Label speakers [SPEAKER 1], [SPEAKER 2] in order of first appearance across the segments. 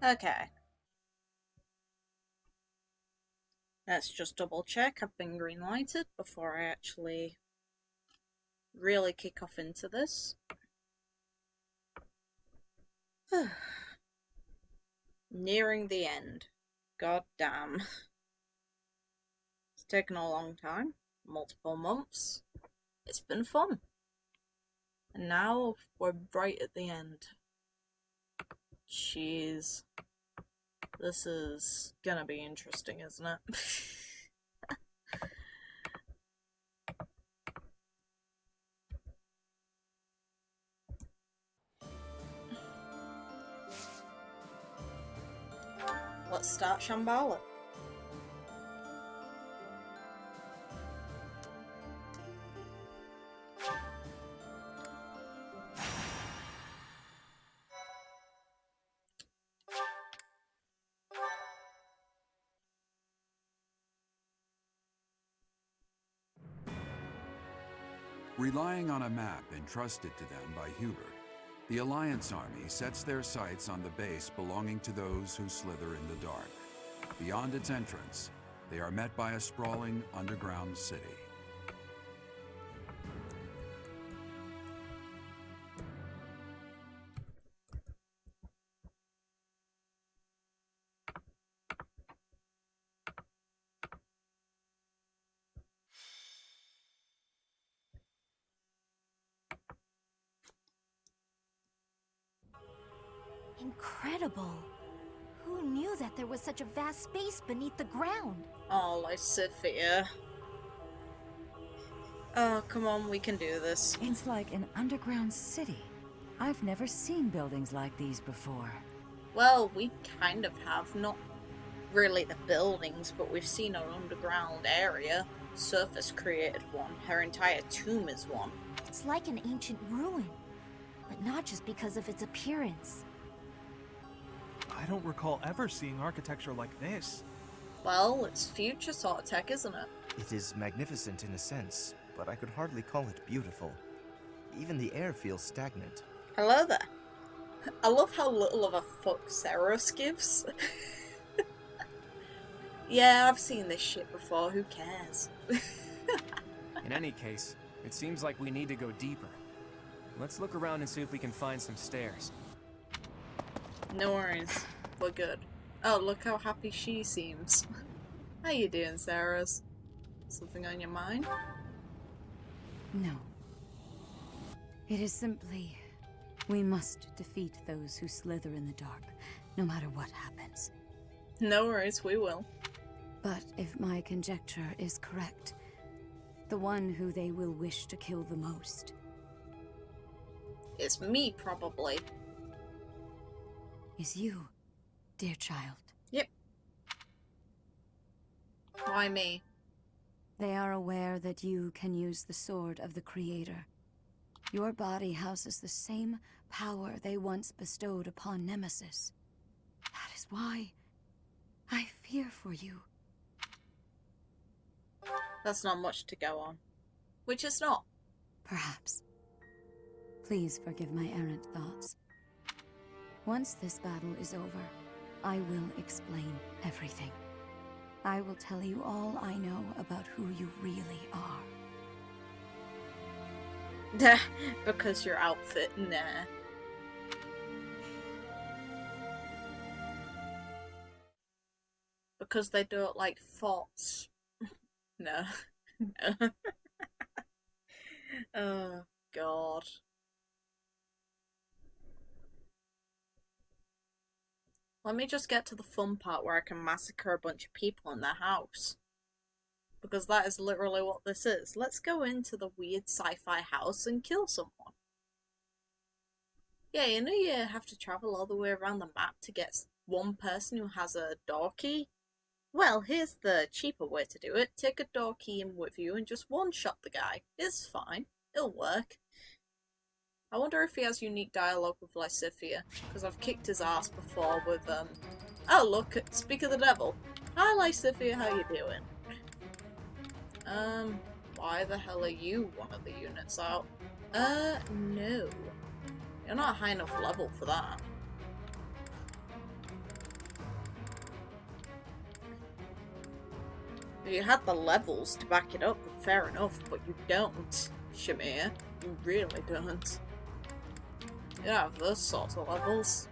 [SPEAKER 1] Okay. Let's just double check I've been green lighted before I actually really kick off into this. Nearing the end. God damn. It's taken a long time. Multiple months. It's been fun. And now we're right at the end. Jeez. This is gonna be interesting, isn't it? Let's start Shambala.
[SPEAKER 2] Relying on a map entrusted to them by Hubert, the Alliance army sets their sights on the base belonging to those who slither in the dark. Beyond its entrance, they are met by a sprawling underground city.
[SPEAKER 3] Incredible! Who knew that there was such a vast space beneath the ground?
[SPEAKER 1] Oh, Lysithia. Oh, come on, we can do this.
[SPEAKER 4] It's like an underground city. I've never seen buildings like these before.
[SPEAKER 1] Well, we kind of have. Not really the buildings, but we've seen an underground area. Sothis created one. Her entire tomb is one.
[SPEAKER 3] It's like an ancient ruin, but not just because of its appearance.
[SPEAKER 5] I don't recall ever seeing architecture like this.
[SPEAKER 1] Well, it's future sort of tech, isn't it?
[SPEAKER 6] It is magnificent in a sense, but I could hardly call it beautiful. Even the air feels stagnant.
[SPEAKER 1] Hello there. I love how little of a fuck Seiros gives. Yeah, I've seen this shit before, who cares?
[SPEAKER 7] In any case, it seems like we need to go deeper. Let's look around and see if we can find some stairs.
[SPEAKER 1] No worries, we're good. Oh, look how happy she seems. How you doing, Seiros? Something on your mind?
[SPEAKER 4] No. It is simply, we must defeat those who slither in the dark, no matter what happens.
[SPEAKER 1] No worries, we will.
[SPEAKER 4] But if my conjecture is correct, the one who they will wish to kill the most.
[SPEAKER 1] It's me, probably.
[SPEAKER 4] Is you, dear child.
[SPEAKER 1] Yep. Why me?
[SPEAKER 4] They are aware that you can use the sword of the Creator. Your body houses the same power they once bestowed upon Nemesis. That is why I fear for you.
[SPEAKER 1] That's not much to go on. Which is not.
[SPEAKER 4] Perhaps. Please forgive my errant thoughts. Once this battle is over, I will explain everything. I will tell you all I know about who you really are.
[SPEAKER 1] Because your outfit, nah. Because they don't like thoughts. No. No. Oh, God. Let me just get to the fun part where I can massacre a bunch of people in their house. Because that is literally what this is. Let's go into the weird sci-fi house and kill someone. Yeah, you know you have to travel all the way around the map to get one person who has a door key? Well, here's the cheaper way to do it. Take a door key in with you and just one-shot the guy. It's fine. It'll work. I wonder if he has unique dialogue with Lysithia, because I've kicked his ass before with, Oh, look, speak of the devil. Hi, Lysithia, how you doing? Why the hell are you one of the units out? No. You're not high enough level for that. If you had the levels to back it up, then fair enough, but you don't, Shamir. You really don't. You don't have those sorts of levels.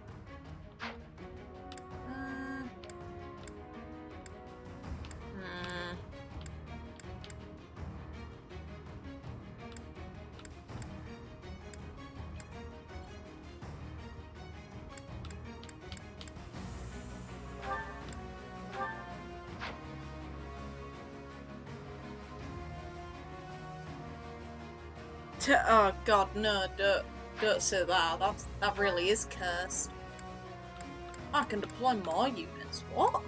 [SPEAKER 1] Oh god, no, don't say that. That really is cursed. I can deploy more units. What?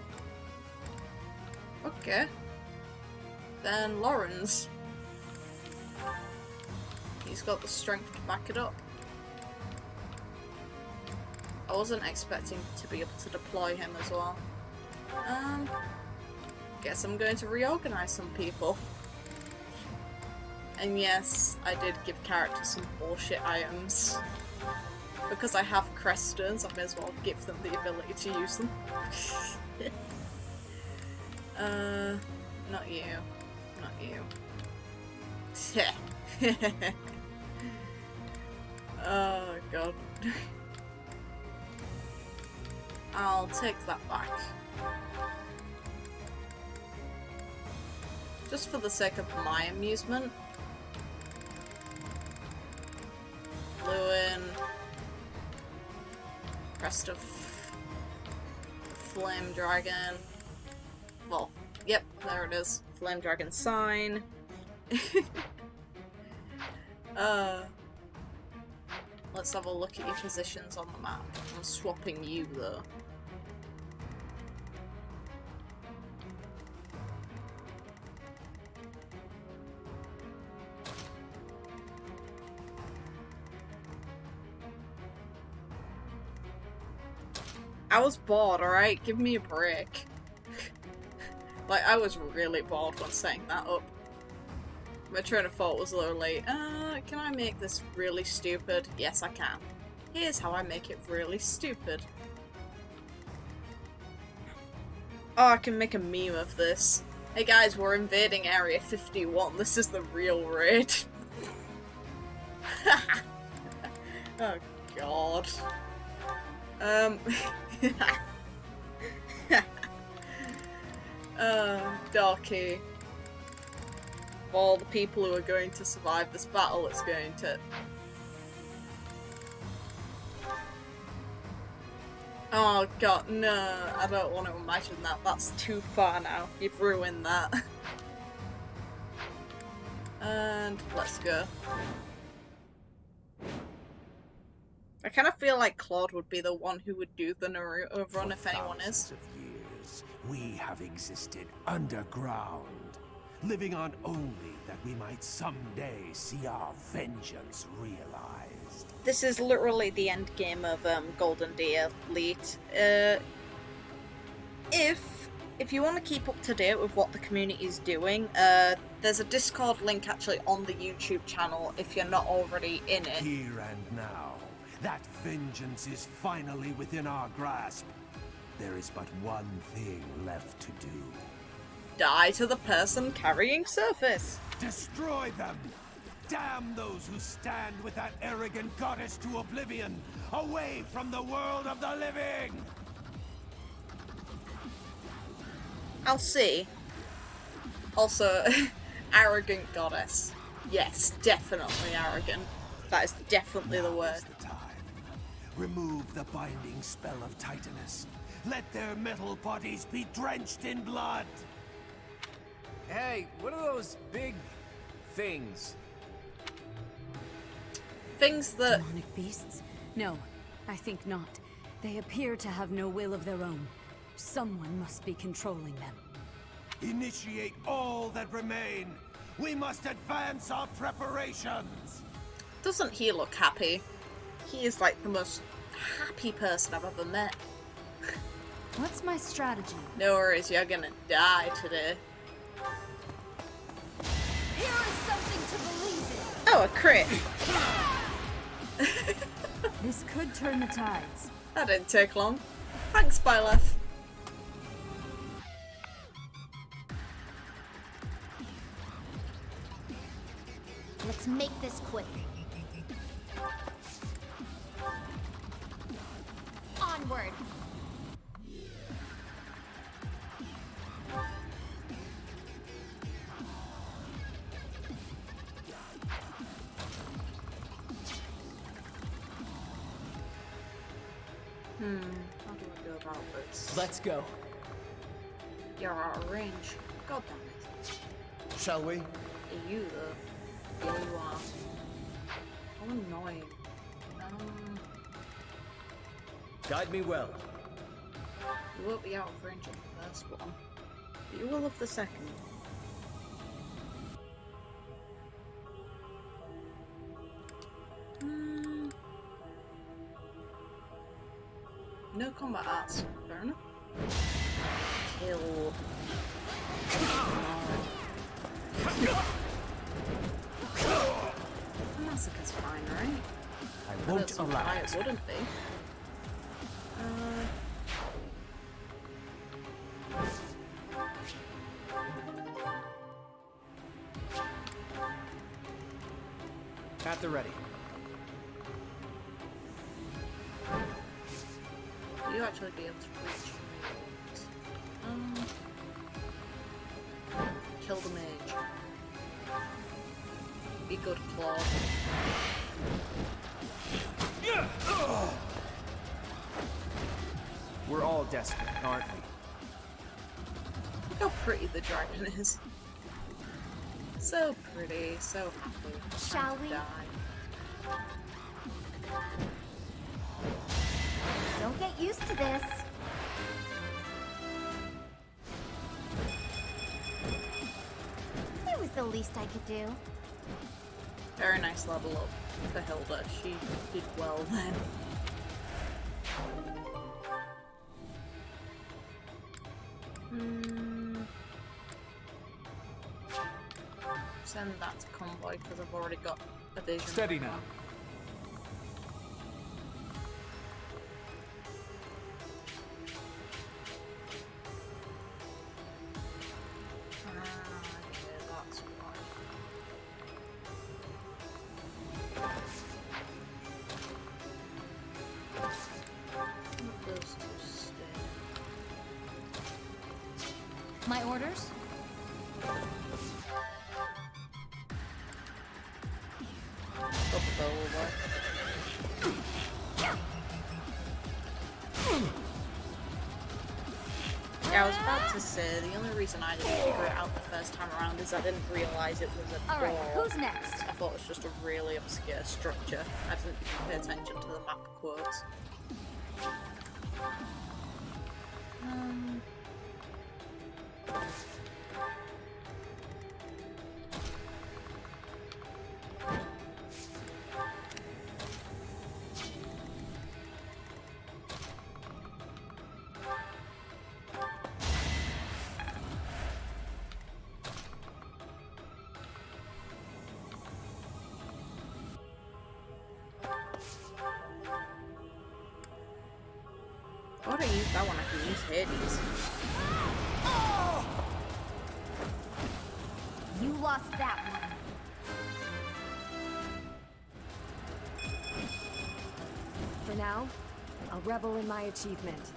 [SPEAKER 1] Okay. Then Lawrence. He's got the strength to back it up. I wasn't expecting to be able to deploy him as well. Guess I'm going to reorganize some people. And yes, I did give characters some bullshit items. Because I have crest stones, I may as well give them the ability to use them. Not you. Not you. Oh god. I'll take that back. Just for the sake of my amusement. Lewin. Crest of Flame Dragon. Well, yep, there it is. Flame Dragon sign. Let's have a look at your positions on the map. I'm swapping you though. I was bored, alright? Give me a break. Like, I was really bored when setting that up. My train of thought was literally, can I make this really stupid? Yes, I can. Here's how I make it really stupid. Oh, I can make a meme of this. Hey guys, we're invading Area 51. This is the real raid. Oh god. Darky. Of all the people who are going to survive this battle, it's going to... Oh god, no, I don't want to imagine that. That's too far now. You've ruined that. And let's go. I kind of feel like Claude would be the one who would do the Naruto run if anyone is.
[SPEAKER 8] For thousands of years, we have existed underground, living on only that we might someday see our vengeance realized.
[SPEAKER 1] This is literally the end game of Golden Deer Elite. If you want to keep up to date with what the community is doing, there's a Discord link actually on the YouTube channel if you're not already in it.
[SPEAKER 8] Here and now, that vengeance is finally within our grasp. There is but one thing left to do.
[SPEAKER 1] Die to the person carrying Sothis.
[SPEAKER 8] Destroy them! Damn those who stand with that arrogant goddess to oblivion, away from the world of the living!
[SPEAKER 1] I'll see. Also, arrogant goddess. Yes, definitely arrogant. That is definitely the word.
[SPEAKER 8] Now is the time. Remove the binding spell of Titanus. Let their metal bodies be drenched in blood.
[SPEAKER 7] Hey, what are those big things?
[SPEAKER 1] Things that...
[SPEAKER 4] Demonic beasts? No, I think not. They appear to have no will of their own. Someone must be controlling them.
[SPEAKER 8] Initiate all that remain. We must advance our preparations.
[SPEAKER 1] Doesn't he look happy? He is like the most happy person I've ever met.
[SPEAKER 4] What's my strategy?
[SPEAKER 1] No worries, you're gonna die today.
[SPEAKER 3] Here is something to believe in.
[SPEAKER 1] Oh, a crit!
[SPEAKER 4] This could turn the tides.
[SPEAKER 1] That didn't take long. Thanks, Byleth.
[SPEAKER 3] Let's make this quick. Onward.
[SPEAKER 1] How do I go about this?
[SPEAKER 7] Let's go.
[SPEAKER 1] You're out of range. God damn it.
[SPEAKER 6] Shall we?
[SPEAKER 1] Are you though? Yeah, you are. How annoying.
[SPEAKER 7] Guide me well.
[SPEAKER 1] You won't be out of range on the first one, but you will of the second. No combat arts. Fair enough. Kill. Massacre's fine, right?
[SPEAKER 8] I won't
[SPEAKER 1] don't see
[SPEAKER 8] allow
[SPEAKER 1] why
[SPEAKER 8] it.
[SPEAKER 1] it wouldn't be.
[SPEAKER 7] At the ready.
[SPEAKER 1] Will you actually be able to reach? Kill the mage. Be good, Claude.
[SPEAKER 7] We're all desperate, aren't we?
[SPEAKER 1] Look how pretty the dragon is. So pretty, so happy.
[SPEAKER 3] Shall we?
[SPEAKER 1] Die.
[SPEAKER 3] Don't get used to this. It was the least I could do.
[SPEAKER 1] Very nice level up for Hilda. She did well then. Send that to convoy because I've already got a vision.
[SPEAKER 5] Steady now.
[SPEAKER 1] Okay, that's why. Those two stay.
[SPEAKER 3] My orders?
[SPEAKER 1] Up the bow over. Yeah, I was about to say, the only reason I didn't figure it out the first time around is I didn't realise it was a
[SPEAKER 3] Alright,
[SPEAKER 1] door.
[SPEAKER 3] who's next?
[SPEAKER 1] I thought it was just a really obscure structure. I didn't pay attention to the map quotes. Why would I use that one? I can use Hades.
[SPEAKER 3] You lost that one.
[SPEAKER 9] For now, I'll revel in my achievement.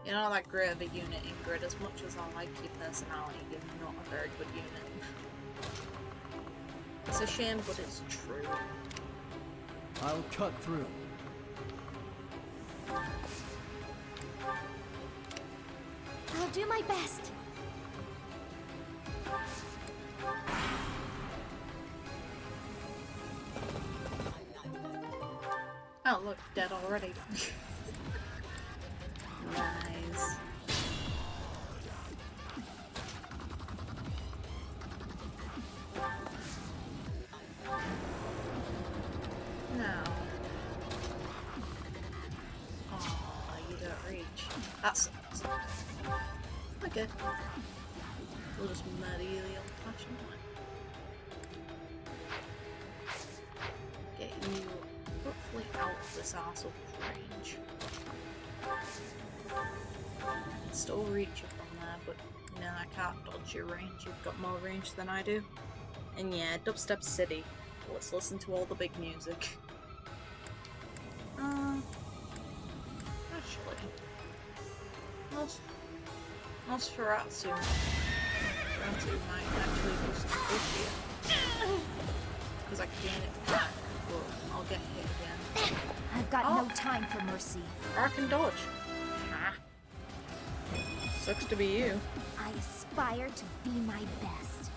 [SPEAKER 1] You're not that great of a unit, Ingrid. As much as I like your personality, you're not a very good unit. It's a shame, but it's true.
[SPEAKER 7] I'll cut through.
[SPEAKER 3] I'll do my best.
[SPEAKER 1] Oh, look, dead already. Nice. No. Oh, you don't reach. That sucks. Okay. We'll just murder you the old-fashioned way. Get you hopefully out of this arsehole range. I can still reach you from there, but no, I can't dodge your range. You've got more range than I do. And yeah, Dubstep City. Let's listen to all the big music. Actually, Nosferatu might actually do some good here. Because I can gain it back, but I'll get hit again.
[SPEAKER 3] I've got no time for mercy.
[SPEAKER 1] I can dodge. Ha. Sucks to be you.
[SPEAKER 3] I aspire to be my best.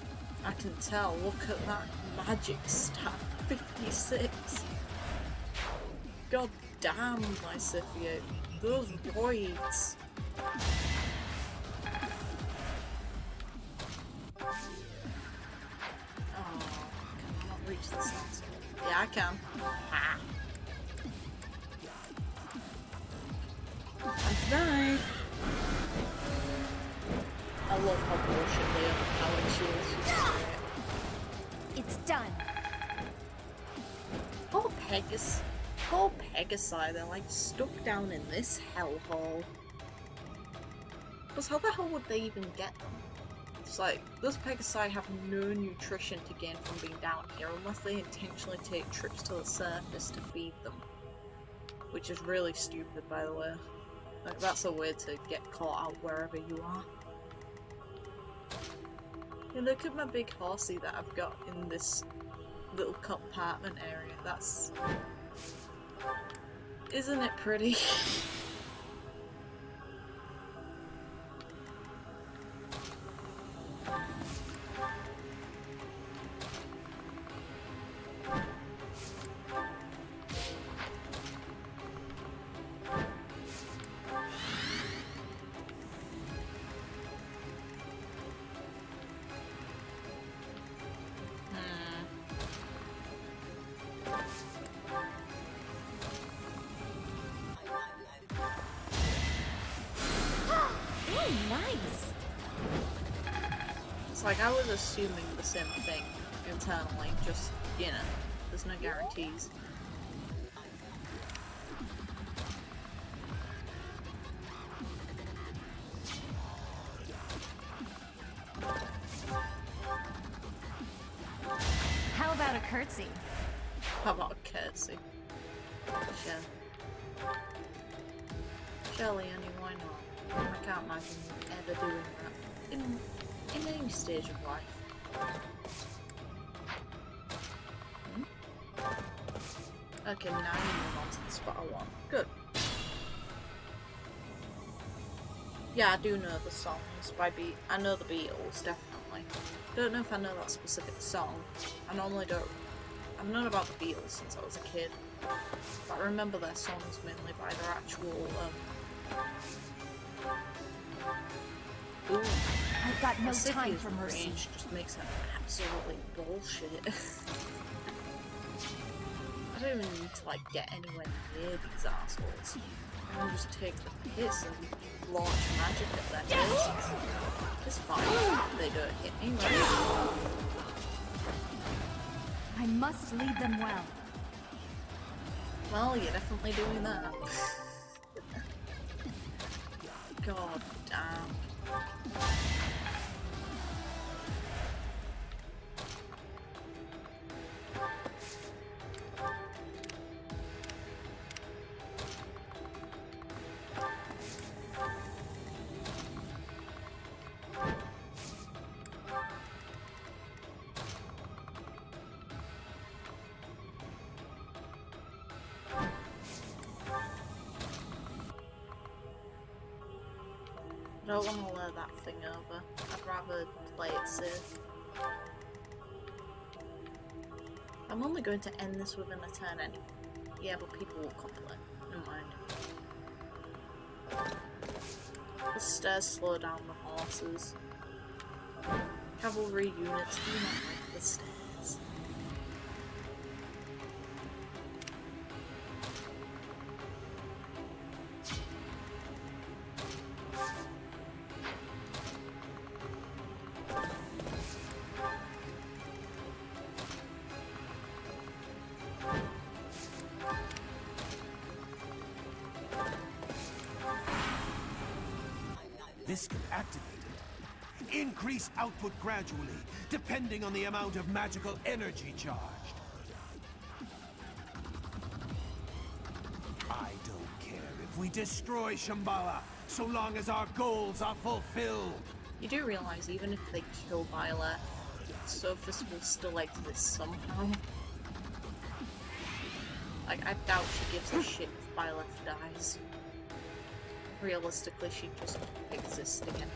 [SPEAKER 1] I can tell. Look at that magic stat. 56. God damn, my Scythia. Those roids. Oh, can I not reach the sunset? Yeah, I can. Ah. And tonight. I love how bullshit they are. Alex Shields.
[SPEAKER 3] It's done.
[SPEAKER 1] Poor Pegasi, they're like stuck down in this hellhole. Because how the hell would they even get them? It's like, those Pegasi have no nutrition to gain from being down here unless they intentionally take trips to the surface to feed them. Which is really stupid, by the way. Like, that's a way to get caught out wherever you are. Yeah, look at my big horsey that I've got in this little compartment area. That's... Isn't it pretty?
[SPEAKER 3] Nice.
[SPEAKER 1] It's like I was assuming the same thing internally, just, you know, there's no guarantees.
[SPEAKER 3] How about a curtsy?
[SPEAKER 1] How about a curtsy? Sure. Surely, only why not? I can't imagine ever doing that in any stage of life. Okay, now you move on to the spot I want. Good. Yeah, I do know the songs by I know the Beatles, definitely. Don't know if I know that specific song. I've known about the Beatles since I was a kid. But I remember their songs mainly by their actual, Ooh.
[SPEAKER 3] I've got no time
[SPEAKER 1] Scythia's
[SPEAKER 3] for mercy.
[SPEAKER 1] range just makes it absolutely bullshit. I don't even need to like get anywhere near these assholes. I can just take the piss and launch magic at their faces. It's fine. They don't hit me, right?
[SPEAKER 3] I must lead them well.
[SPEAKER 1] Well, you're definitely doing that. God damn. I don't want to lure that thing over. I'd rather play it safe. I'm only going to end this within a turn anyway. Yeah, but people will complain. Never mind. The stairs slow down the horses. Cavalry units do not like the stairs.
[SPEAKER 8] This can activate it. Increase output gradually, depending on the amount of magical energy charged. I don't care if we destroy Shambala, so long as our goals are fulfilled.
[SPEAKER 1] You do realise even if they kill Byleth, Sothis will still exist somehow. Like, I doubt she gives a shit if Byleth dies. Realistically, she'd just exist again.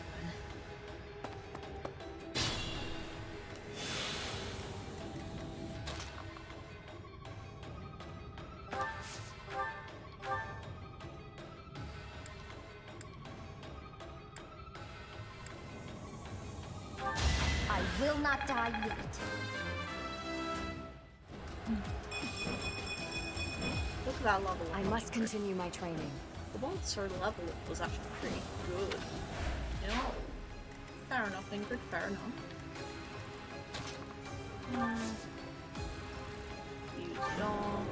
[SPEAKER 9] I will not die yet.
[SPEAKER 1] Look at that level.
[SPEAKER 9] I must continue my training.
[SPEAKER 1] The once her level was actually pretty good. You know, fair enough, Ingrid, fair enough. Use dawn.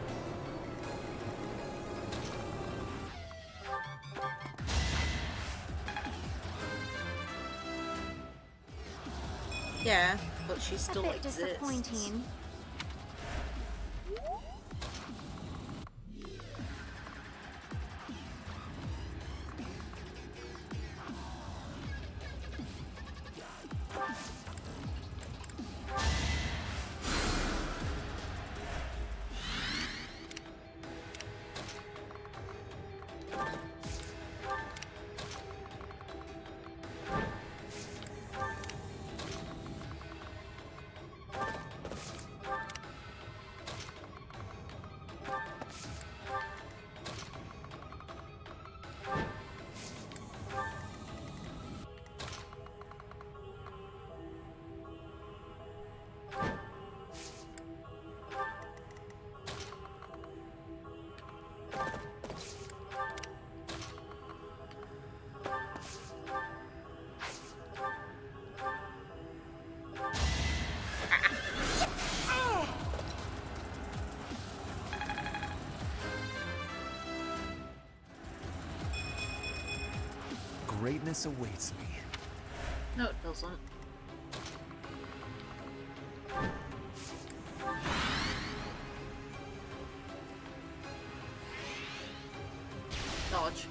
[SPEAKER 1] Yeah, but she still
[SPEAKER 3] a bit
[SPEAKER 1] exists.
[SPEAKER 3] disappointing.
[SPEAKER 5] Greatness awaits me.
[SPEAKER 1] No, it doesn't. Dodge.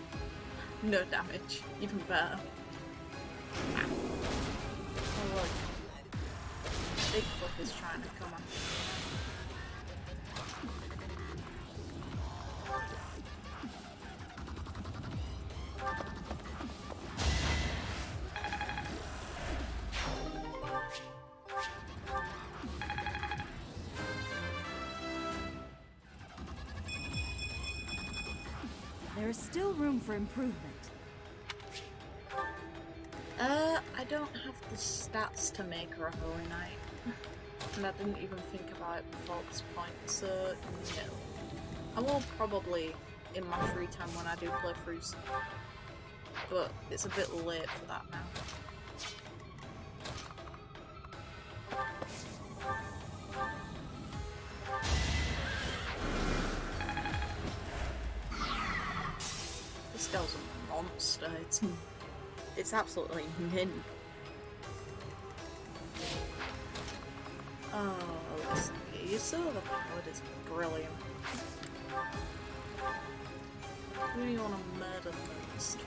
[SPEAKER 1] No damage. Even better. Oh look. Bigfoot is trying to come on.
[SPEAKER 4] There is still room for improvement.
[SPEAKER 1] I don't have the stats to make her a Holy Knight. And I didn't even think about it before this point, so no. I will probably in my free time when I do playthroughs. But it's a bit late for that now. This girl's a monster. It's absolutely mint. Oh, listen, you're so overpowered, it's brilliant. Who do you want to murder first?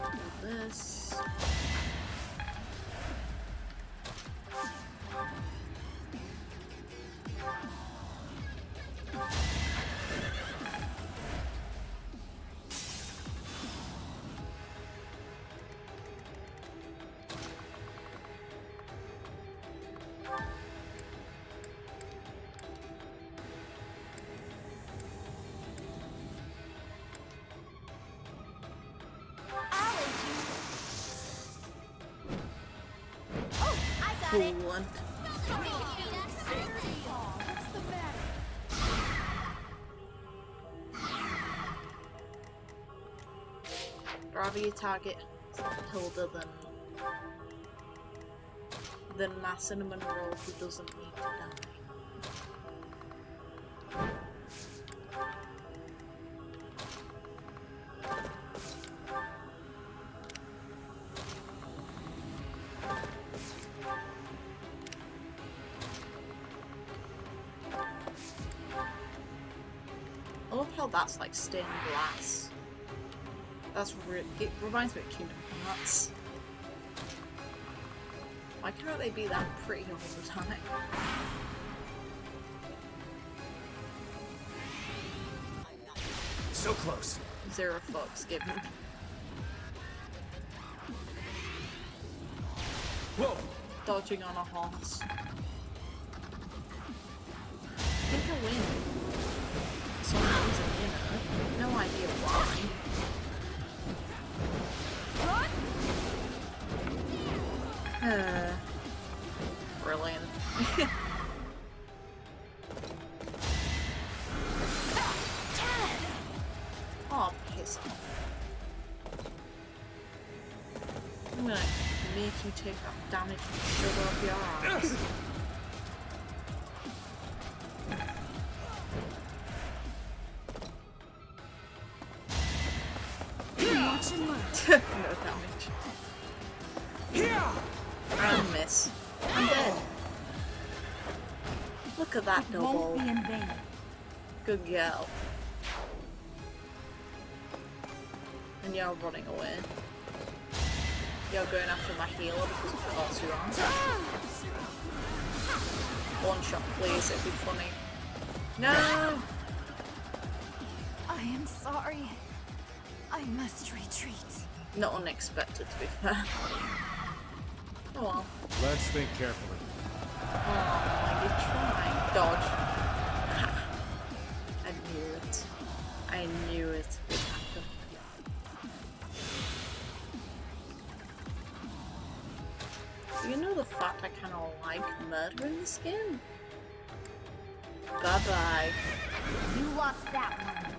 [SPEAKER 1] Do this. One. Rather you target Hilda than Mass Cinnamon Roll, who doesn't need to die. how that's like stained glass. That's it reminds me of Kingdom Hearts. Why can't they be that pretty all the time?
[SPEAKER 7] So close.
[SPEAKER 1] Zero fucks given.
[SPEAKER 7] Whoa!
[SPEAKER 1] Dodging on a horse. I think I win. For some reason, you know. No idea why. Brilliant. Oh, piss off. I'm gonna make you take that damage and shove up your arms. No damage. And miss. I'm dead. Look at that double.
[SPEAKER 4] Won't be in vain.
[SPEAKER 1] Good girl. And you're running away. You're going after my healer because of course you are. One shot please, it'd be funny. No!
[SPEAKER 3] I am sorry. I must retreat.
[SPEAKER 1] Not unexpected to be fair. Oh well.
[SPEAKER 10] Let's think carefully.
[SPEAKER 1] Oh, you tried. Dodge. I knew it. I knew it would happen. Do you know the fact I kinda like murder in this game? Bye bye.
[SPEAKER 3] You lost that one.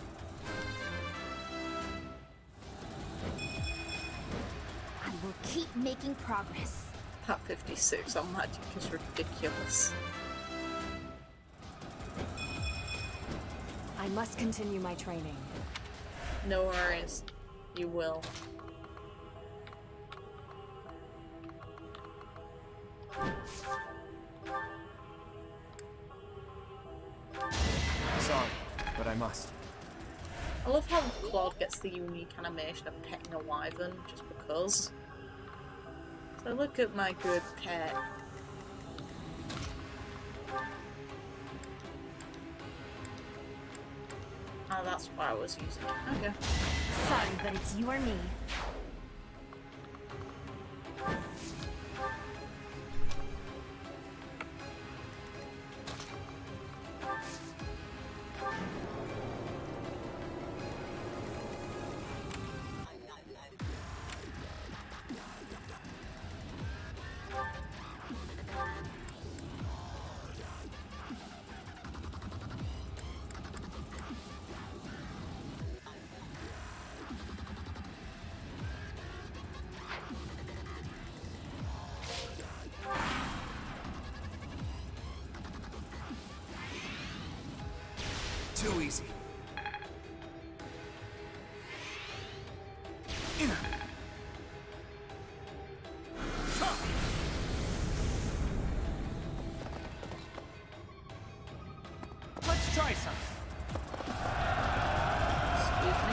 [SPEAKER 3] I will keep making progress.
[SPEAKER 1] That 56 on magic is ridiculous.
[SPEAKER 9] I must continue my training.
[SPEAKER 1] No worries. You will.
[SPEAKER 7] Sorry, but I must.
[SPEAKER 1] I love how Claude gets the unique animation of petting a wyvern just because. So look at my good pet. Oh, that's what I was using. Okay.
[SPEAKER 3] Sorry, but it's you or me.
[SPEAKER 7] Too easy.
[SPEAKER 5] Let's try some.
[SPEAKER 1] Excuse me.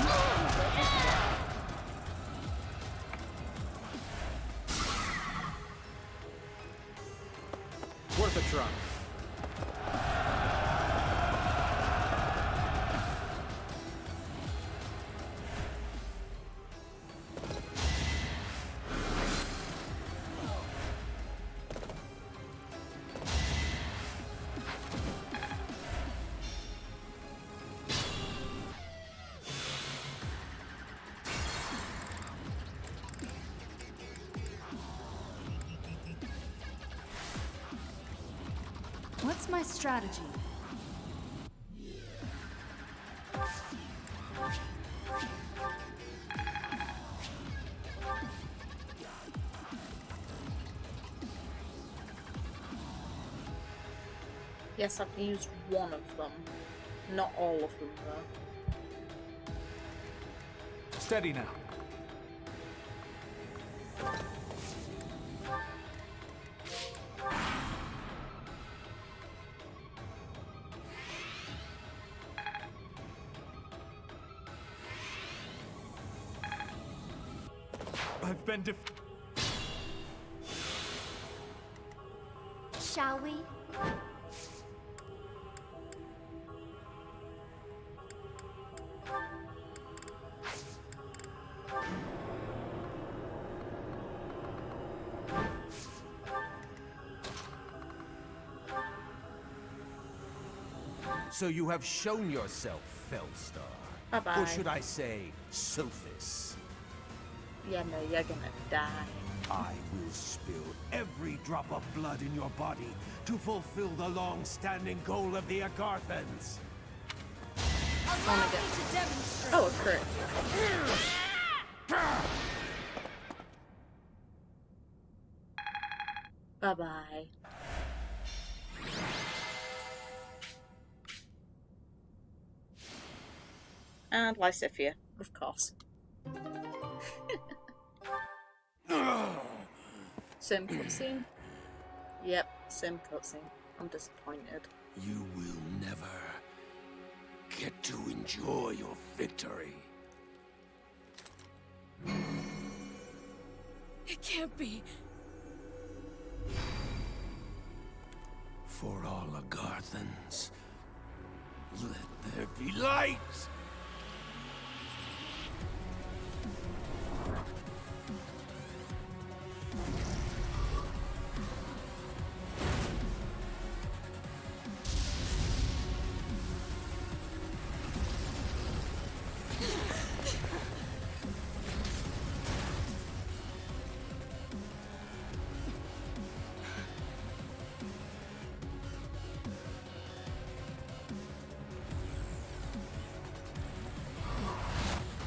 [SPEAKER 10] Worth a try.
[SPEAKER 4] What's my strategy?
[SPEAKER 1] Yes, I've used one of them. Not all of them, though.
[SPEAKER 5] Steady now. I've been
[SPEAKER 3] Shall we?
[SPEAKER 8] So you have shown yourself, Fellstar.
[SPEAKER 1] Bye-bye.
[SPEAKER 8] Or should I say, Sothis?
[SPEAKER 1] Yeah, no, you're gonna die.
[SPEAKER 8] I will spill every drop of blood in your body to fulfill the long-standing goal of the Agarthans.
[SPEAKER 3] Allow me to demonstrate.
[SPEAKER 1] Oh, a crit. Bye-bye. And Lysithia, of course. Same cutscene? Yep, same cutscene. I'm disappointed.
[SPEAKER 8] You will never get to enjoy your victory.
[SPEAKER 3] It can't be.
[SPEAKER 8] For all Agarthans, let there be light!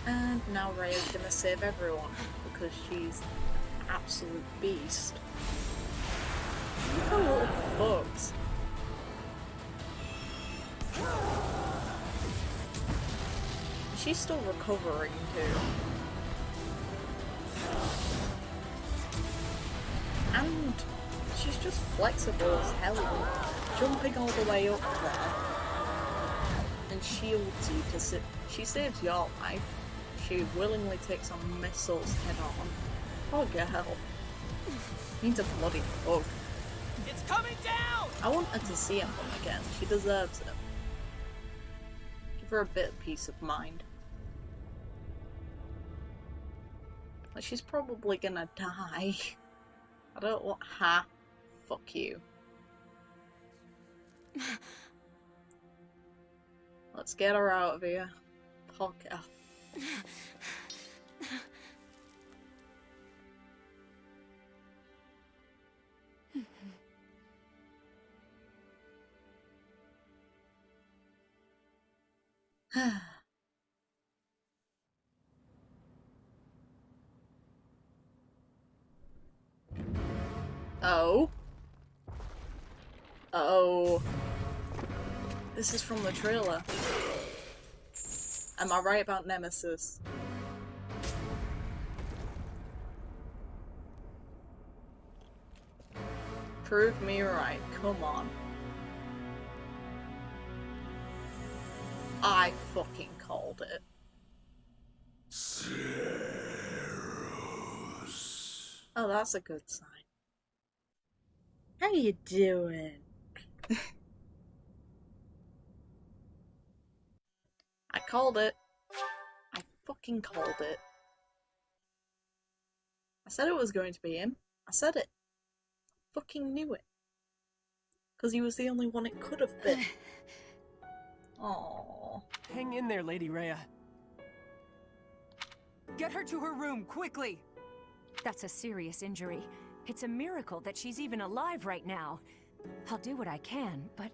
[SPEAKER 1] And now Rhea's gonna save everyone because she's an absolute beast. Oh, little fucks. She's still recovering too. And she's just flexible as hell, jumping all the way up there. And shields you to she saves your life. She willingly takes on missiles head on. Poor girl. Needs a bloody hug.
[SPEAKER 7] It's coming down!
[SPEAKER 1] I want her to see Emblem again. She deserves it. Give her a bit of peace of mind. Like, she's probably gonna die. I don't want her. Fuck you. Let's get her out of here. Poor girl. Oh. Oh. This is from the trailer. Am I right about Nemesis? Prove me right, come on. I fucking called it.
[SPEAKER 8] Seiros.
[SPEAKER 1] Oh, that's a good sign. How you doing? I called it. I fucking called it. I said it was going to be him. I said it. Fucking knew it. Because he was the only one it could have been. Aww.
[SPEAKER 7] Hang in there, Lady Rhea. Get her to her room, quickly!
[SPEAKER 4] That's a serious injury. It's a miracle that she's even alive right now. I'll do what I can, but...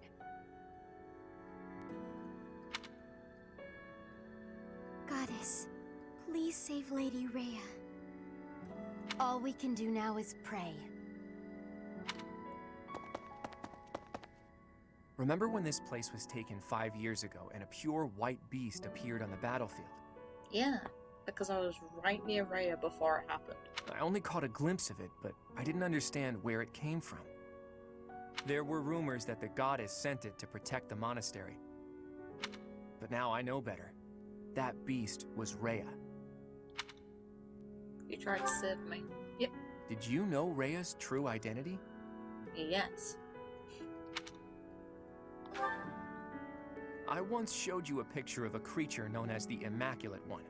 [SPEAKER 3] Goddess, please save Lady Rhea. All we can do now is pray.
[SPEAKER 7] Remember when this place was taken 5 years ago and a pure white beast appeared on the battlefield?
[SPEAKER 1] Yeah, because I was right near Rhea before it happened.
[SPEAKER 7] I only caught a glimpse of it, but I didn't understand where it came from. There were rumors that the goddess sent it to protect the monastery. But now I know better. That beast was Rhea.
[SPEAKER 1] You tried to save me. Yep.
[SPEAKER 7] Did you know Rhea's true identity?
[SPEAKER 1] Yes.
[SPEAKER 7] I once showed you a picture of a creature known as the Immaculate One.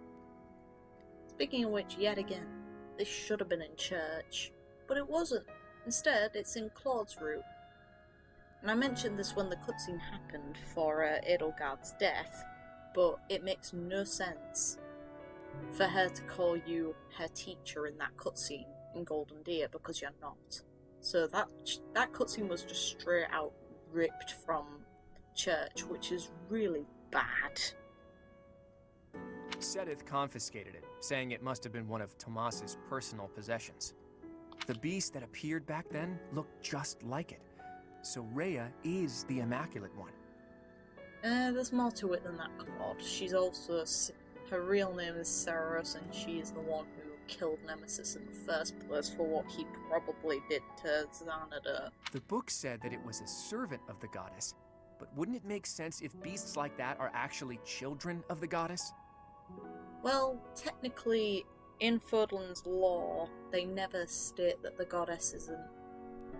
[SPEAKER 1] Speaking of which, yet again, this should have been in church, but it wasn't. Instead, it's in Claude's room. And I mentioned this when the cutscene happened for Edelgard's death, but it makes no sense for her to call you her teacher in that cutscene in Golden Deer, because you're not. So that cutscene was just straight out ripped from church, which is really bad.
[SPEAKER 7] Sothis confiscated it, saying it must have been one of Tomas's personal possessions. The beast that appeared back then looked just like it. So Rhea is the Immaculate One.
[SPEAKER 1] There's more to it than that, Claude. She's also... Her real name is Seiros, and she is the one who killed Nemesis in the first place for what he probably did to Xanadu.
[SPEAKER 7] The book said that it was a servant of the goddess, but wouldn't it make sense if beasts like that are actually children of the goddess?
[SPEAKER 1] Well, technically, in Fodlan's lore, they never state that the goddess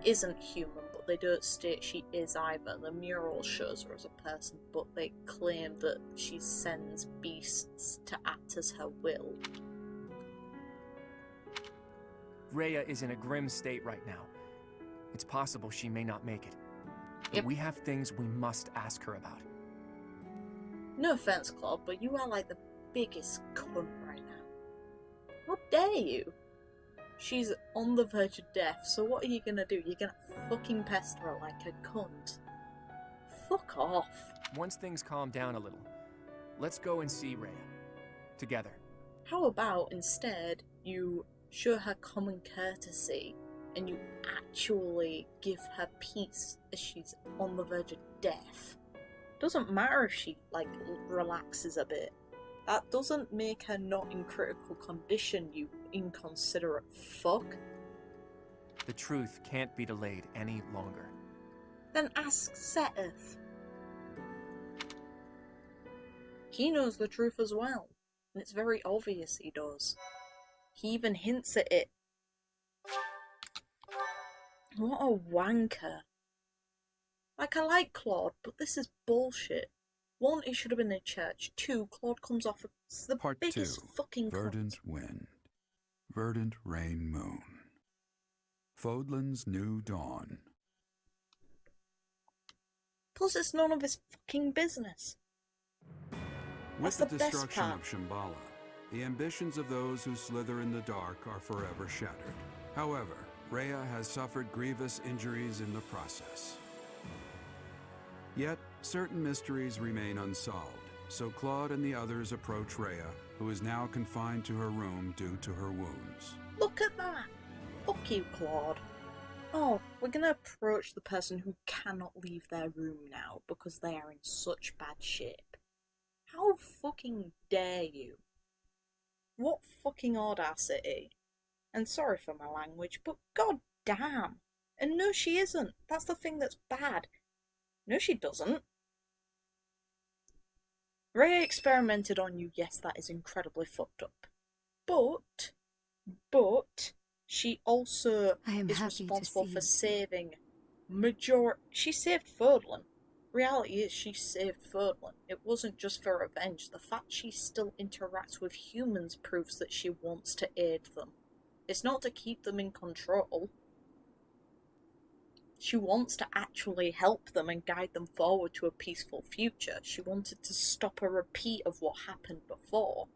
[SPEAKER 1] isn't human, but they don't state she is either. The mural shows her as a person, but they claim that she sends beasts to act as her will.
[SPEAKER 7] Rhea is in a grim state right now. It's possible she may not make it. But
[SPEAKER 1] Yep.
[SPEAKER 7] we have things we must ask her about.
[SPEAKER 1] No offense, Claude, but you are like the biggest cunt right now. How dare you? She's on the verge of death, so what are you gonna do? You're gonna fucking pester her like a cunt. Fuck off.
[SPEAKER 7] Once things calm down a little, let's go and see Rhea. Together.
[SPEAKER 1] How about instead you show her common courtesy and you actually give her peace as she's on the verge of death? Doesn't matter if she, like, relaxes a bit. That doesn't make her not in critical condition, you inconsiderate fuck.
[SPEAKER 7] The truth can't be delayed any longer.
[SPEAKER 1] Then ask Sothis. He knows the truth as well, and it's very obvious he does. He even hints at it. What a wanker. Like, I like Claude, but this is bullshit. One, it should have been in church. Two, Claude comes off as the
[SPEAKER 2] Part
[SPEAKER 1] biggest
[SPEAKER 2] 2.
[SPEAKER 1] fucking
[SPEAKER 2] Verdant
[SPEAKER 1] cunt.
[SPEAKER 2] Wind. Verdant Rain Moon. Fodlan's New Dawn.
[SPEAKER 1] Plus, it's none of his fucking business.
[SPEAKER 2] With
[SPEAKER 1] That's
[SPEAKER 2] the
[SPEAKER 1] the best
[SPEAKER 2] destruction
[SPEAKER 1] part.
[SPEAKER 2] of Shambala, the ambitions of those who slither in the dark are forever shattered. However, Rhea has suffered grievous injuries in the process. Yet, certain mysteries remain unsolved, so Claude and the others approach Rhea, who is now confined to her room due to her wounds.
[SPEAKER 1] Look at that! Fuck you, Claude. Oh, we're gonna approach the person who cannot leave their room now because they are in such bad shape. How fucking dare you? What fucking audacity? And sorry for my language, but god damn! And no, she isn't. That's the thing that's bad. No, she doesn't. Rhea experimented on you, yes, that is incredibly fucked up. But, she also
[SPEAKER 4] I am
[SPEAKER 1] is
[SPEAKER 4] happy to
[SPEAKER 1] responsible
[SPEAKER 4] see
[SPEAKER 1] for
[SPEAKER 4] you.
[SPEAKER 1] saving She saved Fodlan. Reality is she saved Fodlan. It wasn't just for revenge. The fact she still interacts with humans proves that she wants to aid them. It's not to keep them in control. She wants to actually help them and guide them forward to a peaceful future. She wanted to stop a repeat of what happened before.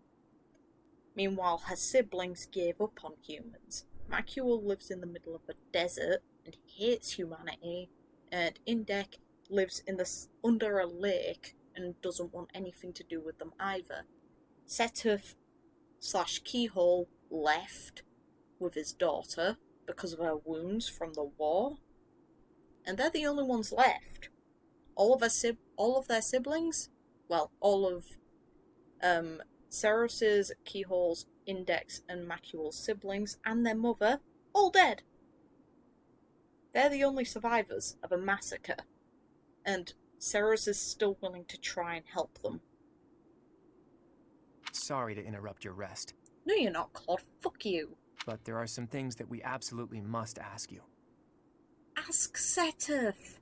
[SPEAKER 1] Meanwhile, her siblings gave up on humans. Macuel lives in the middle of a desert and hates humanity, and Indek lives under a lake and doesn't want anything to do with them either. Setuf/Keyhole left with his daughter because of her wounds from the war, and they're the only ones left. All of their siblings, well, all of Seiros's, Keyhole's, Index, and Macuel's siblings, and their mother, all dead. They're the only survivors of a massacre, and Seiros is still willing to try and help them.
[SPEAKER 7] Sorry to interrupt your rest.
[SPEAKER 1] No, you're not, Claude. Fuck you.
[SPEAKER 7] But there are some things that we absolutely must ask you.
[SPEAKER 1] Ask Sothis.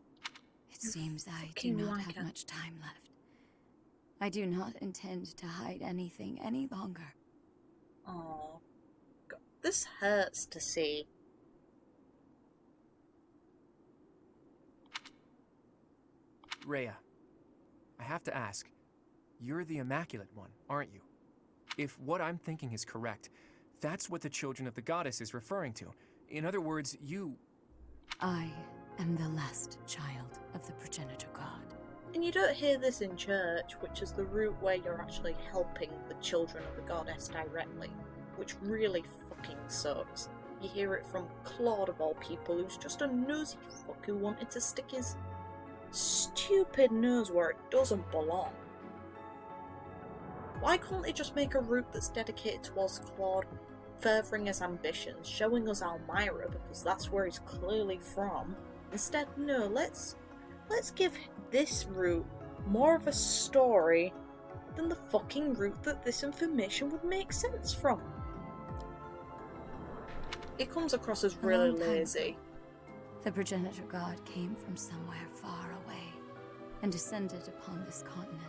[SPEAKER 4] It seems I do
[SPEAKER 1] fucking
[SPEAKER 4] not have
[SPEAKER 1] wanker.
[SPEAKER 4] much time left. I do not intend to hide anything any longer.
[SPEAKER 1] Oh, God. This hurts to see.
[SPEAKER 7] Rhea, I have to ask, you're the Immaculate One, aren't you? If what I'm thinking is correct, that's what the Children of the Goddess is referring to. In other words, you...
[SPEAKER 4] I am the last child of the progenitor god.
[SPEAKER 1] And you don't hear this in church, which is the route where you're actually helping the children of the goddess directly, which really fucking sucks. You hear it from Claude of all people, who's just a nosy fuck who wanted to stick his stupid nose where it doesn't belong. Why can't they just make a route that's dedicated towards Claude, furthering his ambitions, showing us Almyra because that's where he's clearly from? Instead, no, let's give this route more of a story than the fucking route that this information would make sense from. It comes across as really lazy.
[SPEAKER 4] The progenitor god came from somewhere far away and descended upon this continent.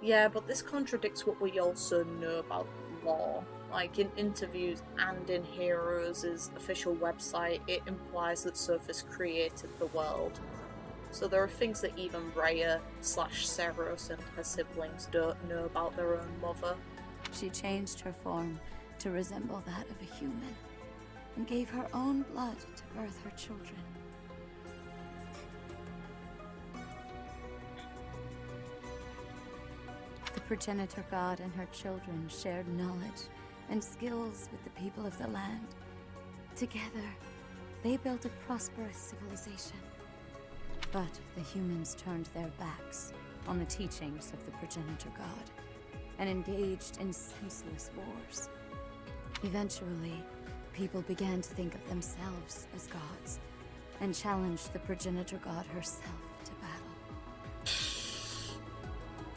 [SPEAKER 1] Yeah, but this contradicts what we also know about lore. Like in interviews and in Heroes' official website, it implies that Sothis created the world. So there are things that even Rhea / Seiros and her siblings don't know about their own mother.
[SPEAKER 4] She changed her form to resemble that of a human and gave her own blood to birth her children. The progenitor god and her children shared knowledge and skills with the people of the land. Together, they built a prosperous civilization. But the humans turned their backs on the teachings of the progenitor god and engaged in senseless wars. Eventually, people began to think of themselves as gods and challenged the progenitor god herself to battle.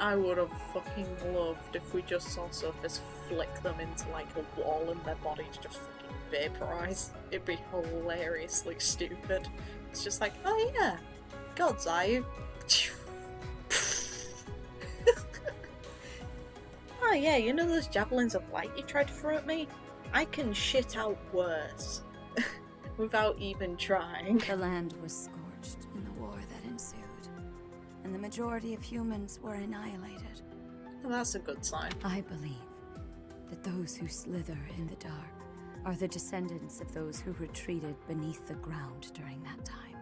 [SPEAKER 1] I would have fucking loved if we just saw Sothis flick them into like a wall and their bodies just fucking vaporize. It'd be hilariously stupid. It's just like, oh yeah, God's eye. Oh yeah, you know those javelins of light you tried to throw at me? I can shit out worse. Without even trying.
[SPEAKER 4] The land was scorched in the war that ensued, and the majority of humans were annihilated.
[SPEAKER 1] Well, that's a good sign.
[SPEAKER 4] I believe that those who slither in the dark are the descendants of those who retreated beneath the ground during that time.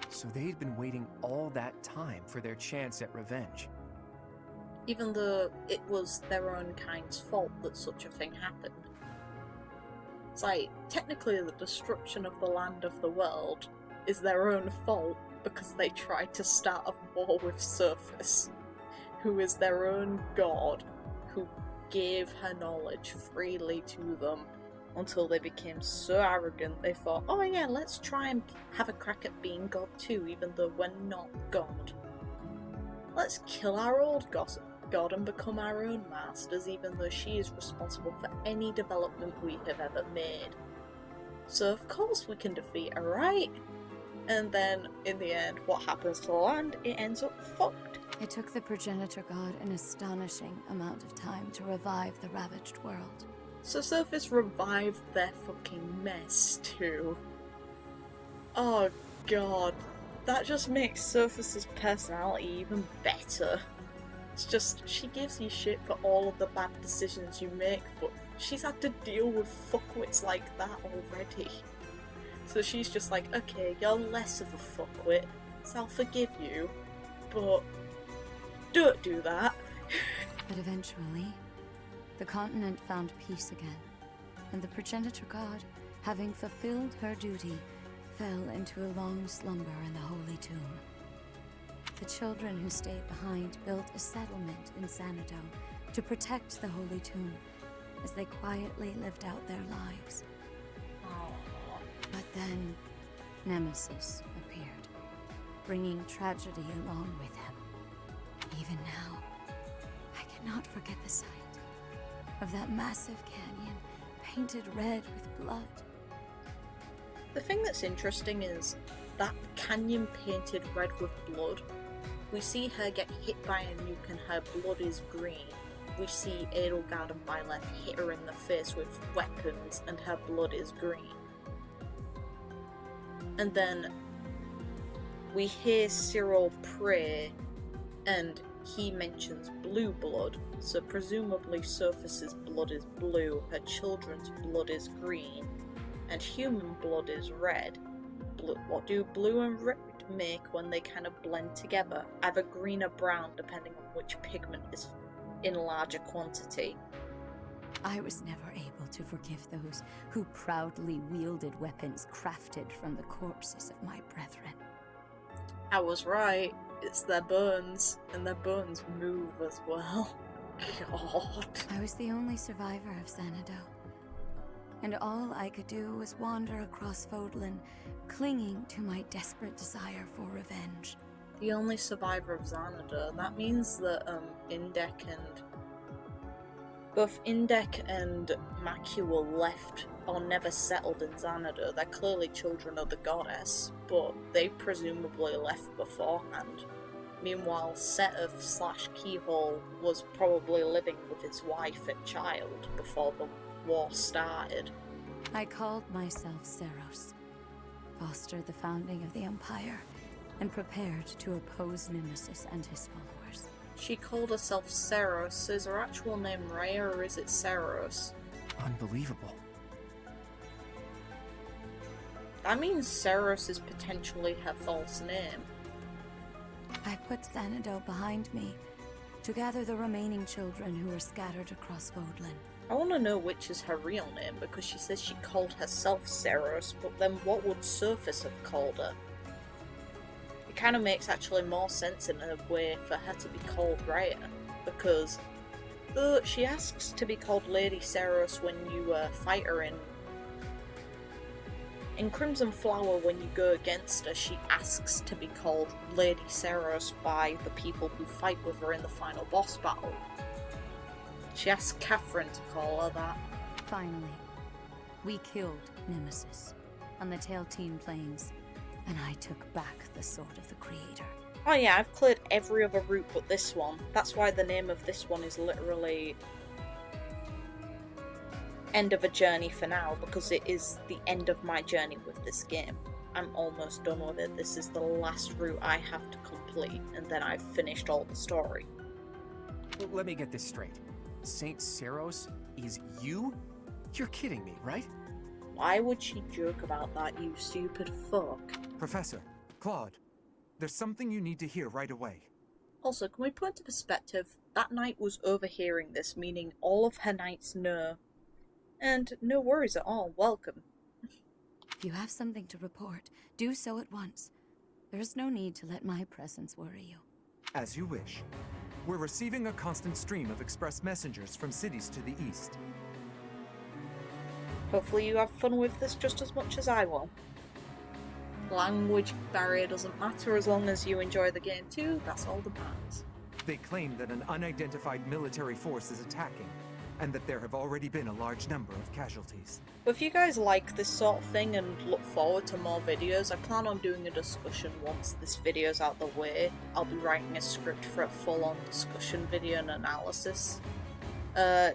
[SPEAKER 7] So they'd been waiting all that time for their chance at revenge.
[SPEAKER 1] Even though it was their own kind's fault that such a thing happened. It's like, technically the destruction of the land of the world is their own fault because they tried to start a war with Sothis, who is their own god, who gave her knowledge freely to them until they became so arrogant they thought, oh yeah, let's try and have a crack at being god too, even though we're not god. Let's kill our old god and become our own masters, even though she is responsible for any development we have ever made. So of course we can defeat her, right? And then, in the end, what happens to the land? It ends up fucked.
[SPEAKER 4] It took the progenitor god an astonishing amount of time to revive the ravaged world.
[SPEAKER 1] So Sothis revived their fucking mess too. Oh god, that just makes Sothis's personality even better. It's just, she gives you shit for all of the bad decisions you make, but she's had to deal with fuckwits like that already. So she's just like, okay, you're less of a fuckwit, so I'll forgive you, but don't do that.
[SPEAKER 4] But eventually, the continent found peace again, and the progenitor god, having fulfilled her duty, fell into a long slumber in the Holy Tomb. The children who stayed behind built a settlement in Xanadu to protect the Holy Tomb as they quietly lived out their lives. But then, Nemesis appeared, bringing tragedy along with him. Even now, I cannot forget the sight of that massive canyon, painted red with blood.
[SPEAKER 1] The thing that's interesting is that canyon painted red with blood. We see her get hit by a nuke and her blood is green. We see Edelgard and Byleth hit her in the face with weapons and her blood is green. And then we hear Seiros pray and he mentions blue blood, so presumably Sothis's blood is blue, her children's blood is green, and human blood is red. What do blue and red make when they kind of blend together? Either green or brown, depending on which pigment is in larger quantity.
[SPEAKER 4] I was never able to forgive those who proudly wielded weapons crafted from the corpses of my brethren.
[SPEAKER 1] I was right. It's their bones, and their bones move as well. God.
[SPEAKER 4] I was the only survivor of Xanadu, and all I could do was wander across Fodlan, clinging to my desperate desire for revenge.
[SPEAKER 1] The only survivor of Xanadu. That means that both Indek and Makua left or never settled in Xanadu. They're clearly children of the goddess, but they presumably left beforehand. Meanwhile, Sothis/Keyhole was probably living with his wife and child before the war started.
[SPEAKER 4] I called myself Seiros, fostered the founding of the Empire, and prepared to oppose Nemesis and his followers.
[SPEAKER 1] She called herself Seiros. Is her actual name Rhea or is it Seiros?
[SPEAKER 7] Unbelievable.
[SPEAKER 1] That means Seiros is potentially her false name.
[SPEAKER 4] I put Xanadu behind me to gather the remaining children who were scattered across Fodlan.
[SPEAKER 1] I want to know which is her real name, because she says she called herself Seiros, but then what would Sothis have called her? It kind of makes actually more sense in a way for her to be called Rhea, because she asks to be called Lady Seiros when you fight her in Crimson Flower. When you go against her, she asks to be called Lady Seiros by the people who fight with her in the final boss battle. She asks Catherine to call her that.
[SPEAKER 4] Finally, we killed Nemesis on the Tailtean Plains, and I took back the Sword of the Creator.
[SPEAKER 1] Oh yeah, I've cleared every other route but this one. That's why the name of this one is literally End of a Journey for now, because it is the end of my journey with this game. I'm almost done with it. This is the last route I have to complete, and then I've finished all the story.
[SPEAKER 7] Let me get this straight. Saint Seiros is you? You're kidding me, right?
[SPEAKER 1] Why would she joke about that, you stupid fuck?
[SPEAKER 10] Professor, Claude, there's something you need to hear right away.
[SPEAKER 1] Also, can we put into perspective, that knight was overhearing this, meaning all of her knights know. And no worries at all, welcome.
[SPEAKER 4] If you have something to report, do so at once. There is no need to let my presence worry you.
[SPEAKER 10] As you wish. We're receiving a constant stream of express messengers from cities to the east.
[SPEAKER 1] Hopefully you have fun with this just as much as I will. Language barrier doesn't matter as long as you enjoy the game too, that's all that matters.
[SPEAKER 10] They claim that an unidentified military force is attacking, and that there have already been a large number of casualties.
[SPEAKER 1] But if you guys like this sort of thing and look forward to more videos, I plan on doing a discussion once this video's out the way. I'll be writing a script for a full-on discussion video and analysis.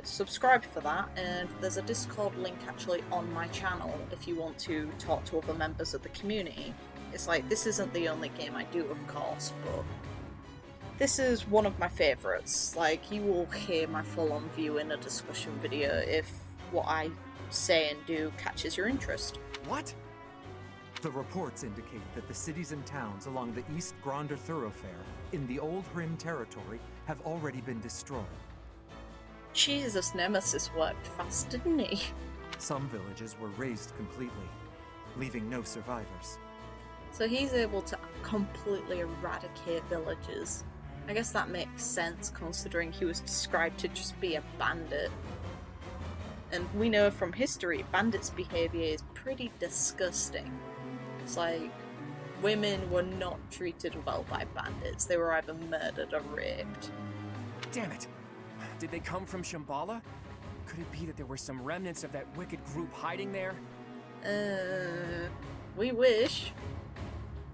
[SPEAKER 1] Subscribe for that, and there's a Discord link actually on my channel if you want to talk to other members of the community. It's like, this isn't the only game I do, of course, but this is one of my favourites. Like, you will hear my full-on view in a discussion video if what I say and do catches your interest.
[SPEAKER 10] What? The reports indicate that the cities and towns along the East Gronder thoroughfare in the Old Rim territory have already been destroyed.
[SPEAKER 1] Jesus, Nemesis worked fast, didn't he?
[SPEAKER 10] Some villages were razed completely, leaving no survivors.
[SPEAKER 1] So he's able to completely eradicate villages. I guess that makes sense considering he was described to just be a bandit. And we know from history, bandits' behaviour is pretty disgusting. It's like, women were not treated well by bandits. They were either murdered or raped.
[SPEAKER 7] Damn it! Did they come from Shambala? Could it be that there were some remnants of that wicked group hiding there?
[SPEAKER 1] We wish.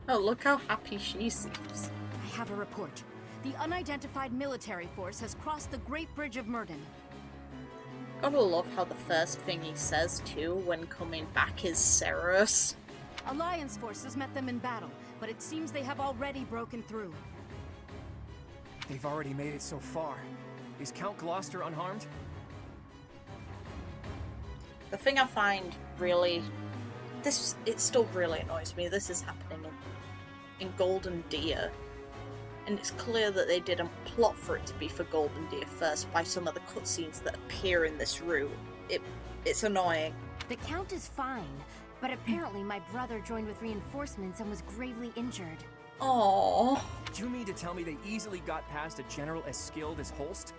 [SPEAKER 1] Oh, look how happy she seems.
[SPEAKER 9] I have a report. The unidentified military force has crossed the Great Bridge of Murden.
[SPEAKER 1] Gotta love how the first thing he says, too, when coming back is Seiros.
[SPEAKER 9] Alliance forces met them in battle, but it seems they have already broken through.
[SPEAKER 7] They've already made it so far. Is Count Gloucester unharmed?
[SPEAKER 1] The thing I find really... it still really annoys me. This is happening in Golden Deer. And it's clear that they didn't plot for it to be for Golden Deer first by some of the cutscenes that appear in this route. It's annoying.
[SPEAKER 3] The Count is fine, but apparently my brother joined with reinforcements and was gravely injured.
[SPEAKER 1] Aww.
[SPEAKER 7] Do you mean to tell me they easily got past a general as skilled as Holst?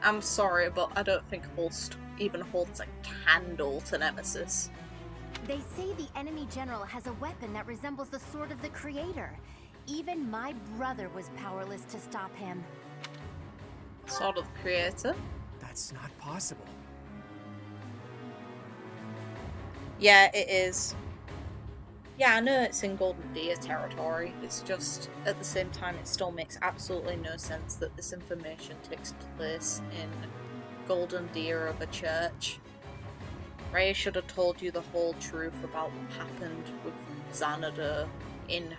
[SPEAKER 1] I'm sorry, but I don't think Holst even holds a candle to Nemesis.
[SPEAKER 3] They say the enemy general has a weapon that resembles the sword of the Creator. Even my brother was powerless to stop him.
[SPEAKER 1] Sword of the Creator?
[SPEAKER 7] That's not possible.
[SPEAKER 1] Yeah, it is. Yeah, I know it's in Golden Deer territory. It's just, at the same time, it still makes absolutely no sense that this information takes place in Golden Deer of a church. Rhea should have told you the whole truth about what happened with Xanadu in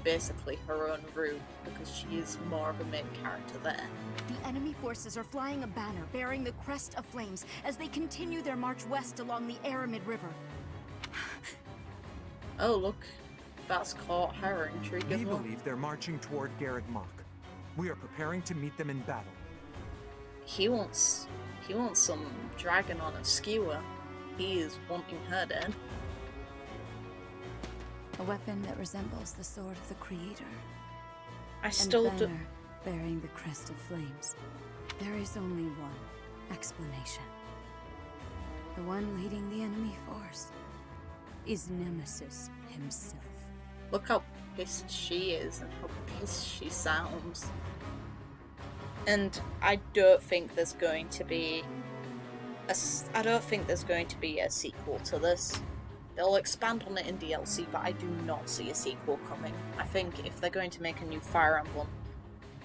[SPEAKER 1] basically her own route, because she is more of a main character there.
[SPEAKER 9] The enemy forces are flying a banner bearing the crest of flames as they continue their march west along the Aramid River.
[SPEAKER 1] Oh, look. That's caught her intrigue.
[SPEAKER 10] We believe they're marching toward Garreg Mach. We are preparing to meet them in battle.
[SPEAKER 1] He wants some dragon on a skewer. He is wanting her dead.
[SPEAKER 4] A weapon that resembles the sword of the Creator.
[SPEAKER 1] I still
[SPEAKER 4] and a
[SPEAKER 1] do.
[SPEAKER 4] banner bearing the crest of flames. There is only one explanation. The one leading the enemy force is Nemesis himself.
[SPEAKER 1] Look how pissed she is and how pissed she sounds. And I don't think there's going to be a sequel to this. They'll expand on it in DLC, but I do not see a sequel coming. I think if they're going to make a new Fire Emblem,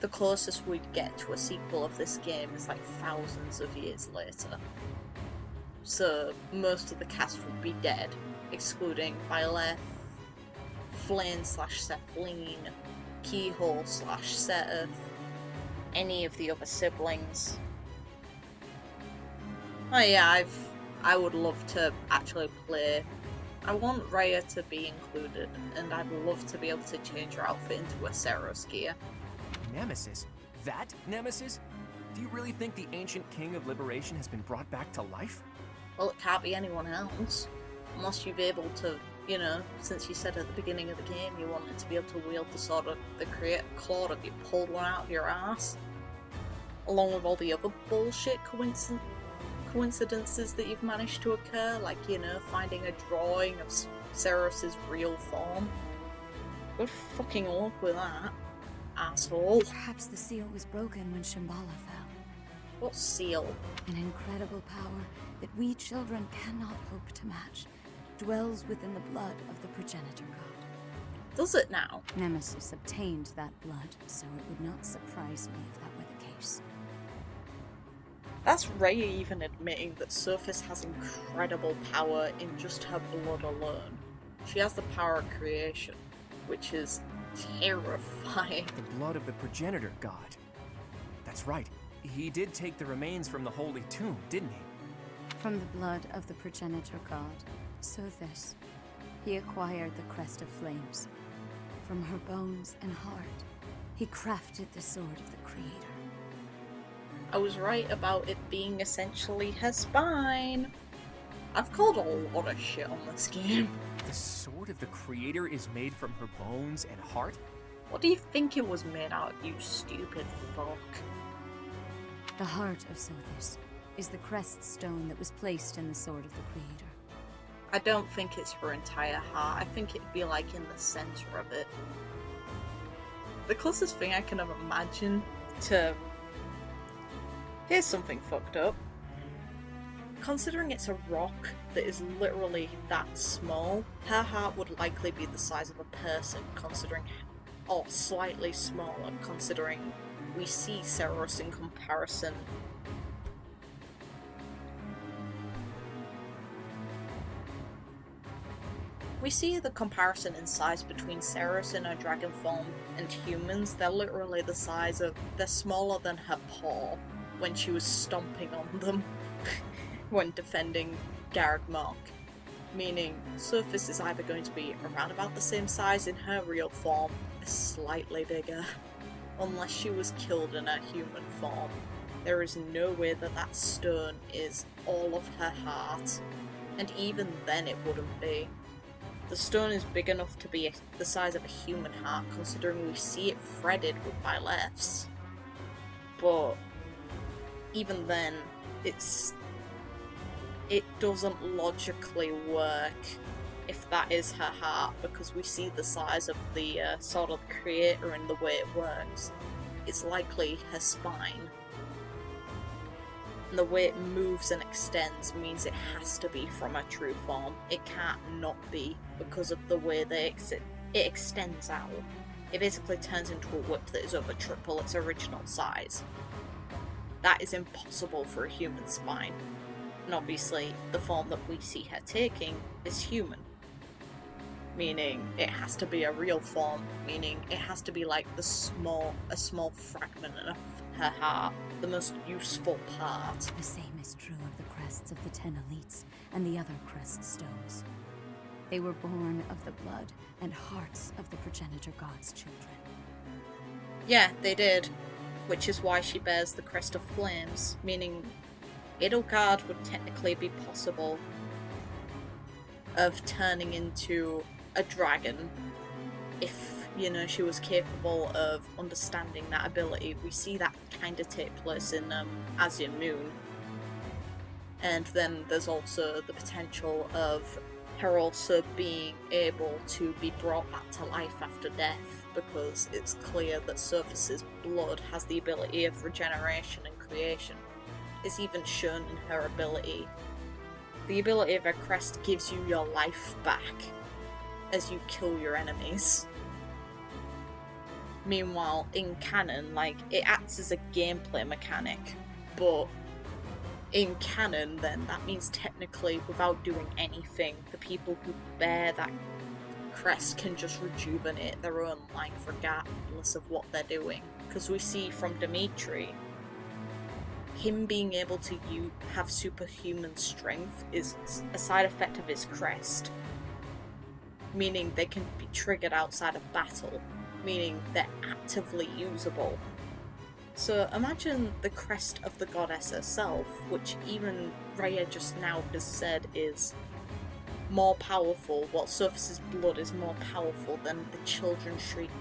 [SPEAKER 1] the closest we'd get to a sequel of this game is like thousands of years later. So most of the cast would be dead, excluding Byleth, Flame/Cephaline, Keyhole/Seth, any of the other siblings. Oh yeah, I would love to actually play. I want Rhea to be included, and I'd love to be able to change her outfit into a Seiros gear.
[SPEAKER 7] Nemesis? That Nemesis? Do you really think the ancient king of liberation has been brought back to life?
[SPEAKER 1] Well, it can't be anyone else. Unless you're able to, you know, since you said at the beginning of the game you wanted to be able to wield the sword of the Creator, Claude, have you pulled one out of your ass? Along with all the other bullshit coincidences that you've managed to occur, like, you know, finding a drawing of Seiros' real form. Good fucking luck with that, asshole.
[SPEAKER 4] Perhaps the seal was broken when Shambala fell.
[SPEAKER 1] What seal?
[SPEAKER 4] An incredible power that we children cannot hope to match dwells within the blood of the progenitor god.
[SPEAKER 1] Does it now?
[SPEAKER 4] Nemesis obtained that blood, so it would not surprise me if that were the case.
[SPEAKER 1] That's Rhea even admitting that Sothis has incredible power in just her blood alone. She has the power of creation, which is terrifying.
[SPEAKER 7] The blood of the progenitor god. That's right. He did take the remains from the holy tomb, didn't he?
[SPEAKER 4] From the blood of the progenitor god, Sothis, he acquired the crest of flames. From her bones and heart, he crafted the sword of the Creator.
[SPEAKER 1] I was right about it being essentially her spine. I've called a lot of shit on this game.
[SPEAKER 7] The sword of the Creator is made from her bones and heart?
[SPEAKER 1] What do you think it was made out of, you stupid fuck?
[SPEAKER 4] The heart of Sothis is the crest stone that was placed in the sword of the Creator.
[SPEAKER 1] I don't think it's her entire heart. I think it'd be like in the center of it. The closest thing I can ever imagine to Here's something fucked up. Considering it's a rock that is literally that small, her heart would likely be the size of a person, considering, or slightly smaller, considering we see Seiros in comparison. We see the comparison in size between Seiros in her dragon form and humans. They're literally the size of, they're smaller than her paw when she was stomping on them when defending Garagmark. Meaning, Sothis is either going to be around about the same size in her real form, or slightly bigger. Unless she was killed in her human form. There is no way that that stone is all of her heart. And even then it wouldn't be. The stone is big enough to be the size of a human heart, considering we see it threaded with Byleths. But even then, it doesn't logically work if that is her heart, because we see the size of the Sword of the Creator and the way it works. It's likely her spine. And the way it moves and extends means it has to be from a true form. It can't not be, because of the way that it extends out. It basically turns into a whip that is over triple its original size. That is impossible for a human spine. And obviously, the form that we see her taking is human. Meaning, it has to be a real form, meaning it has to be like a small fragment of her heart, the most useful part.
[SPEAKER 4] The same is true of the crests of the 10 elites and the other crest stones. They were born of the blood and hearts of the progenitor god's children.
[SPEAKER 1] Yeah, they did. Which is why she bears the crest of flames, meaning Edelgard would technically be possible of turning into a dragon if, you know, she was capable of understanding that ability. We see that kind of take place in Asian Moon. And then there's also the potential of her also being able to be brought back to life after death, because it's clear that Sothis's blood has the ability of regeneration and creation. It's even shown in her ability. The ability of her crest gives you your life back as you kill your enemies. Meanwhile, in canon, like, it acts as a gameplay mechanic, but in canon, then, that means technically, without doing anything, the people who bear that crest can just rejuvenate their own life regardless of what they're doing. Because we see from Dimitri, him being able to have superhuman strength is a side effect of his crest. Meaning they can be triggered outside of battle. Meaning they're actively usable. So imagine the crest of the goddess herself, which even Rhea just now has said is more powerful, well, Sothis's blood is more powerful than the children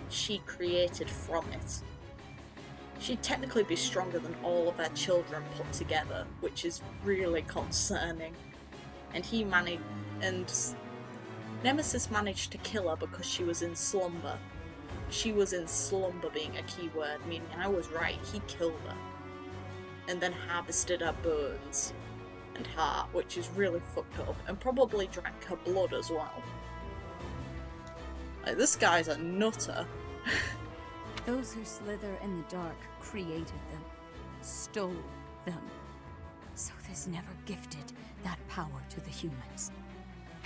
[SPEAKER 1] she created from it. She'd technically be stronger than all of her children put together, which is really concerning. And Nemesis managed to kill her because she was in slumber. She was in slumber being a key word, meaning I was right, he killed her. And then harvested her bones and heart, which is really fucked up, and probably drank her blood as well. Like, this guy's a nutter.
[SPEAKER 4] Those who slither in the dark created them, stole them. Sothis never gifted that power to the humans.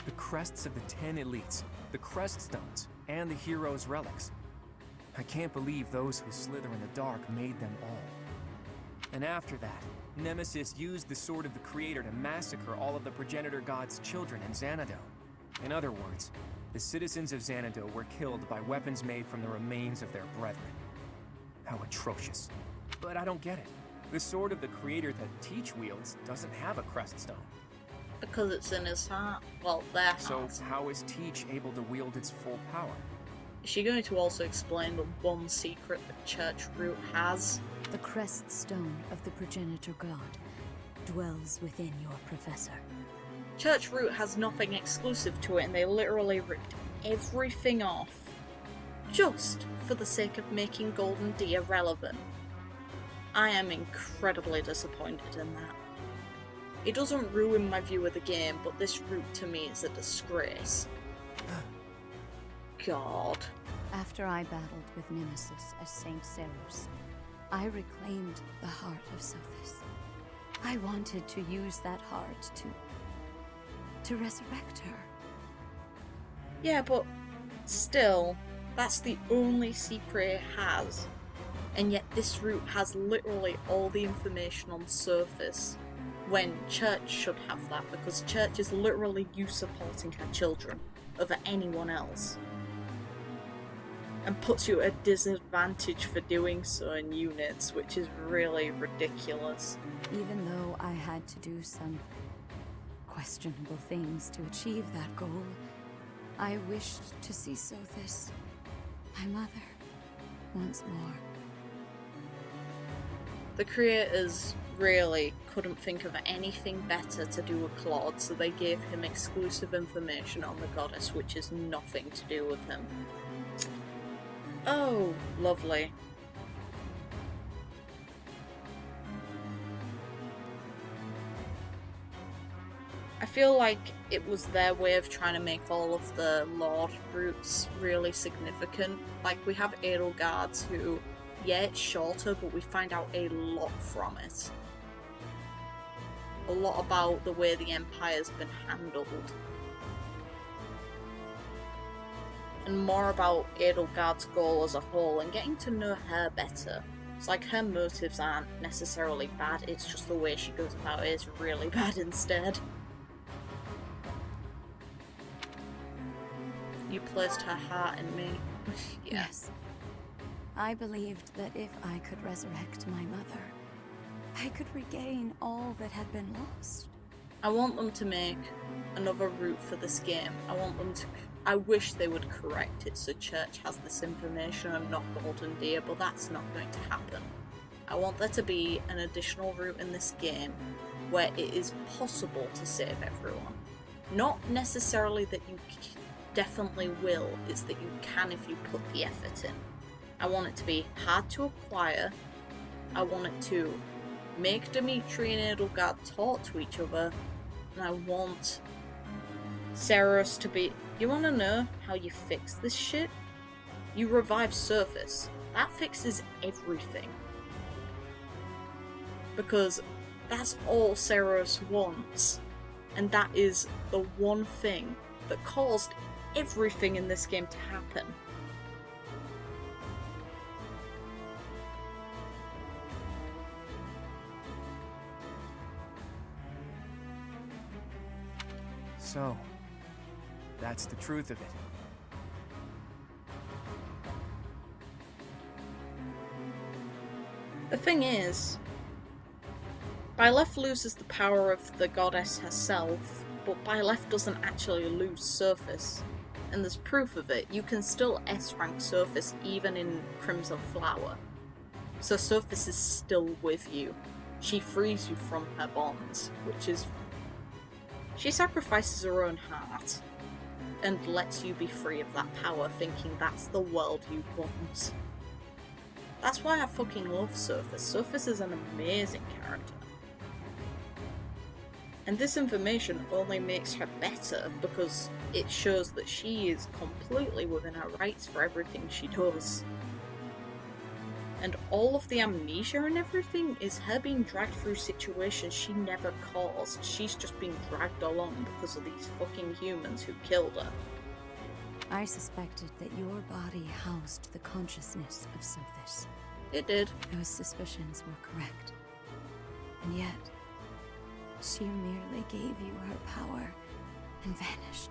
[SPEAKER 7] The crests of the 10 elites, the crest stones, and the heroes' relics. I can't believe those who slither in the dark made them all. And after that, Nemesis used the Sword of the Creator to massacre all of the progenitor god's children in Xanadu. In other words, the citizens of Xanadu were killed by weapons made from the remains of their brethren. How atrocious. But I don't get it. The Sword of the Creator that Teach wields doesn't have a crest stone.
[SPEAKER 1] Because it's in his heart. Well, their heart.
[SPEAKER 7] So how is Teach able to wield its full power?
[SPEAKER 1] Is she going to also explain the one secret that Church Root has?
[SPEAKER 4] The crest stone of the progenitor god dwells within your professor.
[SPEAKER 1] Church Root has nothing exclusive to it, and they literally ripped everything off just for the sake of making Golden D irrelevant. I am incredibly disappointed in that. It doesn't ruin my view of the game, but this route to me is a disgrace. God.
[SPEAKER 4] After I battled with Nemesis as Saint Seiros, I reclaimed the heart of Sothis. I wanted to use that heart to resurrect her.
[SPEAKER 1] Yeah, but still, that's the only secret it has. And yet this route has literally all the information on Sothis, when Church should have that, because Church is literally you supporting her children over anyone else. And puts you at a disadvantage for doing so in units, which is really ridiculous.
[SPEAKER 4] Even though I had to do some questionable things to achieve that goal, I wished to see Sothis, my mother, once more.
[SPEAKER 1] The creators really couldn't think of anything better to do with Claude, so they gave him exclusive information on the goddess, which is nothing to do with him. Oh, lovely. I feel like it was their way of trying to make all of the Lord routes really significant. Like, we have Edelgards who, yeah, it's shorter, but we find out a lot from it. A lot about the way the Empire's been handled. And more about Edelgard's goal as a whole, and getting to know her better. It's like her motives aren't necessarily bad, it's just the way she goes about it is really bad instead. You placed her heart in me. Yeah.
[SPEAKER 4] Yes. I believed that if I could resurrect my mother, I could regain all that had been lost.
[SPEAKER 1] I want them to make another route for this game. I wish they would correct it so Church has this information and not Golden Deer, but that's not going to happen. I want there to be an additional route in this game where it is possible to save everyone. Not necessarily that you definitely will, it's that you can if you put the effort in. I want it to be hard to acquire. I want it to make Dimitri and Edelgard talk to each other. And I want Seiros to be... You want to know how you fix this shit? You revive Sothis. That fixes everything. Because that's all Seiros wants. And that is the one thing that caused everything in this game to happen.
[SPEAKER 7] So, that's the truth of it.
[SPEAKER 1] The thing is, Byleth loses the power of the goddess herself, but Byleth doesn't actually lose Sothis. And there's proof of it. You can still S-rank Sothis even in Crimson Flower. So Sothis is still with you. She frees you from her bonds, which is... She sacrifices her own heart and lets you be free of that power, thinking that's the world you want. That's why I fucking love Sothis. Sothis is an amazing character. And this information only makes her better because it shows that she is completely within her rights for everything she does. And all of the amnesia and everything is her being dragged through situations she never caused. She's just being dragged along because of these fucking humans who killed her.
[SPEAKER 4] I suspected that your body housed the consciousness of Sothis.
[SPEAKER 1] It did.
[SPEAKER 4] Those suspicions were correct. And yet, she merely gave you her power and vanished.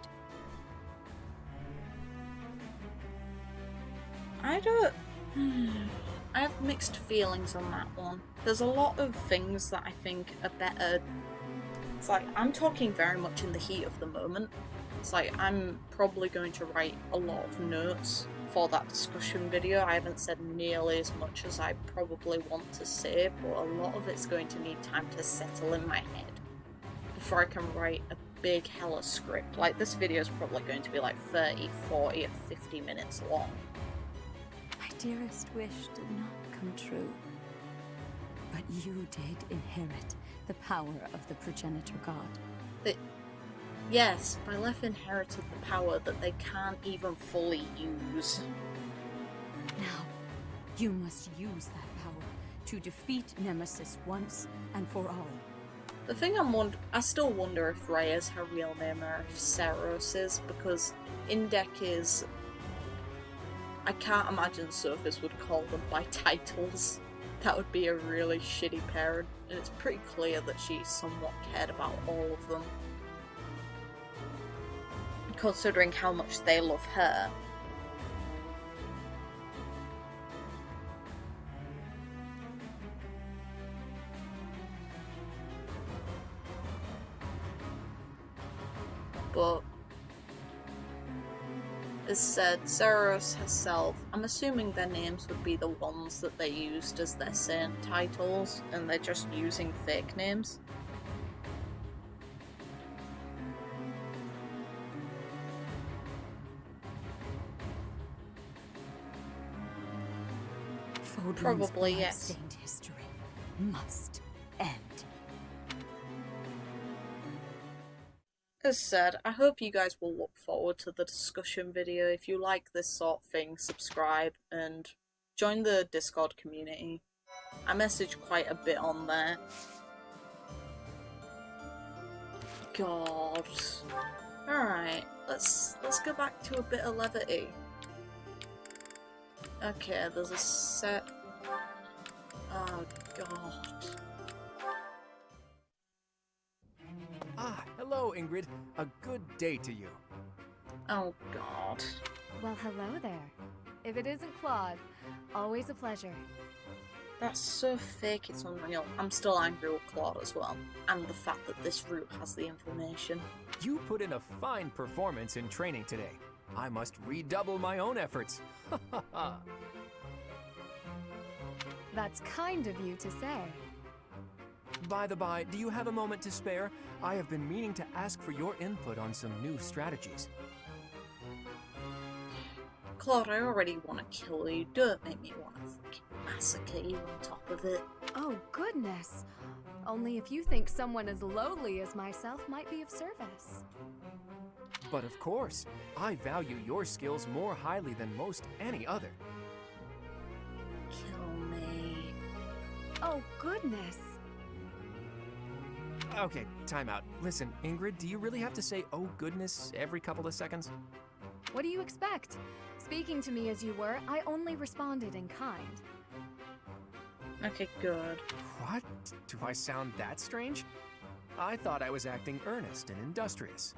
[SPEAKER 1] I have mixed feelings on that one. There's a lot of things that I think are better. It's like, I'm talking very much in the heat of the moment. It's like, I'm probably going to write a lot of notes for that discussion video. I haven't said nearly as much as I probably want to say, but a lot of it's going to need time to settle in my head before I can write a big hella script. Like, this video is probably going to be like 30, 40, or 50 minutes long.
[SPEAKER 4] My dearest wish did not come true. But you did inherit the power of the progenitor god.
[SPEAKER 1] Yes, Byleth inherited the power that they can't even fully use.
[SPEAKER 4] Now, you must use that power to defeat Nemesis once and for all.
[SPEAKER 1] The thing I still wonder if Rhea's her real name or if Seiros is, because Indek is... I can't imagine Sothis would call them by titles. That would be a really shitty parent, and it's pretty clear that she somewhat cared about all of them, considering how much they love her. But as said, Seiros herself, I'm assuming their names would be the ones that they used as their saint titles, and they're just using fake names. Probably, yes.
[SPEAKER 4] Blood-stained history must end.
[SPEAKER 1] As said, I hope you guys will look forward to the discussion video. If you like this sort of thing, subscribe and join the Discord community. I message quite a bit on there. God. Alright, let's go back to a bit of levity. Okay, there's a set... Oh god.
[SPEAKER 7] Ah, hello, Ingrid. A good day to you.
[SPEAKER 1] Oh god.
[SPEAKER 3] Well, hello there. If it isn't Claude, always a pleasure.
[SPEAKER 1] That's so fake, it's unreal. I'm still angry with Claude as well, and the fact that this route has the information.
[SPEAKER 7] You put in a fine performance in training today. I must redouble my own efforts.
[SPEAKER 3] That's kind of you to say.
[SPEAKER 7] By the by, do you have a moment to spare? I have been meaning to ask for your input on some new strategies.
[SPEAKER 1] Claude, I already want to kill you. Don't make me want to fucking massacre you on top of it.
[SPEAKER 3] Oh, goodness. Only if you think someone as lowly as myself might be of service.
[SPEAKER 7] But of course, I value your skills more highly than most any other.
[SPEAKER 1] Kill me.
[SPEAKER 3] Oh, goodness.
[SPEAKER 7] Okay, time out. Listen, Ingrid, do you really have to say "oh goodness" every couple of seconds?
[SPEAKER 3] What do you expect? Speaking to me as you were, I only responded in kind.
[SPEAKER 1] Okay, good.
[SPEAKER 7] What? Do I sound that strange? I thought I was acting earnest and industrious.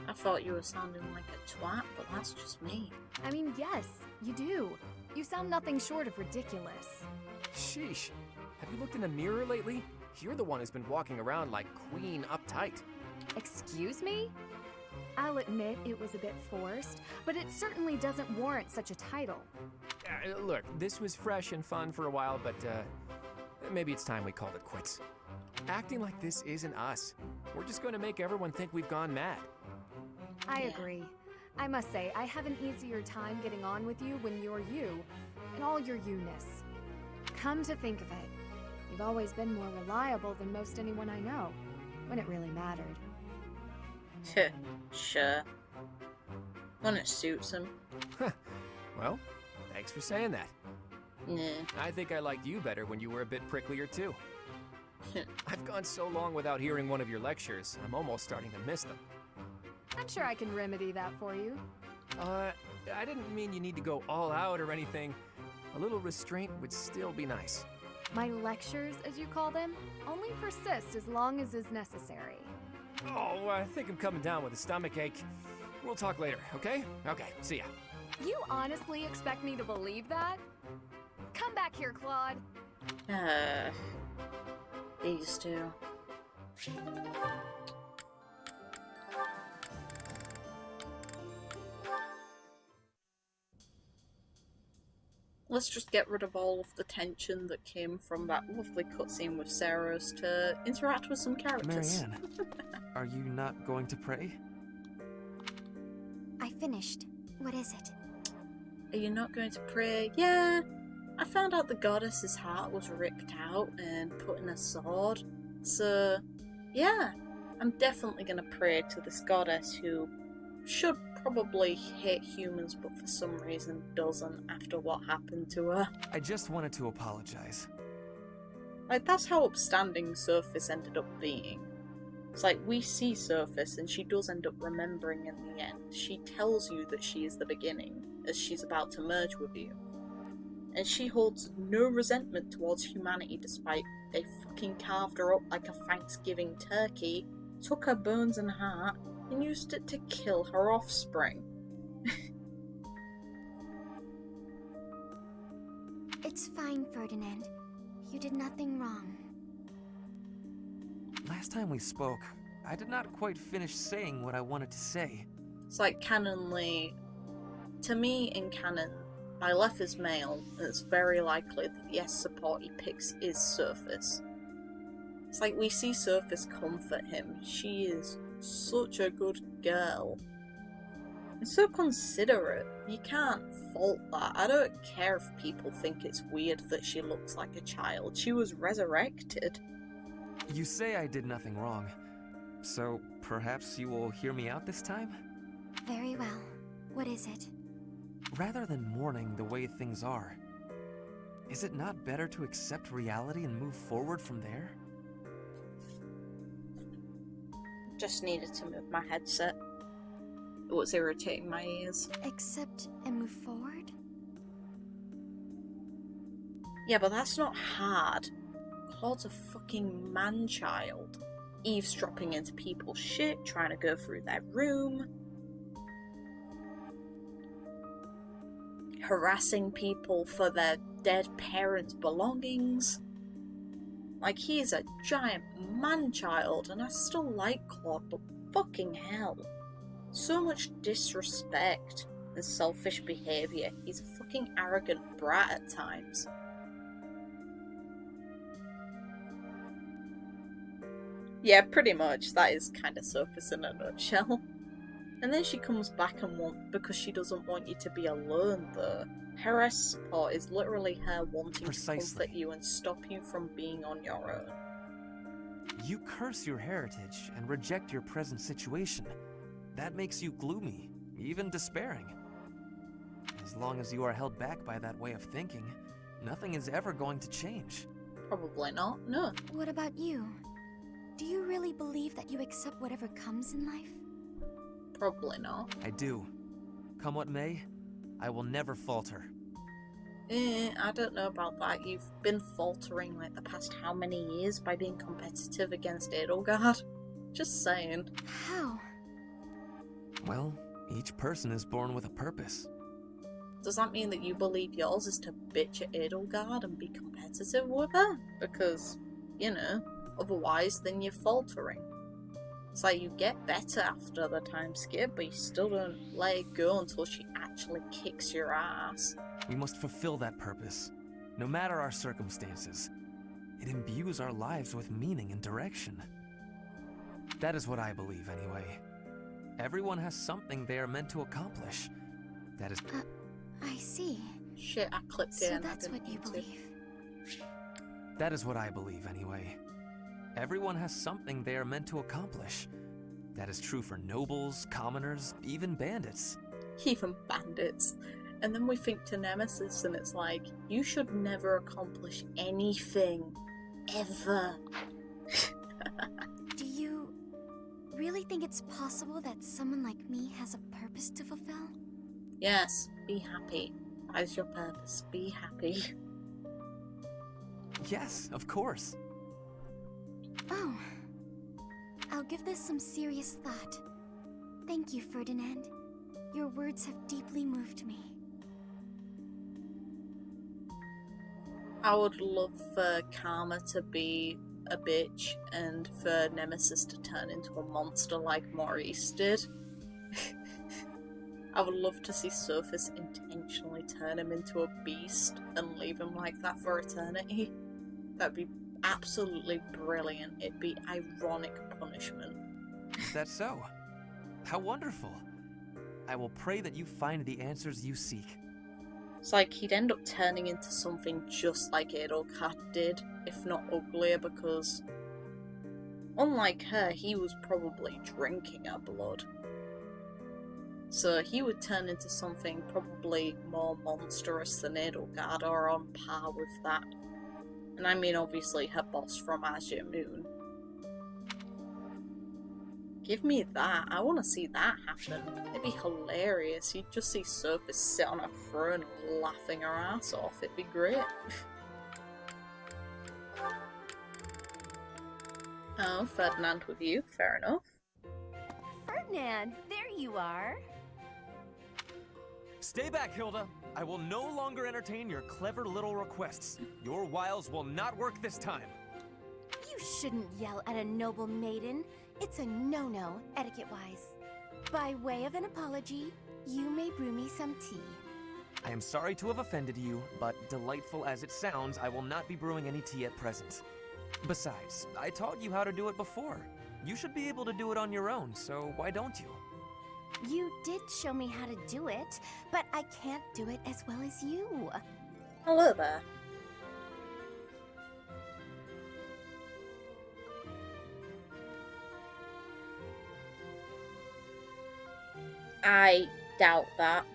[SPEAKER 1] I thought you were sounding like a twat, but that's just me.
[SPEAKER 3] I mean, yes, you do. You sound nothing short of ridiculous.
[SPEAKER 7] Sheesh. Have you looked in a mirror lately? You're the one who's been walking around like Queen Uptight.
[SPEAKER 3] Excuse me? I'll admit it was a bit forced, but it certainly doesn't warrant such a title.
[SPEAKER 7] Look, this was fresh and fun for a while, but maybe it's time we called it quits. Acting like this isn't us. We're just going to make everyone think we've gone mad.
[SPEAKER 3] I agree. I must say, I have an easier time getting on with you when you're you, and all your you-ness. Come to think of it, you've always been more reliable than most anyone I know, when it really mattered.
[SPEAKER 1] Sure. When it suits him.
[SPEAKER 7] Well, thanks for saying that.
[SPEAKER 1] Nah.
[SPEAKER 7] I think I liked you better when you were a bit pricklier too. I've gone so long without hearing one of your lectures, I'm almost starting to miss them.
[SPEAKER 3] I'm sure I can remedy that for you.
[SPEAKER 7] I didn't mean you need to go all out or anything. A little restraint would still be nice.
[SPEAKER 3] My lectures, as you call them, only persist as long as is necessary.
[SPEAKER 7] Oh, I think I'm coming down with a stomachache. We'll talk later, okay? Okay, see ya.
[SPEAKER 3] You honestly expect me to believe that? Come back here, Claude.
[SPEAKER 1] These two. Let's just get rid of all of the tension that came from that lovely cutscene with Seiros to interact with some characters.
[SPEAKER 11] Marianne, are you not going to pray?
[SPEAKER 3] I finished. What is it?
[SPEAKER 1] Are you not going to pray? Yeah. I found out the goddess's heart was ripped out and put in a sword. So, yeah, I'm definitely going to pray to this goddess who should probably hate humans but for some reason doesn't after what happened to her.
[SPEAKER 11] I just wanted to apologize.
[SPEAKER 1] Like, that's how upstanding Sothis ended up being. It's like, we see Sothis and she does end up remembering in the end. She tells you that she is the beginning as she's about to merge with you. And she holds no resentment towards humanity despite they fucking carved her up like a Thanksgiving turkey, took her bones and heart, and used it to kill her offspring.
[SPEAKER 9] It's fine, Ferdinand. You did nothing wrong.
[SPEAKER 11] Last time we spoke, I did not quite finish saying what I wanted to say.
[SPEAKER 1] It's like, canonly, to me in canon, Byleth is male, and it's very likely that the support he picks is Sothis. It's like, we see Sothis comfort him. She is such a good girl. And so considerate. You can't fault that. I don't care if people think it's weird that she looks like a child. She was resurrected.
[SPEAKER 11] You say I did nothing wrong, so perhaps you will hear me out this time?
[SPEAKER 9] Very well. What is it?
[SPEAKER 11] Rather than mourning the way things are, is it not better to accept reality and move forward from there?
[SPEAKER 1] Just needed to move my headset. It was irritating my ears.
[SPEAKER 9] Accept and move forward?
[SPEAKER 1] Yeah, but that's not hard. Claude's a fucking man-child. Eavesdropping into people's shit, trying to go through their room. Harassing people for their dead parents' belongings. Like, he is a giant man-child, and I still like Claude, but fucking hell. So much disrespect and selfish behaviour. He's a fucking arrogant brat at times. Yeah, pretty much. That is kind of Sothis in a nutshell. And then she comes back and because she doesn't want you to be alone, though. Her support is literally her wanting to comfort you and stop you from being on your own.
[SPEAKER 11] You curse your heritage and reject your present situation. That makes you gloomy, even despairing. As long as you are held back by that way of thinking, nothing is ever going to change.
[SPEAKER 1] Probably not, no.
[SPEAKER 9] What about you? Do you really believe that you accept whatever comes in life?
[SPEAKER 1] Probably not.
[SPEAKER 11] I do. Come what may, I will never falter.
[SPEAKER 1] I don't know about that. You've been faltering like the past how many years by being competitive against Edelgard? Just saying.
[SPEAKER 9] How?
[SPEAKER 11] Well, each person is born with a purpose.
[SPEAKER 1] Does that mean that you believe yours is to bitch at Edelgard and be competitive with her? Because, you know, otherwise then you're faltering. It's like you get better after the time skip, but you still don't let it go until she actually kicks your ass.
[SPEAKER 11] We must fulfill that purpose, no matter our circumstances. It imbues our lives with meaning and direction. That is what I believe, anyway. Everyone has something they are meant to accomplish. That is...
[SPEAKER 9] I see.
[SPEAKER 1] Shit, I clicked
[SPEAKER 9] so
[SPEAKER 1] in.
[SPEAKER 9] So that's what you believe.
[SPEAKER 11] That is what I believe, anyway. Everyone has something they are meant to accomplish. That is true for nobles, commoners, even bandits.
[SPEAKER 1] Even bandits. And then we think to Nemesis and it's like, you should never accomplish anything. Ever.
[SPEAKER 9] Do you really think it's possible that someone like me has a purpose to fulfill?
[SPEAKER 1] Yes, be happy. That is your purpose. Be happy.
[SPEAKER 11] Yes, of course.
[SPEAKER 9] Oh. I'll give this some serious thought. Thank you, Ferdinand. Your words have deeply moved me.
[SPEAKER 1] I would love for Karma to be a bitch and for Nemesis to turn into a monster like Maurice did. I would love to see Sothis intentionally turn him into a beast and leave him like that for eternity. That'd be absolutely brilliant. It'd be ironic punishment.
[SPEAKER 11] Is that so? How wonderful. I will pray that you find the answers you seek.
[SPEAKER 1] It's like he'd end up turning into something just like Edelgard did, if not uglier, because unlike her, he was probably drinking her blood. So he would turn into something probably more monstrous than Edelgard, or on par with that. And I mean obviously her boss from Azure Moon. Give me that. I want to see that happen. It'd be hilarious. You'd just see Sothis sit on a throne laughing her ass off. It'd be great. Oh, Ferdinand with you. Fair enough.
[SPEAKER 12] Ferdinand, there you are.
[SPEAKER 11] Stay back, Hilda. I will no longer entertain your clever little requests. Your wiles will not work this time.
[SPEAKER 12] You shouldn't yell at a noble maiden. It's a no-no, etiquette-wise. By way of an apology, you may brew me some tea.
[SPEAKER 11] I am sorry to have offended you, but delightful as it sounds, I will not be brewing any tea at present. Besides, I taught you how to do it before. You should be able to do it on your own, so why don't you?
[SPEAKER 12] You did show me how to do it, but I can't do it as well as you.
[SPEAKER 1] Hello there. I doubt that.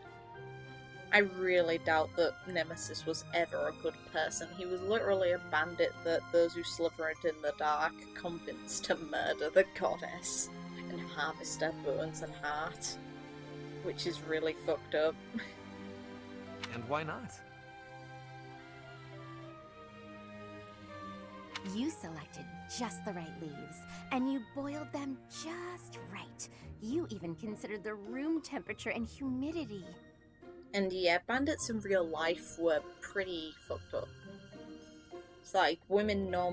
[SPEAKER 1] I really doubt that Nemesis was ever a good person. He was literally a bandit that those who slithered in the dark convinced to murder the goddess and harvest her bones and heart. Which is really fucked up.
[SPEAKER 11] And why not?
[SPEAKER 12] You selected just the right leaves, and you boiled them just right. You even considered the room temperature and humidity.
[SPEAKER 1] And yeah, bandits in real life were pretty fucked up. It's like women were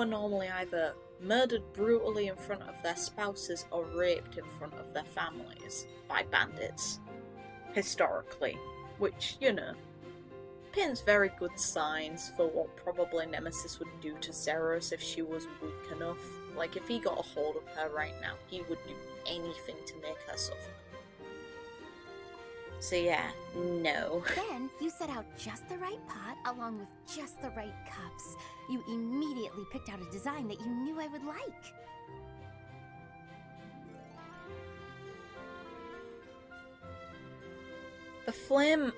[SPEAKER 1] normally either murdered brutally in front of their spouses or raped in front of their families by bandits, historically, which, you know, paints very good signs for what probably Nemesis would do to Seiros if she was weak enough. Like, if he got a hold of her right now, he would do anything to make her suffer. So yeah, no.
[SPEAKER 12] Then you set out just the right pot along with just the right cups. You immediately picked out a design that you knew I would like.
[SPEAKER 1] The flame...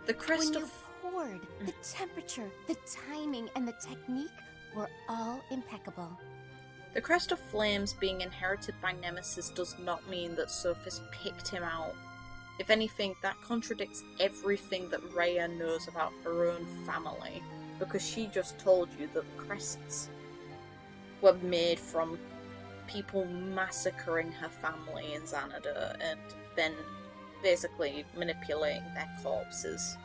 [SPEAKER 1] The crest
[SPEAKER 12] when
[SPEAKER 1] of...
[SPEAKER 12] you poured, the temperature, the timing, and the technique were all impeccable.
[SPEAKER 1] The crest of flames being inherited by Nemesis does not mean that Sothis picked him out. If anything, that contradicts everything that Rhea knows about her own family, because she just told you that the crests were made from people massacring her family in Xanadu and then basically manipulating their corpses.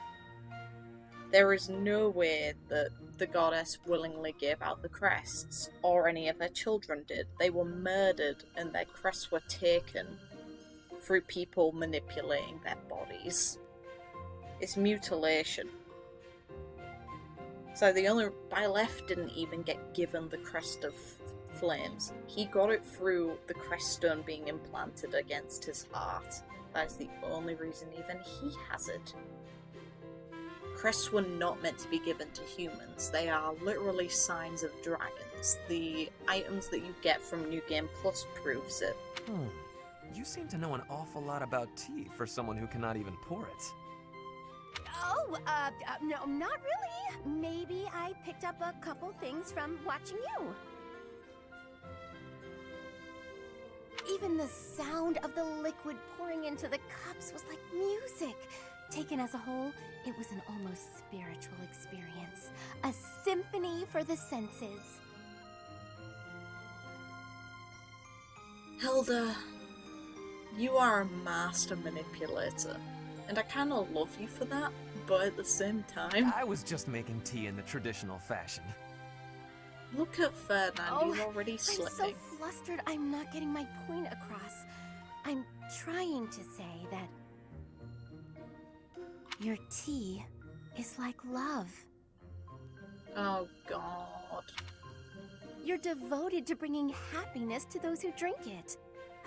[SPEAKER 1] There is no way that the goddess willingly gave out the crests, or any of her children did. They were murdered and their crests were taken through people manipulating their bodies. It's mutilation. So the only... Byleth didn't even get given the crest of flames. He got it through the crest stone being implanted against his heart. That is the only reason even he has it. Crests were not meant to be given to humans. They are literally signs of dragons. The items that you get from New Game Plus proves it.
[SPEAKER 11] You seem to know an awful lot about tea for someone who cannot even pour it.
[SPEAKER 12] Oh, no, not really. Maybe I picked up a couple things from watching you. Even the sound of the liquid pouring into the cups was like music. Taken as a whole, it was an almost spiritual experience. A symphony for the senses.
[SPEAKER 1] Hilda, you are a master manipulator, and I kind of love you for that, but at the same time...
[SPEAKER 11] I was just making tea in the traditional fashion.
[SPEAKER 1] Look at Ferdinand, he's already slipping.
[SPEAKER 12] I'm so flustered I'm not getting my point across. I'm trying to say that your tea is like love.
[SPEAKER 1] Oh God.
[SPEAKER 12] You're devoted to bringing happiness to those who drink it.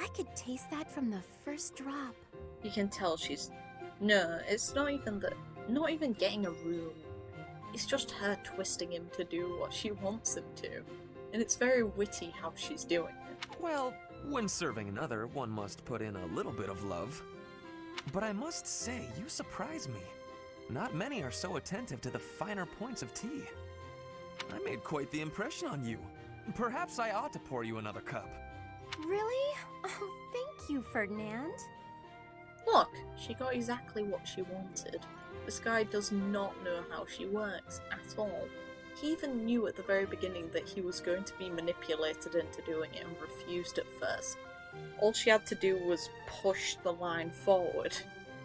[SPEAKER 12] I could taste that from the first drop.
[SPEAKER 1] You can tell she's... No, it's not even that... Not even getting a room. It's just her twisting him to do what she wants him to. And it's very witty how she's doing it.
[SPEAKER 11] Well, when serving another, one must put in a little bit of love. But I must say, you surprise me. Not many are so attentive to the finer points of tea. I made quite the impression on you. Perhaps I ought to pour you another cup.
[SPEAKER 12] Really? Oh, thank you, Ferdinand.
[SPEAKER 1] Look, she got exactly what she wanted. This guy does not know how she works at all. He even knew at the very beginning that he was going to be manipulated into doing it and refused at first. All she had to do was push the line forward.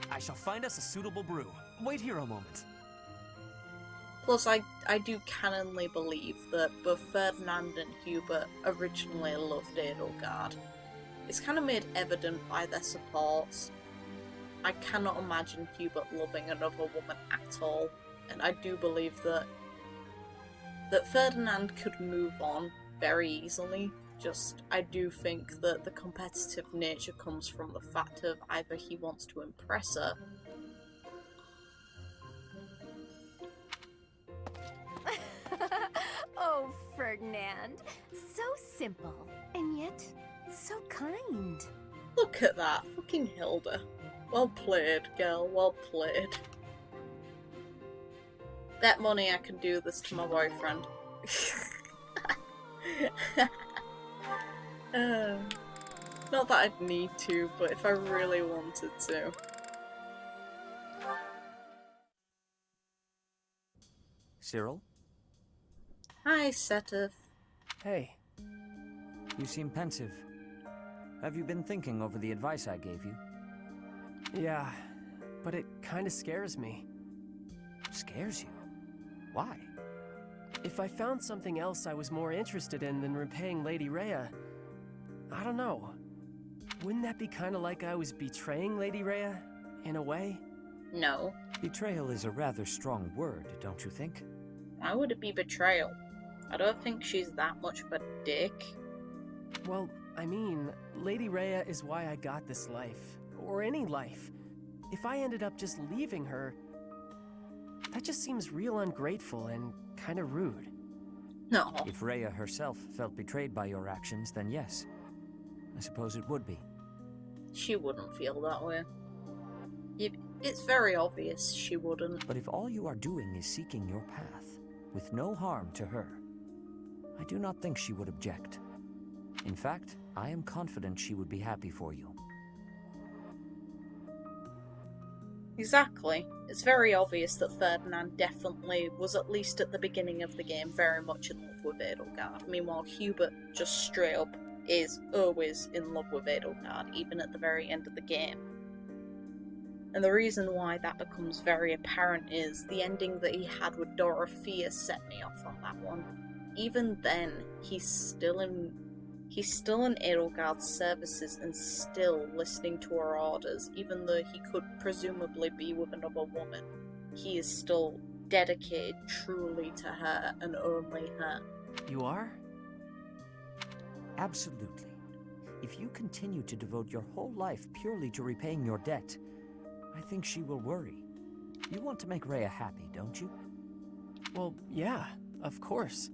[SPEAKER 11] I shall find us a suitable brew. Wait here a moment.
[SPEAKER 1] Plus, I do canonly believe that both Ferdinand and Hubert originally loved Edelgard. It's kind of made evident by their supports. I cannot imagine Hubert loving another woman at all, and I do believe that Ferdinand could move on very easily. Just, I do think that the competitive nature comes from the fact of either he wants to impress her.
[SPEAKER 12] Oh, Ferdinand. So simple, and yet so kind.
[SPEAKER 1] Look at that, fucking Hilda. Well played, girl, well played. Bet money I can do this to my boyfriend. Not that I'd need to, but if I really wanted to.
[SPEAKER 13] Cyril?
[SPEAKER 1] Hi, Sothis.
[SPEAKER 7] Hey.
[SPEAKER 13] You seem pensive. Have you been thinking over the advice I gave you?
[SPEAKER 7] Yeah, but it kinda scares me.
[SPEAKER 13] Scares you? Why?
[SPEAKER 7] If I found something else I was more interested in than repaying Lady Rhea, I don't know. Wouldn't that be kinda like I was betraying Lady Rhea, in a way?
[SPEAKER 1] No.
[SPEAKER 13] Betrayal is a rather strong word, don't you think?
[SPEAKER 1] Why would it be betrayal? I don't think she's that much of a dick.
[SPEAKER 7] Well, I mean, Lady Rhea is why I got this life. Or any life. If I ended up just leaving her, that just seems real ungrateful and kinda rude.
[SPEAKER 1] No.
[SPEAKER 13] If Rhea herself felt betrayed by your actions, then yes. I suppose it would be.
[SPEAKER 1] She wouldn't feel that way. It's very obvious she wouldn't.
[SPEAKER 13] But if all you are doing is seeking your path, with no harm to her, I do not think she would object. In fact, I am confident she would be happy for you.
[SPEAKER 1] Exactly. It's very obvious that Ferdinand definitely was, at least at the beginning of the game, very much in love with Edelgard. Meanwhile, Hubert just straight up is always in love with Edelgard, even at the very end of the game. And the reason why that becomes very apparent is the ending that he had with Dorothea set me off on that one. Even then, he's still in Edelgard's services and still listening to her orders, even though he could presumably be with another woman. He is still dedicated truly to her and only her.
[SPEAKER 7] You are?
[SPEAKER 13] Absolutely. If you continue to devote your whole life purely to repaying your debt, I think she will worry. You want to make Rhea happy, don't you?
[SPEAKER 7] Well, yeah, of course.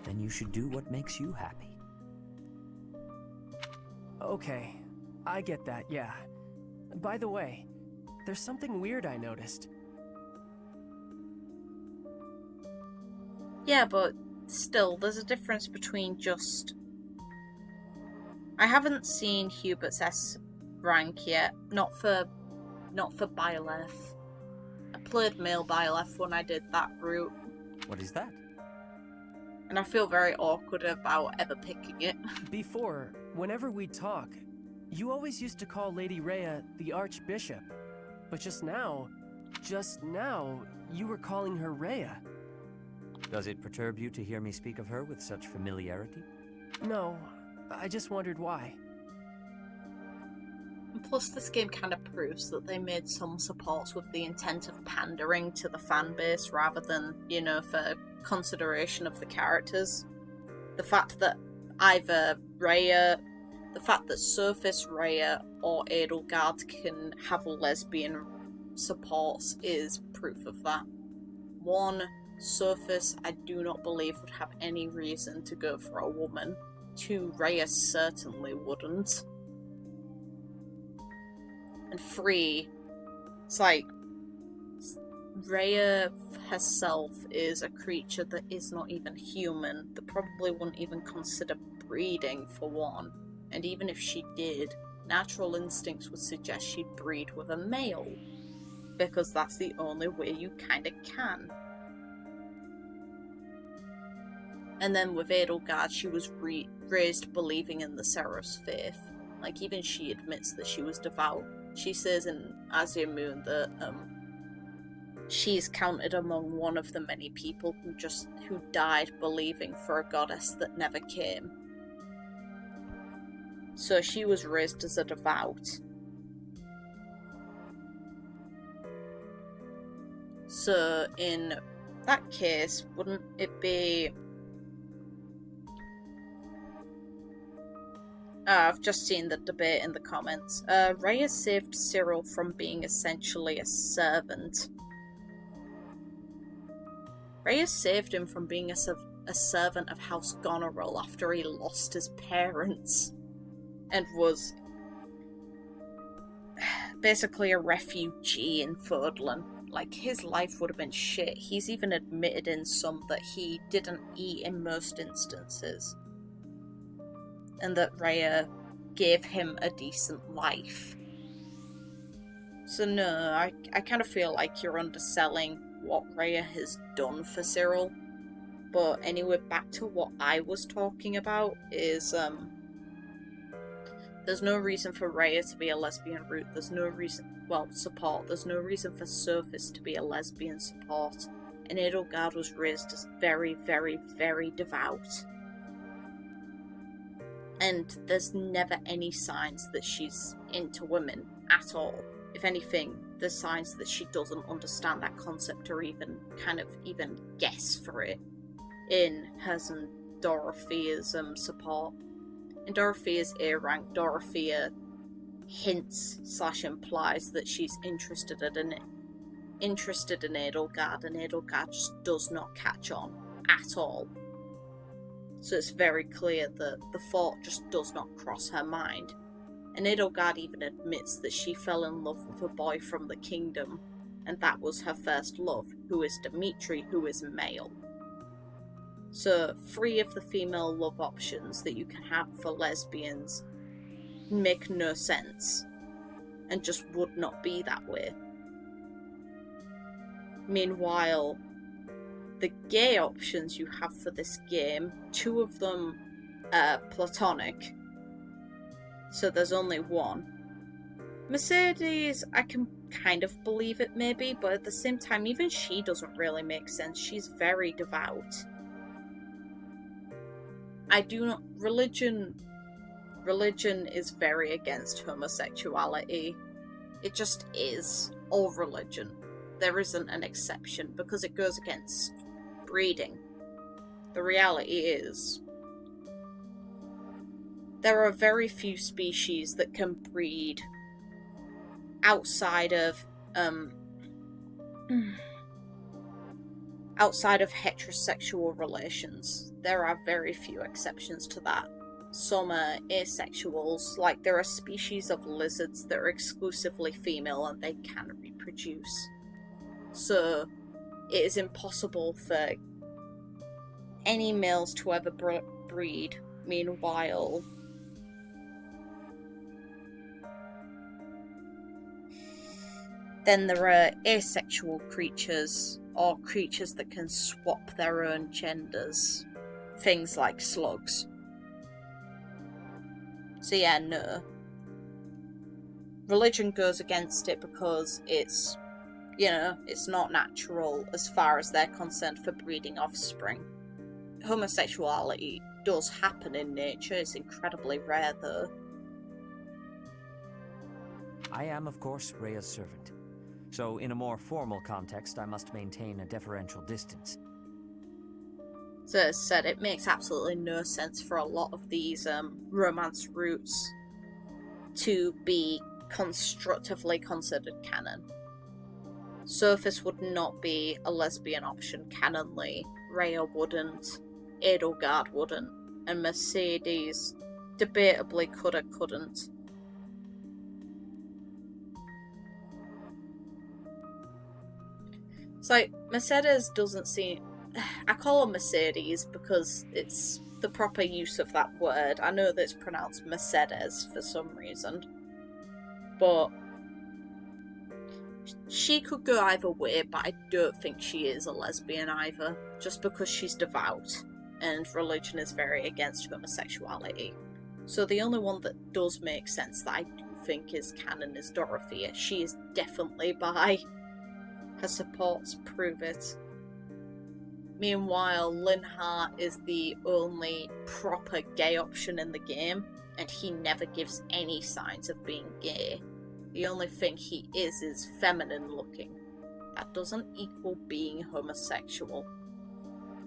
[SPEAKER 13] Then you should do what makes you happy.
[SPEAKER 7] Okay, I get that, yeah. By the way, there's something weird I noticed.
[SPEAKER 1] Yeah, but still, there's a difference between just... I haven't seen Hubert's S rank yet, not for Byleth. I played male Byleth when I did that route.
[SPEAKER 13] What is that?
[SPEAKER 1] And I feel very awkward about ever picking it.
[SPEAKER 7] Before, whenever we'd talk, you always used to call Lady Rhea the Archbishop. But just now, you were calling her Rhea.
[SPEAKER 13] Does it perturb you to hear me speak of her with such familiarity?
[SPEAKER 7] No, I just wondered why.
[SPEAKER 1] And plus, this game kind of proves that they made some supports with the intent of pandering to the fan base rather than, for consideration of the characters. The fact that either Rhea the fact that Sothis, Rhea, or Edelgard can have lesbian supports is proof of that. 1, Sothis I do not believe would have any reason to go for a woman. 2, Rhea certainly wouldn't. And 3, it's like, Rhea herself is a creature that is not even human, that probably wouldn't even consider breeding for one. And even if she did, natural instincts would suggest she'd breed with a male, because that's the only way you kinda can. And then with Edelgard, she was raised believing in the Seiros faith. Like, even she admits that she was devout. She says in Azure Moon that she's counted among one of the many people who died believing for a goddess that never came. So she was raised as a devout. So in that case, wouldn't it be... I've just seen the debate in the comments. Rhea saved Seiros from being essentially a servant. Rhea saved him from being a servant of House Goneril after he lost his parents and was basically a refugee in Fodlan. Like, his life would have been shit. He's even admitted in some that he didn't eat in most instances. And that Rhea gave him a decent life. So no, I kind of feel like you're underselling what Rhea has done for Cyril. But anyway, back to what I was talking about is, there's no reason for Rhea to be a lesbian root. There's no reason, support. There's no reason for Sothis to be a lesbian support. And Edelgard was raised as very, very, very devout. And there's never any signs that she's into women at all. If anything, there's signs that she doesn't understand that concept or even guess for it in hers and Dorothea's support. In Dorothea's A rank, Dorothea hints/implies that she's interested in Edelgard, and Edelgard just does not catch on at all. So it's very clear that the thought just does not cross her mind. And Edelgard even admits that she fell in love with a boy from the kingdom, and that was her first love, who is Dimitri, who is male. So 3 of the female love options that you can have for lesbians make no sense, and just would not be that way. Meanwhile, the gay options you have for this game, 2 of them are platonic, so there's only 1. Mercedes, I can kind of believe it maybe, but at the same time, even she doesn't really make sense. She's very devout. Religion is very against homosexuality. It just is. All religion. There isn't an exception, because it goes against breeding. The reality is, there are very few species that can breed outside of heterosexual relations. There are very few exceptions to that. Some are asexuals, like there are species of lizards that are exclusively female and they can reproduce. So it is impossible for any males to ever breed. Meanwhile, then there are asexual creatures, or creatures that can swap their own genders. Things like slugs. So yeah, no. Religion goes against it because it's, it's not natural as far as they're concerned for breeding offspring. Homosexuality does happen in nature, it's incredibly rare though.
[SPEAKER 13] I am, of course, Rhea's servant. So, in a more formal context, I must maintain a deferential distance.
[SPEAKER 1] So as said, it makes absolutely no sense for a lot of these romance routes to be constructively considered canon. Sothis would not be a lesbian option canonly, Rhea wouldn't, Edelgard wouldn't, and Mercedes debatably couldn't. It's like, Mercedes doesn't seem... I call her Mercedes because it's the proper use of that word. I know that it's pronounced Mercedes for some reason. But she could go either way, but I don't think she is a lesbian either. Just because she's devout, and religion is very against homosexuality. So the only one that does make sense that I do think is canon is Dorothea. She is definitely bi. Her supports prove it. Meanwhile, Linhardt is the only proper gay option in the game, and he never gives any signs of being gay. The only thing he is feminine looking. That doesn't equal being homosexual.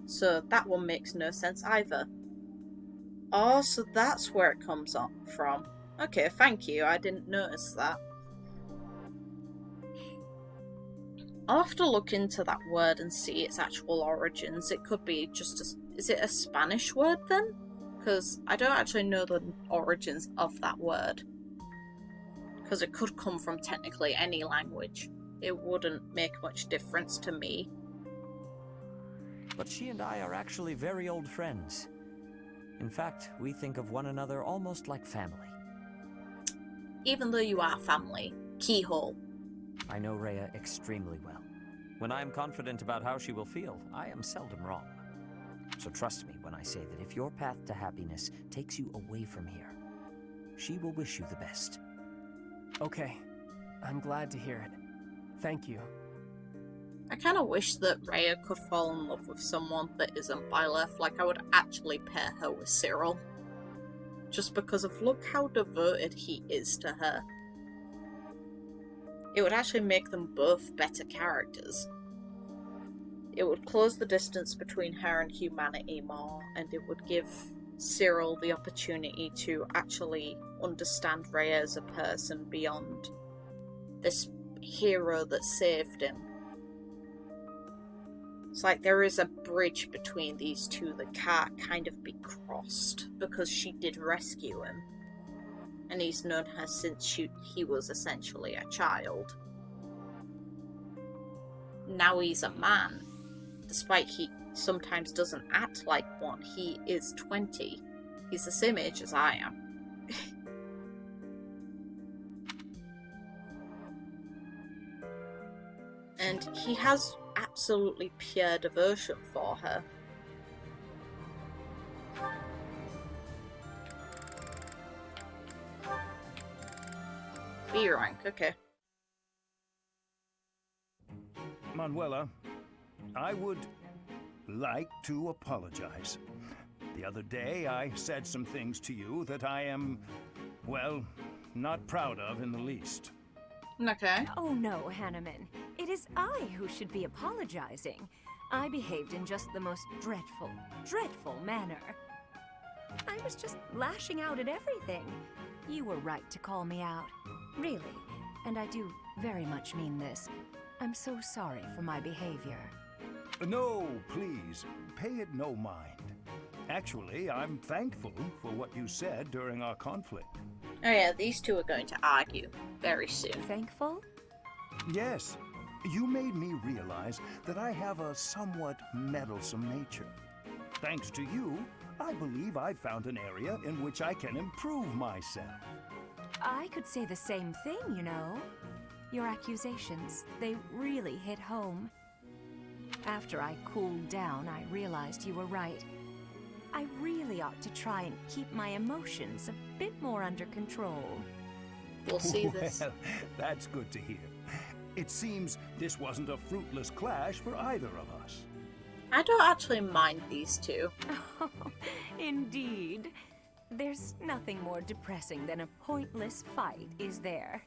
[SPEAKER 1] So that one makes no sense either. Oh, so that's where it comes up from. Okay, thank you, I didn't notice that. I'll have to look into that word and see its actual origins. It could be just is it a Spanish word then? Because I don't actually know the origins of that word. Because it could come from technically any language. It wouldn't make much difference to me.
[SPEAKER 13] But she and I are actually very old friends. In fact, we think of one another almost like family.
[SPEAKER 1] Even though you are family, keyhole.
[SPEAKER 13] I know Rhea extremely well. When I am confident about how she will feel, I am seldom wrong. So trust me when I say that if your path to happiness takes you away from here, she will wish you the best.
[SPEAKER 7] Okay, I'm glad to hear it. Thank you.
[SPEAKER 1] I kind of wish that Rhea could fall in love with someone that isn't Byleth. Like, I would actually pair her with Cyril. Just because of look how devoted he is to her. It would actually make them both better characters. It would close the distance between her and humanity more, and it would give Cyril the opportunity to actually understand Rhea as a person beyond this hero that saved him. It's like there is a bridge between these two that can't kind of be crossed, because she did rescue him. And he's known her since he was essentially a child. Now he's a man. Despite he sometimes doesn't act like one, he is 20. He's the same age as I am. And he has absolutely pure devotion for her. B rank, okay.
[SPEAKER 14] Manuela, I would like to apologize. The other day I said some things to you that I am, well, not proud of in the least.
[SPEAKER 1] Okay.
[SPEAKER 15] Oh no, Hanneman. It is I who should be apologizing. I behaved in just the most dreadful, dreadful manner. I was just lashing out at everything. You were right to call me out. Really. And I do very much mean this. I'm so sorry for my behavior.
[SPEAKER 14] No, please, pay it no mind. Actually, I'm thankful for what you said during our conflict.
[SPEAKER 1] Oh yeah, these two are going to argue very soon.
[SPEAKER 15] Thankful?
[SPEAKER 14] Yes. You made me realize that I have a somewhat meddlesome nature. Thanks to you, I believe I've found an area in which I can improve myself.
[SPEAKER 15] I could say the same thing, you know. Your accusations, they really hit home. After I cooled down, I realized you were right. I really ought to try and keep my emotions a bit more under control.
[SPEAKER 1] We'll see this.
[SPEAKER 14] Well, that's good to hear. It seems this wasn't a fruitless clash for either of us.
[SPEAKER 1] I don't actually mind these two.
[SPEAKER 15] Oh, indeed. There's nothing more depressing than a pointless fight, is there?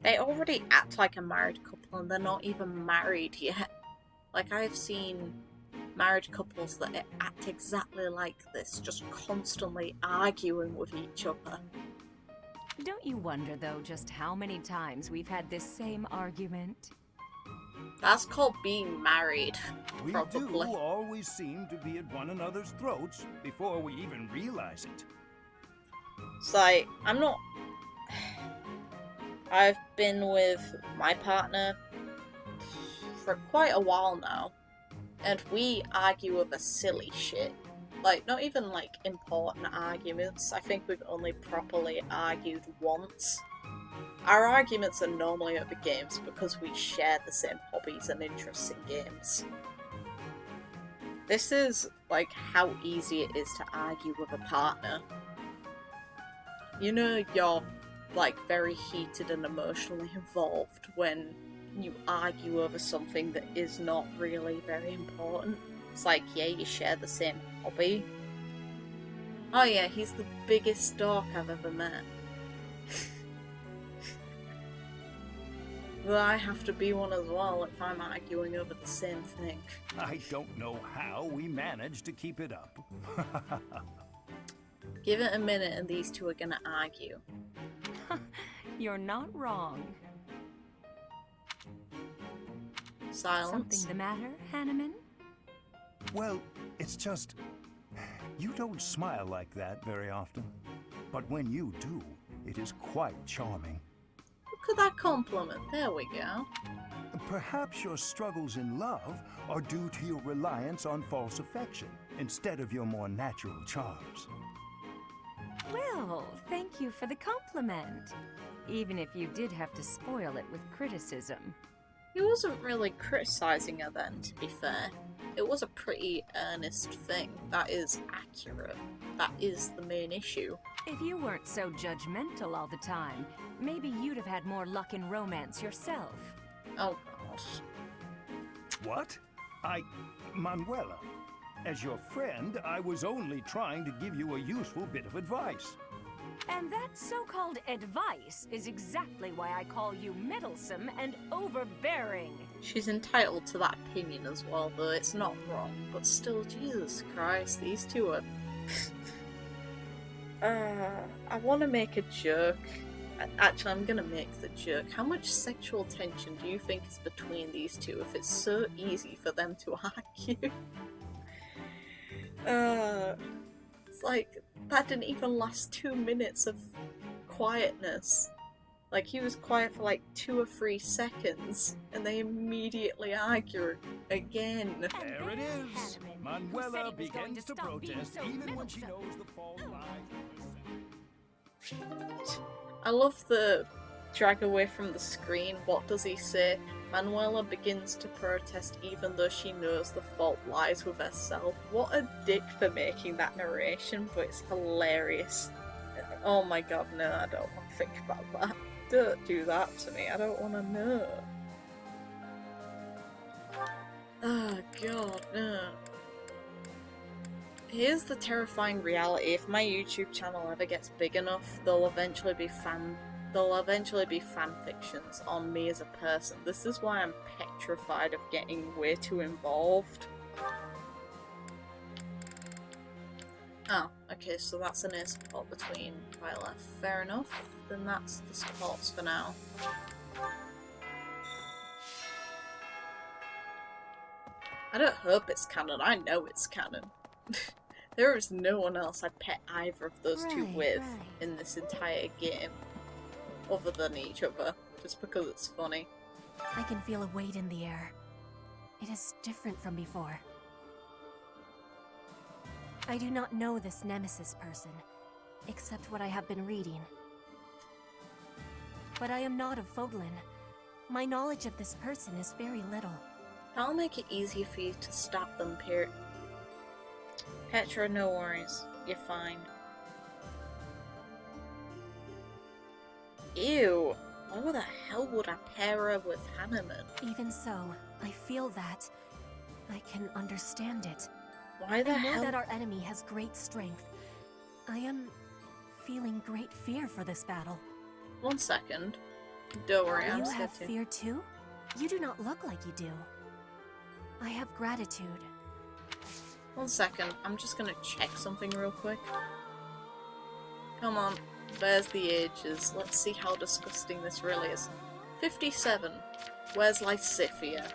[SPEAKER 1] They already act like a married couple and they're not even married yet. Like, I've seen married couples that act exactly like this, just constantly arguing with each other.
[SPEAKER 15] Don't you wonder, though, just how many times we've had this same argument?
[SPEAKER 1] That's called being married,
[SPEAKER 14] We
[SPEAKER 1] probably.
[SPEAKER 14] do always seem to be at one another's throats before we even realize it.
[SPEAKER 1] It's like, I've been with my partner for quite a while now, and we argue over silly shit. Like, not even, like, important arguments. I think we've only properly argued once. Our arguments are normally over games because we share the same hobbies and interests in games. This is, like, how easy it is to argue with a partner. You know you're, like, very heated and emotionally involved when you argue over something that is not really very important. It's like, yeah, you share the same hobby. Oh yeah, he's the biggest dork I've ever met. But I have to be one as well if I'm arguing over the same thing.
[SPEAKER 14] I don't know how we managed to keep it up.
[SPEAKER 1] Give it a minute and these two are gonna argue.
[SPEAKER 15] You're not wrong.
[SPEAKER 1] Silence.
[SPEAKER 15] Something the matter, Hanneman?
[SPEAKER 14] Well, it's just... You don't smile like that very often. But when you do, it is quite charming.
[SPEAKER 1] Look at that compliment. There we go.
[SPEAKER 14] Perhaps your struggles in love are due to your reliance on false affection instead of your more natural charms.
[SPEAKER 15] Well, thank you for the compliment. Even if you did have to spoil it with criticism.
[SPEAKER 1] He wasn't really criticizing her then, to be fair. It was a pretty earnest thing. That is accurate. That is the main issue.
[SPEAKER 15] If you weren't so judgmental all the time, maybe you'd have had more luck in romance yourself.
[SPEAKER 1] Oh gosh.
[SPEAKER 14] What? Manuela, as your friend, I was only trying to give you a useful bit of advice.
[SPEAKER 15] And that so-called advice is exactly why I call you meddlesome and overbearing.
[SPEAKER 1] She's entitled to that opinion as well, though it's not wrong. But still, Jesus Christ, these two are... I want to make a joke. Actually, I'm gonna make the joke. How much sexual tension do you think is between these two if it's so easy for them to argue? It's like, that didn't even last 2 minutes of quietness. Like, he was quiet for like 2 or 3 seconds, and they immediately argue again.
[SPEAKER 14] There it is! Manuela begins to protest even when she knows the fault lies.
[SPEAKER 1] I love the drag away from the screen. What does he say? Manuela begins to protest even though she knows the fault lies with herself. What a dick for making that narration, but it's hilarious. Oh my god, no, I don't want to think about that. Don't do that to me, I don't want to know. Oh god, no. Here's the terrifying reality: if my YouTube channel ever gets big enough, there'll eventually be fan fictions on me as a person. This is why I'm petrified of getting way too involved. Oh, okay, so that's an air support between Byleth. Fair enough. Then that's the supports for now. I don't hope it's canon, I know it's canon. There is no one else I'd pet either of those two with in this entire game, other than each other, just because it's funny.
[SPEAKER 12] I can feel a weight in the air. It is different from before. I do not know this Nemesis person, except what I have been reading. But I am not of Fodlan. My knowledge of this person is very little.
[SPEAKER 1] That'll make it easy for you to stop them, Petra, no worries. You're fine. Ew! Why the hell would I pair her with Hanneman?
[SPEAKER 12] Even so, I feel that I can understand it.
[SPEAKER 1] Why the hell?
[SPEAKER 12] I know that our enemy has great strength. I am feeling great fear for this battle.
[SPEAKER 1] 1 second. Don't worry, I'm
[SPEAKER 12] You
[SPEAKER 1] scared
[SPEAKER 12] have
[SPEAKER 1] too.
[SPEAKER 12] fear too? You do not look like you do. I have gratitude.
[SPEAKER 1] 1 second, I'm just gonna check something real quick. Come on, where's the ages? Let's see how disgusting this really is. 57. Where's Lysithia?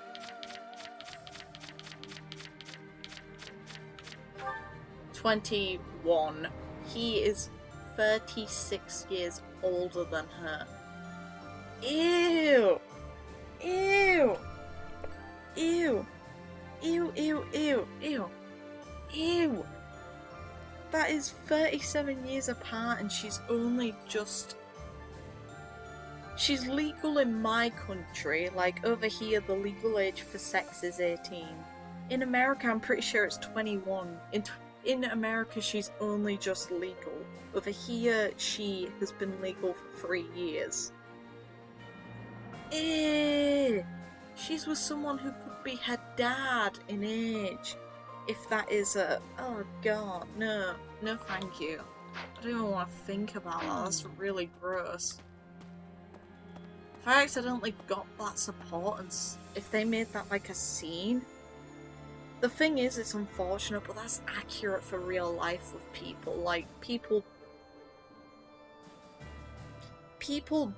[SPEAKER 1] 21. He is 36 years older than her. Ew! Ew! Ew! Ew, ew, ew, ew. Ew! That is 37 years apart and she's only just... She's legal in my country, like over here the legal age for sex is 18. In America I'm pretty sure it's 21. In America she's only just legal. Over here she has been legal for 3 years. Eh! She's with someone who could be her dad in age. If that is a... Oh god, no. No thank you. I don't even want to think about that, that's really gross. If I accidentally got that support and if they made that like a scene... The thing is, it's unfortunate, but that's accurate for real life with people. Like, people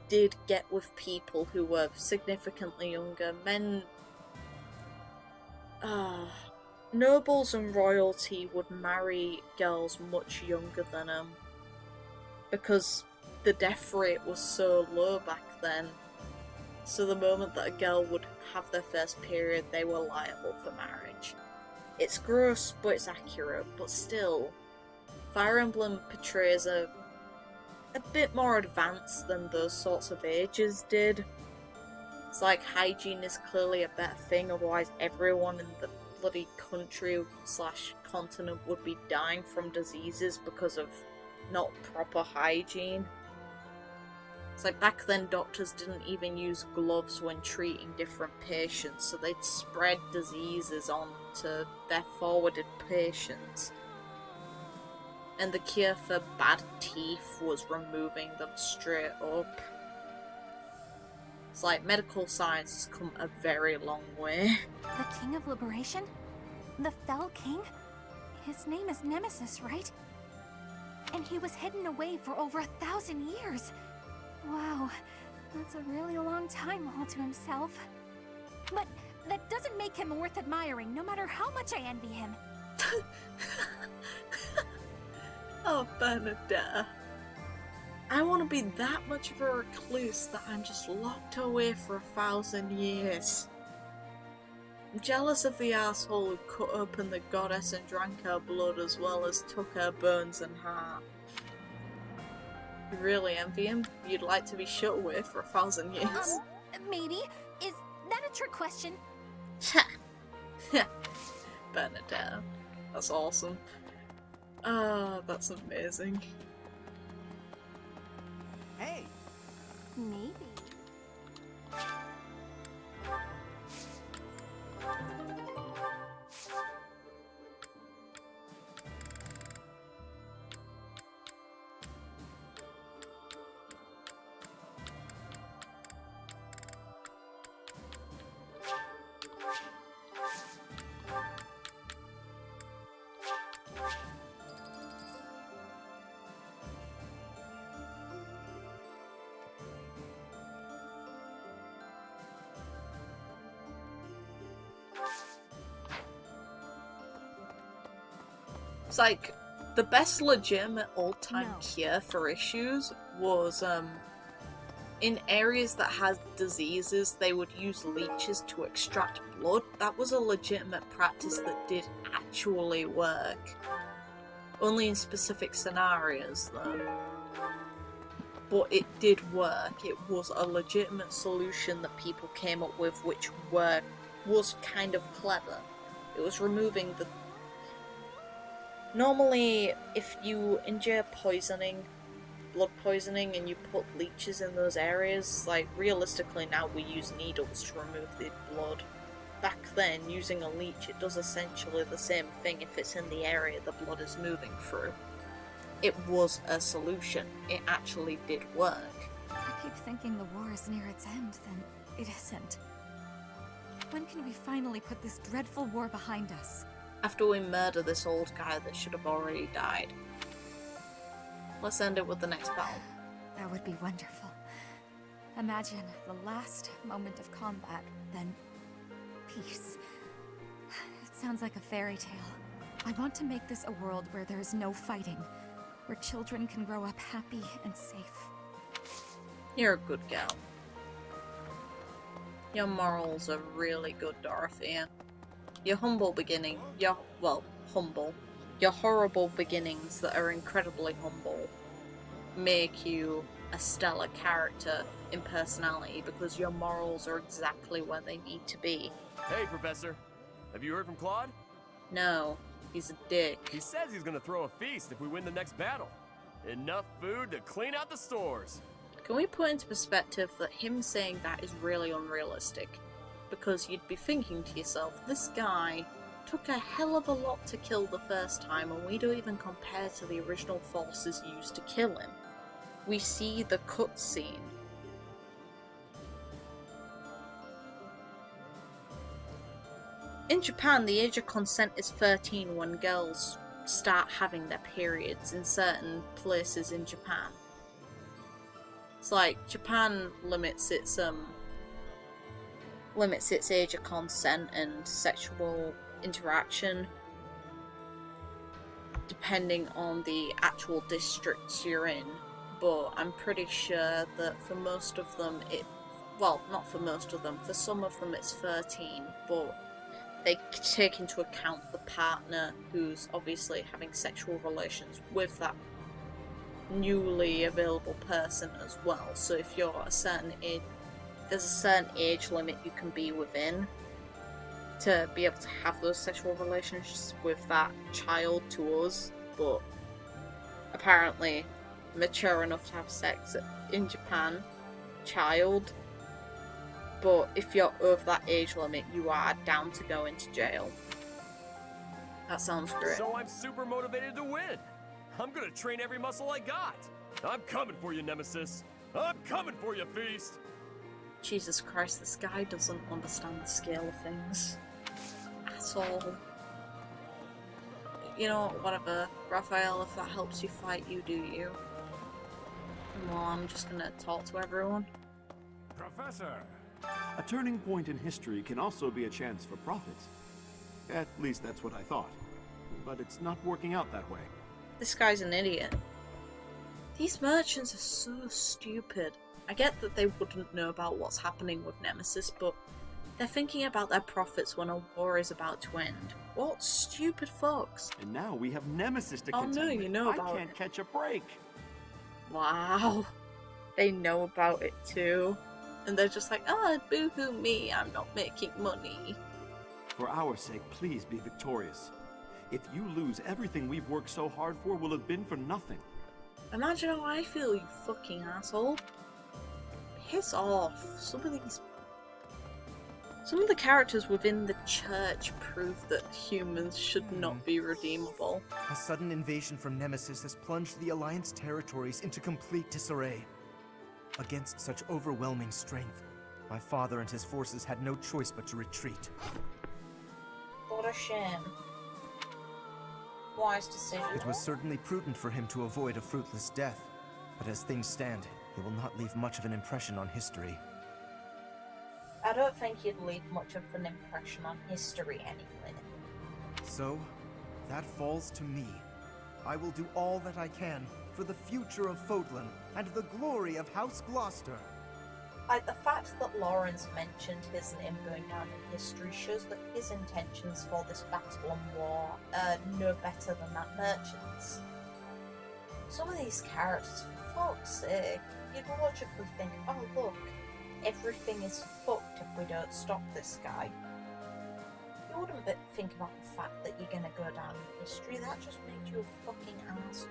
[SPEAKER 1] did get with people who were significantly younger. Men... nobles and royalty would marry girls much younger than them. Because the death rate was so low back then. So the moment that a girl would have their first period, they were liable for marriage. It's gross, but it's accurate. But still, Fire Emblem portrays a bit more advanced than those sorts of ages did. It's like hygiene is clearly a better thing, otherwise everyone in the bloody country / continent would be dying from diseases because of not proper hygiene. It's like back then doctors didn't even use gloves when treating different patients, so they'd spread diseases on to their forwarded patients. And the cure for bad teeth was removing them straight up. It's like medical science has come a very long way.
[SPEAKER 9] The King of Liberation? The Fell King? His name is Nemesis, right? And he was hidden away for over 1,000 years. Wow, that's a really long time all to himself. But that doesn't make him worth admiring, no matter how much I envy him.
[SPEAKER 1] Oh, Bernadette. I want to be that much of a recluse that I'm just locked away for 1,000 years. I'm jealous of the asshole who cut open the goddess and drank her blood as well as took her bones and heart. You really envy him? You'd like to be shut away for 1,000 years?
[SPEAKER 9] Maybe. Is that a trick question?
[SPEAKER 1] Bernadette. That's awesome. Ah, that's amazing.
[SPEAKER 5] Hey!
[SPEAKER 9] Maybe.
[SPEAKER 1] It's like, the best legitimate old-time cure for issues was, in areas that had diseases, they would use leeches to extract blood. That was a legitimate practice that did actually work. Only in specific scenarios, though. But it did work. It was a legitimate solution that people came up with, which was kind of clever. It was removing the... Normally, if you injure poisoning, blood poisoning, and you put leeches in those areas, like, realistically now we use needles to remove the blood. Back then, using a leech, it does essentially the same thing if it's in the area the blood is moving through. It was a solution. It actually did work.
[SPEAKER 3] I keep thinking the war is near its end, then it isn't. When can we finally put this dreadful war behind us?
[SPEAKER 1] After we murder this old guy that should have already died. Let's end it with the next battle.
[SPEAKER 9] That would be wonderful. Imagine the last moment of combat, then peace. It sounds like a fairy tale. I want to make this a world where there is no fighting, where children can grow up happy and safe.
[SPEAKER 1] You're a good girl. Your morals are really good, Dorothea. Your humble Your horrible beginnings that are incredibly humble make you a stellar character in personality because your morals are exactly where they need to be.
[SPEAKER 16] Hey, Professor. Have you heard from Claude?
[SPEAKER 1] No, he's a dick.
[SPEAKER 16] He says he's gonna throw a feast if we win the next battle. Enough food to clean out the stores.
[SPEAKER 1] Can we put into perspective that him saying that is really unrealistic? Because you'd be thinking to yourself, this guy took a hell of a lot to kill the first time and we don't even compare to the original forces used to kill him. We see the cutscene. In Japan, the age of consent is 13 when girls start having their periods in certain places in Japan. It's like Japan limits its age of consent and sexual interaction depending on the actual districts you're in, but I'm pretty sure that for most of them not for most of them, for some of them it's 13, but they take into account the partner who's obviously having sexual relations with that newly available person as well. So if you're a certain age, there's a certain age limit you can be within to be able to have those sexual relationships with that child to us, but apparently mature enough to have sex in Japan, child, but if you're over that age limit you are down to go into jail. That sounds great.
[SPEAKER 16] So I'm super motivated to win. I'm gonna train every muscle I got. I'm coming for you, Nemesis. I'm coming for you, Feast.
[SPEAKER 1] Jesus Christ, this guy doesn't understand the scale of things at all. You know, whatever, Raphael, if that helps you fight, you do you. Well, I'm just gonna talk to everyone.
[SPEAKER 17] Professor! A turning point in history can also be a chance for profits. At least that's what I thought. But it's not working out that way.
[SPEAKER 1] This guy's an idiot. These merchants are so stupid. I get that they wouldn't know about what's happening with Nemesis, but they're thinking about their profits when a war is about to end. What stupid fucks.
[SPEAKER 17] And now we have Nemesis to
[SPEAKER 1] contend
[SPEAKER 17] with.
[SPEAKER 1] You know about
[SPEAKER 17] I can't catch a break.
[SPEAKER 1] Wow. They know about it too. And they're just like, oh, boo-hoo me, I'm not making money.
[SPEAKER 17] For our sake, please be victorious. If you lose, everything we've worked so hard for will have been for nothing.
[SPEAKER 1] Imagine how I feel, you fucking asshole. Piss off. Some of the characters within the church prove that humans should not be redeemable.
[SPEAKER 6] A sudden invasion from Nemesis has plunged the Alliance territories into complete disarray. Against such overwhelming strength, my father and his forces had no choice but to retreat.
[SPEAKER 1] What a shame. Wise decision.
[SPEAKER 6] It was certainly prudent for him to avoid a fruitless death, but as things stand, he will not leave much of an impression on history.
[SPEAKER 1] I don't think he'd leave much of an impression on history anyway.
[SPEAKER 6] So, that falls to me. I will do all that I can for the future of Fodlan and the glory of House Gloucester.
[SPEAKER 1] Like, the fact that Lawrence mentioned his name going down in history shows that his intentions for this battle and war are no better than that merchant's. Some of these characters, for fuck's sake, you'd logically think, oh look, everything is fucked if we don't stop this guy. You wouldn't think about the fact that you're gonna go down in history, that just made you a fucking asshole.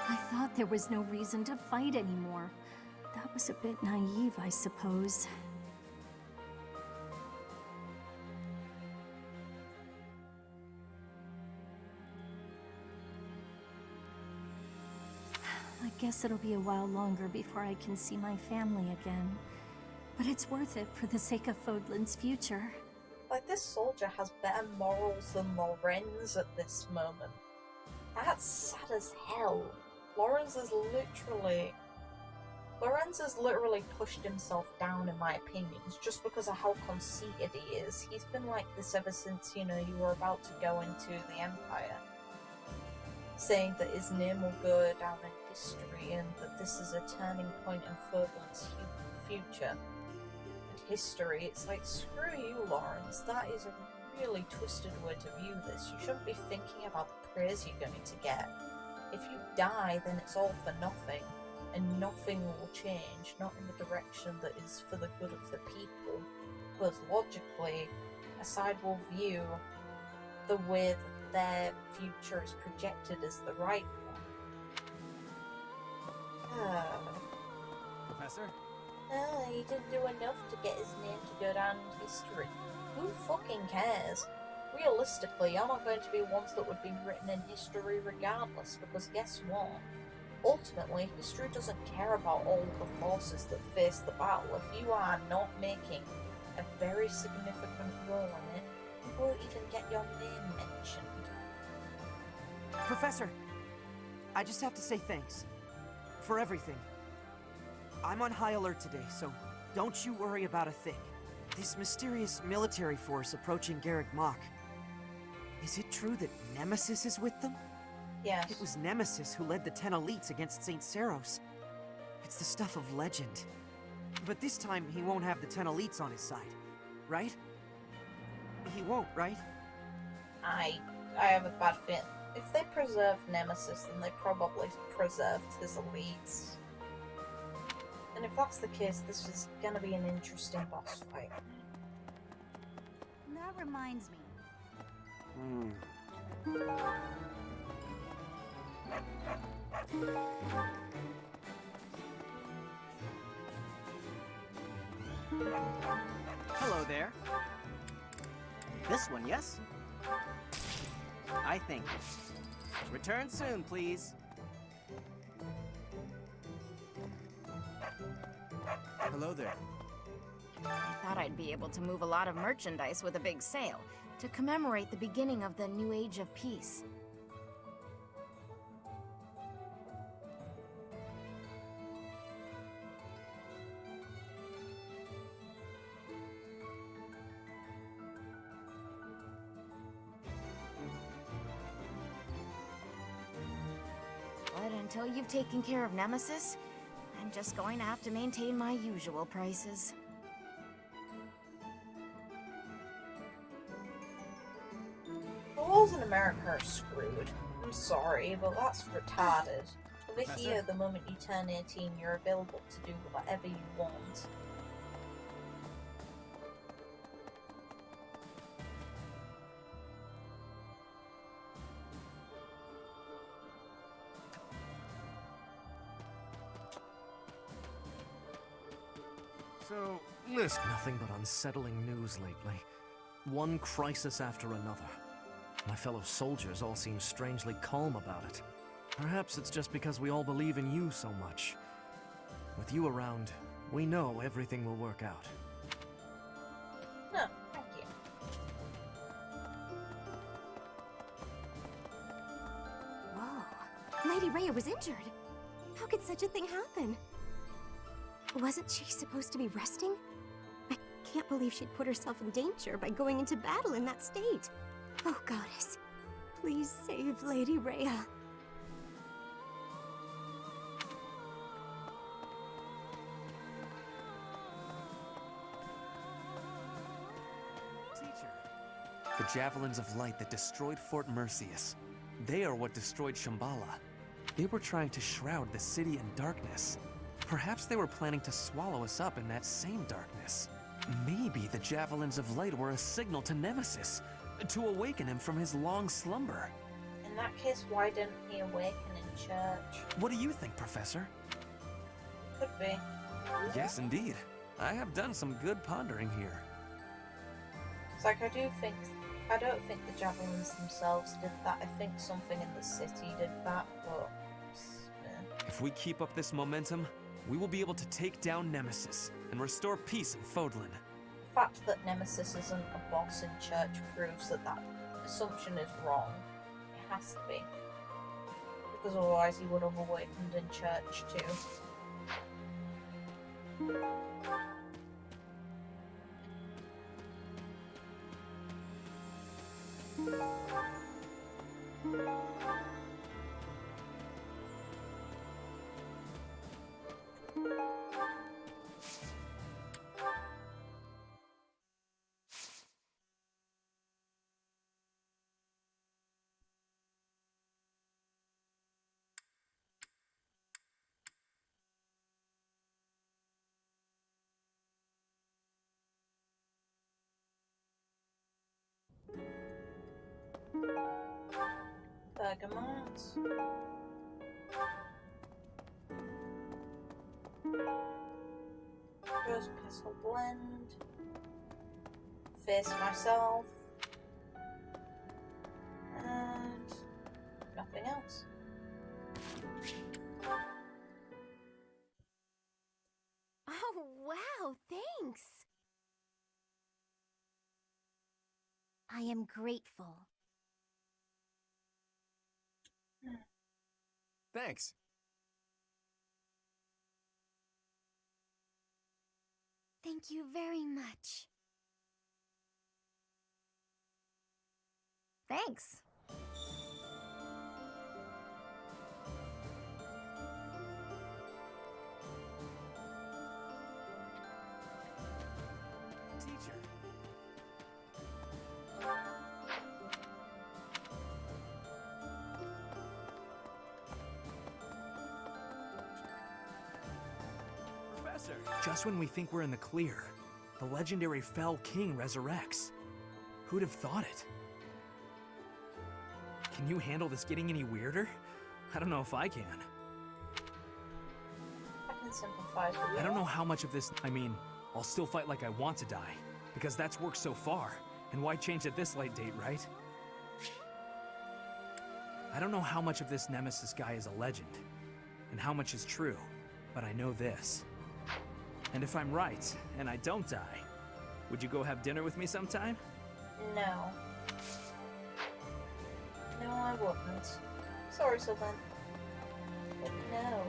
[SPEAKER 9] I thought there was no reason to fight anymore. That was a bit naive, I suppose. I guess it'll be a while longer before I can see my family again. but it's worth it for the sake of Fodlan's future.
[SPEAKER 1] Like, this soldier has better morals than Lorenz at this moment. That's sad as hell. Lorenz has literally pushed himself down, in my opinions, just because of how conceited he is. He's been like this ever since, you know, you were about to go into the Empire. Saying that his name will go down in history and that this is a turning point in Fodlan's future. And history, it's like, screw you, Lawrence. That is a really twisted way to view this. You shouldn't be thinking about the praise you're going to get. If you die, then it's all for nothing. And nothing will change, not in the direction that is for the good of the people. Because logically, a side will view the way that their future is projected as the right one.
[SPEAKER 11] Professor?
[SPEAKER 1] He didn't do enough to get his name to go down in history. Who fucking cares? Realistically, you're not going to be ones that would be written in history regardless, because guess what? Ultimately, history doesn't care about all the forces that face the battle. If you are not making a very significant role in it, you won't even get your name mentioned.
[SPEAKER 6] Professor, I just have to say thanks. For everything. I'm on high alert today, so don't you worry about a thing. This mysterious military force approaching Garrick Mach. Is it true that Nemesis is with them?
[SPEAKER 1] Yes.
[SPEAKER 6] It was Nemesis who led the 10 elites against St. Seiros. It's the stuff of legend. But this time, he won't have the 10 elites on his side, right? He won't, right?
[SPEAKER 1] I have a bad feeling. If they preserved Nemesis, then they probably preserved his elites. And if that's the case, this is gonna be an interesting boss fight.
[SPEAKER 18] That reminds me.
[SPEAKER 19] Hello there. This one, yes? I think. Return soon, please.
[SPEAKER 6] Hello there.
[SPEAKER 3] I thought I'd be able to move a lot of merchandise with a big sale to commemorate the beginning of the new age of peace. But until you've taken care of Nemesis, I'm just going to have to maintain my usual prices.
[SPEAKER 1] The laws in America are screwed. I'm sorry, but that's retarded. Over here, the moment you turn 18, you're available to do whatever you want.
[SPEAKER 11] So, listen. Nothing but unsettling news lately. One crisis after another. My fellow soldiers all seem strangely calm about it. Perhaps it's just because we all believe in you so much. With you around, we know everything will work out.
[SPEAKER 1] No, thank you.
[SPEAKER 12] Whoa. Lady Rhea was injured. How could such a thing happen? Wasn't she supposed to be resting? I can't believe she'd put herself in danger by going into battle in that state. Oh, Goddess. Please save Lady Rhea.
[SPEAKER 11] Teacher. The Javelins of Light that destroyed Fort Mercius. They are what destroyed Shambala. They were trying to shroud the city in darkness. Perhaps they were planning to swallow us up in that same darkness. Maybe the Javelins of Light were a signal to Nemesis, to awaken him from his long slumber.
[SPEAKER 1] In that case, why didn't he awaken in church?
[SPEAKER 11] What do you think, Professor?
[SPEAKER 1] Could be.
[SPEAKER 11] Yes, indeed. I have done some good pondering here.
[SPEAKER 1] It's like, I don't think the Javelins themselves did that. I think something in the city did that, but...
[SPEAKER 11] If we keep up this momentum, we will be able to take down Nemesis and restore peace in Fodlan.
[SPEAKER 1] The fact that Nemesis isn't a boss in church proves that that assumption is wrong. It has to be. Because otherwise he would have awakened in church too. Bergamots. Rose Petal Blend. Face Myself. And nothing else.
[SPEAKER 12] Oh, wow, thanks. I am grateful.
[SPEAKER 7] Thanks.
[SPEAKER 12] Thank you very much.
[SPEAKER 3] Thanks.
[SPEAKER 11] Teacher.
[SPEAKER 5] Professor!
[SPEAKER 11] Just when we think we're in the clear, the legendary Fell King resurrects. Who'd have thought it? Can you handle this getting any weirder? I don't know if I can.
[SPEAKER 1] I can sympathize with you.
[SPEAKER 11] I don't know how much of this... I mean, I'll still fight like I want to die, because that's worked so far, and why change at this late date, right? I don't know how much of this Nemesis guy is a legend, and how much is true, but I know this. And if I'm right, and I don't die, would you go have dinner with me sometime?
[SPEAKER 1] No. No, I wouldn't. Sorry, Sylvan. But no.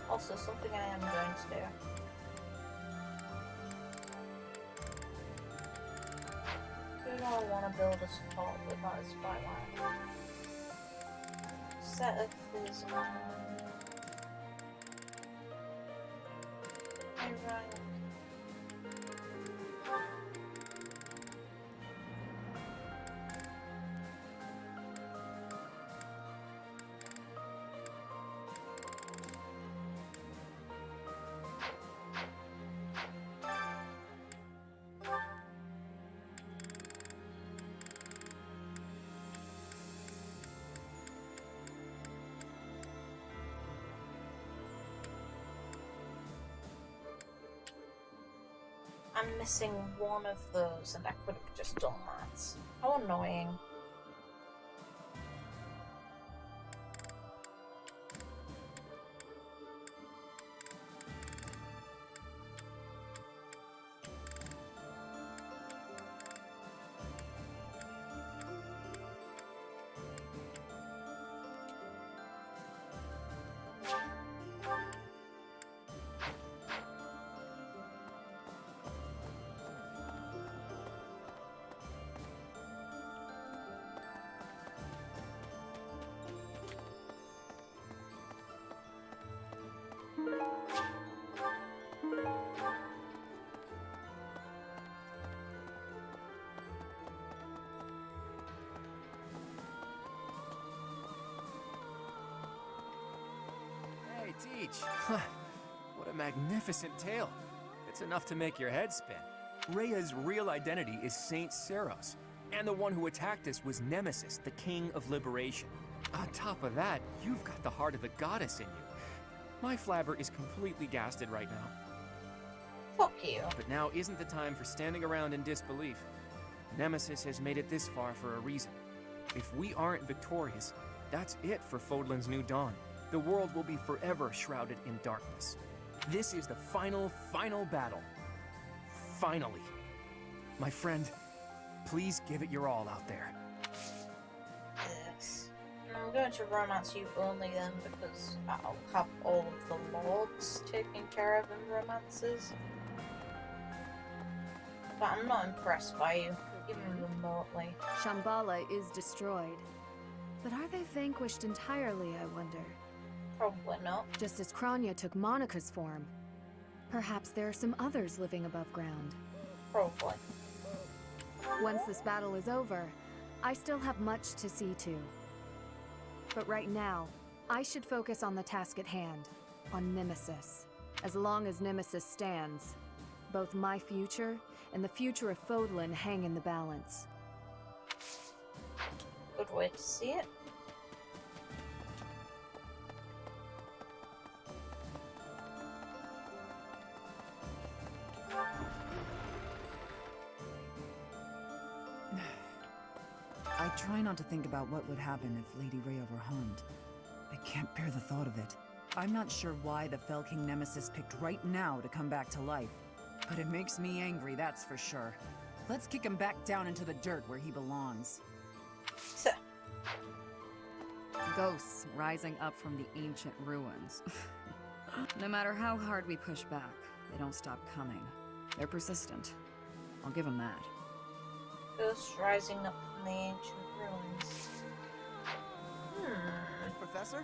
[SPEAKER 1] Also, something I am going to do. Who do I want to build a support with that is Byleth. Sothis on... Right. I'm missing one of those, and I could have just done that. How annoying.
[SPEAKER 7] Hey, Teach. What a magnificent tale. It's enough to make your head spin. Rhea's real identity is Saint Seiros, and the one who attacked us was Nemesis, the King of Liberation. On top of that, you've got the heart of the goddess in you. My flabber is completely gasted right now.
[SPEAKER 1] Fuck you.
[SPEAKER 7] But now isn't the time for standing around in disbelief. Nemesis has made it this far for a reason. If we aren't victorious, that's it for Fodlan's new dawn. the world will be forever shrouded in darkness. This is the final battle. Finally. My friend, please give it your all out there.
[SPEAKER 1] Yes. I'm going to romance you only then, because I'll have all of the lords taken care of in romances. But I'm not impressed by you, even remotely.
[SPEAKER 3] Shambala is destroyed. But are they vanquished entirely, I wonder?
[SPEAKER 1] Probably not.
[SPEAKER 3] Just as Kranya took Monica's form. Perhaps there are some others living above ground.
[SPEAKER 1] Probably.
[SPEAKER 3] Once this battle is over, I still have much to see to. But right now, I should focus on the task at hand, on Nemesis. As long as Nemesis stands, both my future and the future of Fodlan hang in the balance.
[SPEAKER 1] Good way to see it.
[SPEAKER 20] I try not to think about what would happen if Lady Rhea were harmed. I can't bear the thought of it. I'm not sure why the Fell King Nemesis picked right now to come back to life, but it makes me angry, that's for sure. Let's kick him back down into the dirt where he belongs.
[SPEAKER 21] Ghosts rising up from the ancient ruins. No matter how hard we push back, they don't stop coming. They're persistent. I'll give them that.
[SPEAKER 1] Ghosts rising up from the ancient ruins.
[SPEAKER 6] Professor?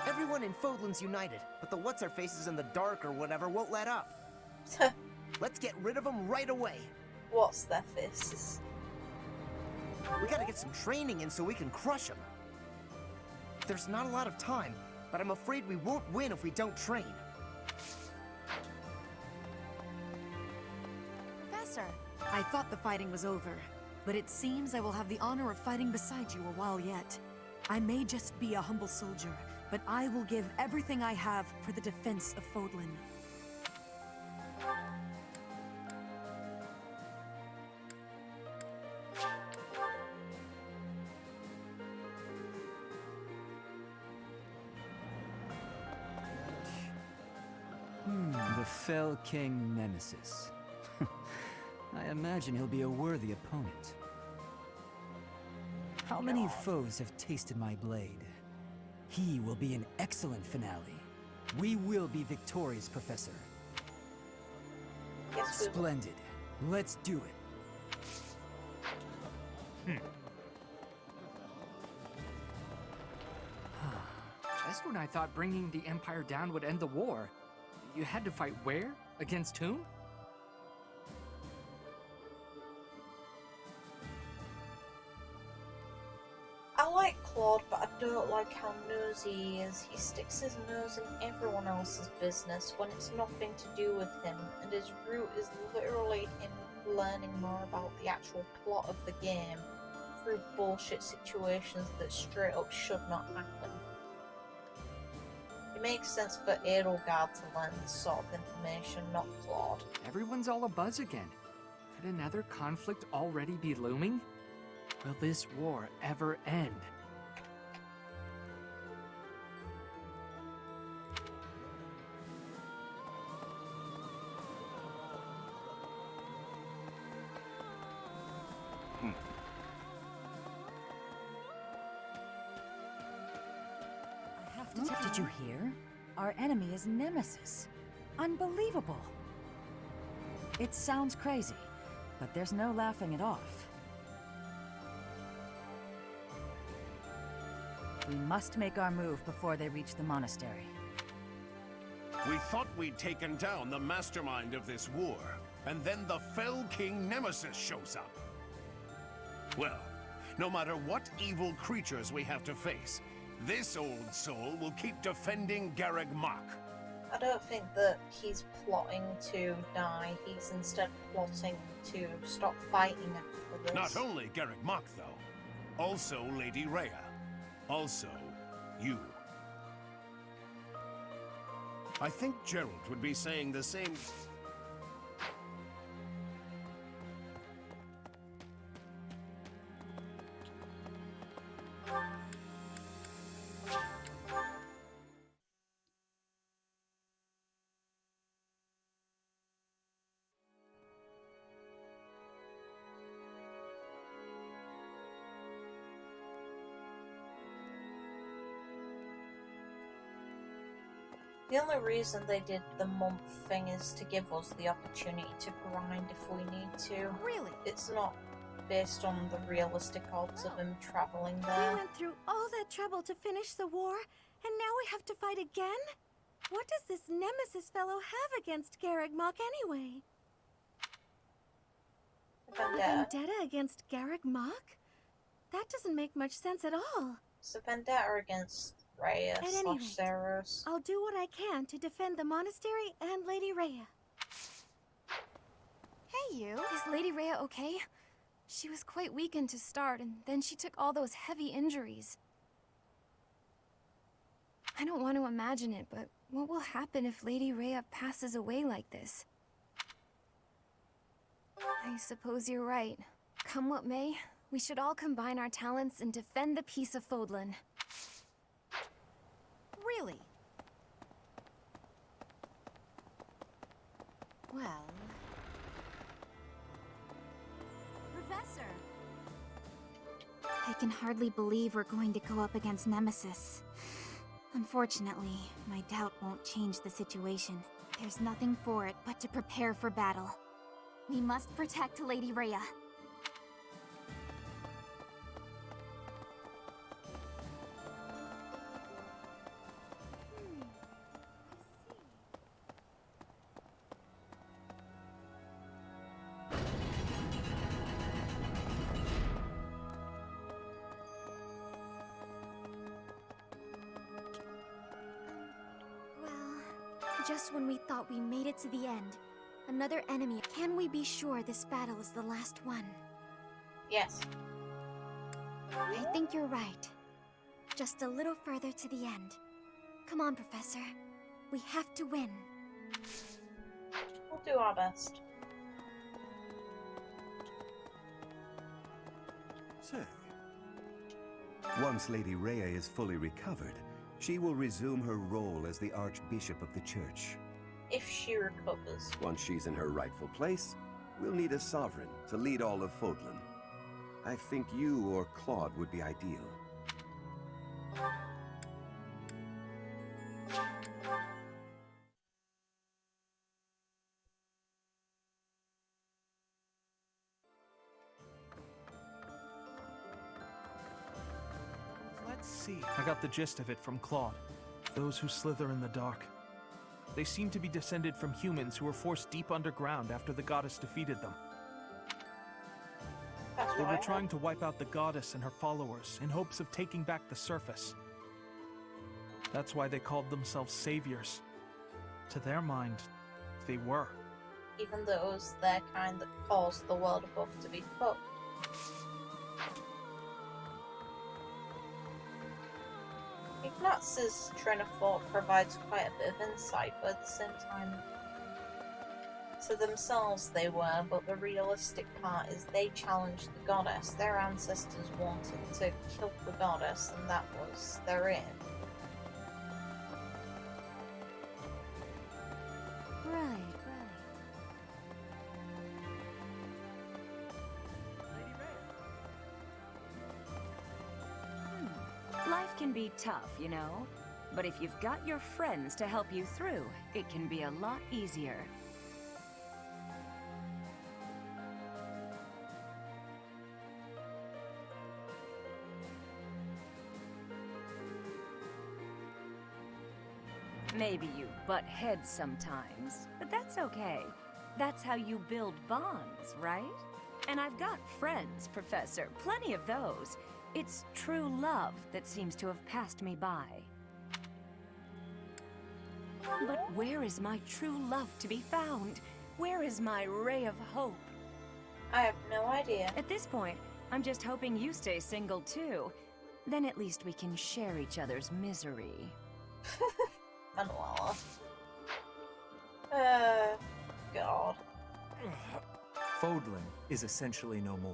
[SPEAKER 6] Everyone in Fodlan's united, but the what's-her-faces in the dark or whatever won't let up. Let's get rid of them right away.
[SPEAKER 1] What's their faces?
[SPEAKER 6] We gotta get some training in so we can crush them. There's not a lot of time, but I'm afraid we won't win if we don't train.
[SPEAKER 9] Professor!
[SPEAKER 22] I thought the fighting was over, but it seems I will have the honor of fighting beside you a while yet. I may just be a humble soldier, but I will give everything I have for the defense of Fodlan.
[SPEAKER 23] The Fell King Nemesis. I imagine he'll be a worthy opponent. How many foes have tasted my blade? He will be an excellent finale. We will be victorious, Professor.
[SPEAKER 1] Yes, we will.
[SPEAKER 23] Splendid. Let's do it.
[SPEAKER 24] Just when I thought bringing the Empire down would end the war, you had to fight where? Against whom?
[SPEAKER 1] I like Claude, but I don't like how nosy he is. He sticks his nose in everyone else's business when it's nothing to do with him, and his route is literally him learning more about the actual plot of the game through bullshit situations that straight up should not happen. It makes sense for Edelgard to learn this sort of information, not Claude.
[SPEAKER 24] Everyone's all abuzz again. Could another conflict already be looming? Will this war ever end?
[SPEAKER 22] Did you hear? Our enemy is Nemesis. Unbelievable.
[SPEAKER 20] It sounds crazy, but there's no laughing it off. We must make our move before they reach the monastery.
[SPEAKER 8] We thought we'd taken down the mastermind of this war, and then the Fell King Nemesis shows up. Well, no matter what evil creatures we have to face, this old soul will keep defending Garreg Mach.
[SPEAKER 1] I don't think that he's plotting to die. He's instead plotting to stop fighting after this.
[SPEAKER 8] Not only Garreg Mach, though. Also Lady Rhea. Also, you. I think Gerald would be saying the same...
[SPEAKER 1] The only reason they did the month thing is to give us the opportunity to grind if we need to.
[SPEAKER 12] Really?
[SPEAKER 1] It's not based on the realistic odds of him traveling there.
[SPEAKER 12] We went through all that trouble to finish the war, and now we have to fight again? What does this Nemesis fellow have against Garreg Mach anyway? A vendetta against Garreg Mach? That doesn't make much sense at all.
[SPEAKER 1] It's a vendetta against Rhea
[SPEAKER 12] At any rate,
[SPEAKER 1] / Seiros.
[SPEAKER 12] I'll do what I can to defend the monastery and Lady Rhea.
[SPEAKER 3] Hey, you. Is Lady Rhea okay? She was quite weakened to start, and then she took all those heavy injuries. I don't want to imagine it, but what will happen if Lady Rhea passes away like this? I suppose you're right. Come what may, we should all combine our talents and defend the peace of Fodlan.
[SPEAKER 12] Really? Well...
[SPEAKER 9] Professor! I can hardly believe we're going to go up against Nemesis. Unfortunately, my doubt won't change the situation. There's nothing for it but to prepare for battle. We must protect Lady Rhea. Just when we thought we made it to the end, another enemy. Can we be sure this battle is the last one?
[SPEAKER 1] Yes.
[SPEAKER 9] I think you're right. Just a little further to the end. Come on, Professor. We have to win.
[SPEAKER 1] We'll do our best.
[SPEAKER 2] Say, once Lady Rhea is fully recovered, she will resume her role as the Archbishop of the Church.
[SPEAKER 1] If she recovers.
[SPEAKER 2] Once she's in her rightful place, we'll need a sovereign to lead all of Fodlan. I think you or Claude would be ideal.
[SPEAKER 5] Let's see. I got the gist of it from Claude. Those who slither in the dark. They seem to be descended from humans who were forced deep underground after the goddess defeated them. They were trying to wipe out the goddess and her followers in hopes of taking back the surface. That's why they called themselves saviors. To their mind, they were.
[SPEAKER 1] Even though it was their kind that caused the world above to be fucked. Ignaz's train of thought provides quite a bit of insight, but at the same time, to themselves they were, but the realistic part is they challenged the goddess. Their ancestors wanted to kill the goddess, and that was their aim.
[SPEAKER 9] Right.
[SPEAKER 15] Life can be tough, you know. But if you've got your friends to help you through, it can be a lot easier. Maybe you butt heads sometimes, but that's okay. That's how you build bonds, right? And I've got friends, Professor, plenty of those. It's true love that seems to have passed me by. But where is my true love to be found? Where is my ray of hope?
[SPEAKER 1] I have no idea.
[SPEAKER 15] At this point, I'm just hoping you stay single too. Then at least we can share each other's misery.
[SPEAKER 1] Manuela. God.
[SPEAKER 4] Fodlan is essentially no more.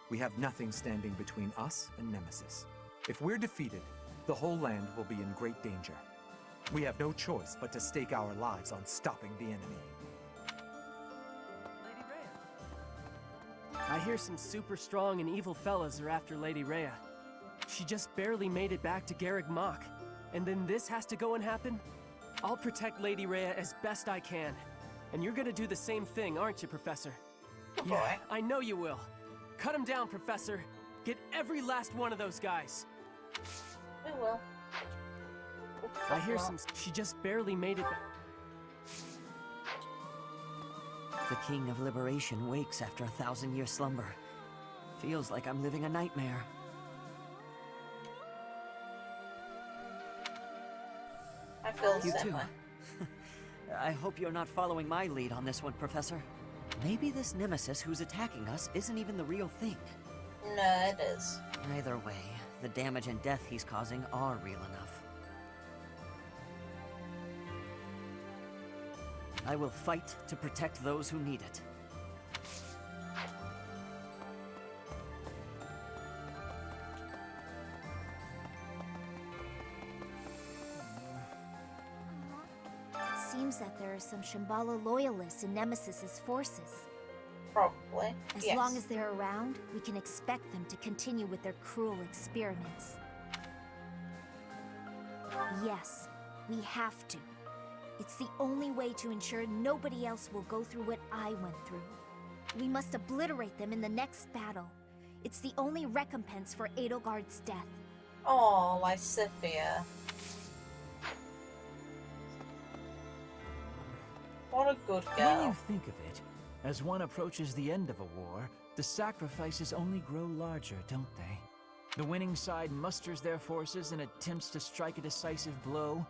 [SPEAKER 4] We have nothing standing between us and Nemesis. If we're defeated, the whole land will be in great danger. We have no choice but to stake our lives on stopping the enemy.
[SPEAKER 10] I hear some super strong and evil fellas are after Lady Rhea. She just barely made it back to Garreg Mach, and then this has to go and happen? I'll protect Lady Rhea as best I can. And you're gonna do the same thing, aren't you, Professor?
[SPEAKER 1] Good
[SPEAKER 10] Yeah,
[SPEAKER 1] boy.
[SPEAKER 10] I know you will. Cut him down, Professor. Get every last one of those guys.
[SPEAKER 1] We will.
[SPEAKER 10] I hear some... She just barely made it back.
[SPEAKER 6] The King of Liberation wakes after a 1,000-year slumber. Feels like I'm living a nightmare.
[SPEAKER 1] I feel the
[SPEAKER 6] You
[SPEAKER 1] same
[SPEAKER 6] too.
[SPEAKER 1] way.
[SPEAKER 6] I hope you're not following my lead on this one, Professor. Maybe this Nemesis who's attacking us isn't even the real thing.
[SPEAKER 1] No, it is.
[SPEAKER 6] Either way, the damage and death he's causing are real enough. I will fight to protect those who need it.
[SPEAKER 12] It seems that there are some Shambala loyalists in Nemesis's forces.
[SPEAKER 1] Probably.
[SPEAKER 12] As
[SPEAKER 1] yes.
[SPEAKER 12] long as they're around, we can expect them to continue with their cruel experiments. Yes, we have to. It's the only way to ensure nobody else will go through what I went through. We must obliterate them in the next battle. It's the only recompense for Edelgard's death.
[SPEAKER 1] Oh, Lysithia. What a good
[SPEAKER 13] When
[SPEAKER 1] girl.
[SPEAKER 13] you think of it, as one approaches the end of a war, the sacrifices only grow larger, don't they? The winning side musters their forces and attempts to strike a decisive blow,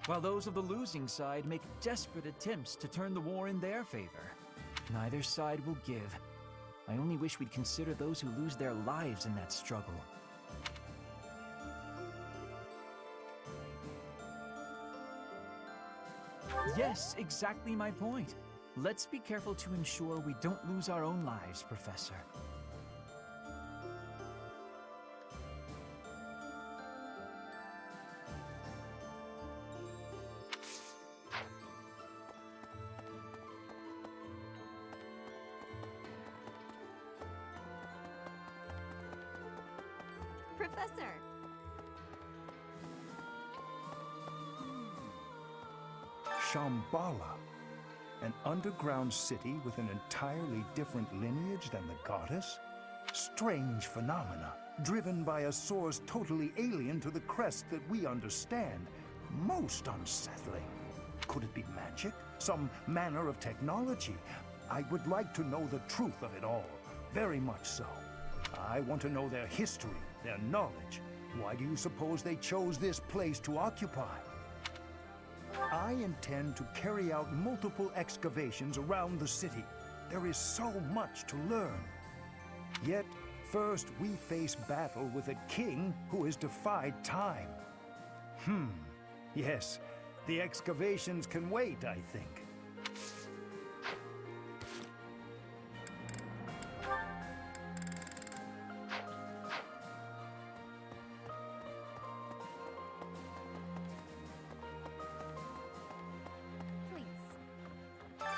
[SPEAKER 13] while those of the losing side make desperate attempts to turn the war in their favor. Neither side will give. I only wish we'd consider those who lose their lives in that struggle. Yes, exactly my point. Let's be careful to ensure we don't lose our own lives, Professor.
[SPEAKER 18] Professor!
[SPEAKER 14] Shambala, an underground city with an entirely different lineage than the goddess? Strange phenomena, driven by a source totally alien to the crest that we understand. Most unsettling. Could it be magic? Some manner of technology? I would like to know the truth of it all. Very much so. I want to know their history, their knowledge. Why do you suppose they chose this place to occupy? I intend to carry out multiple excavations around the city. There is so much to learn. Yet, first we face battle with a king who has defied time. Yes, the excavations can wait, I think.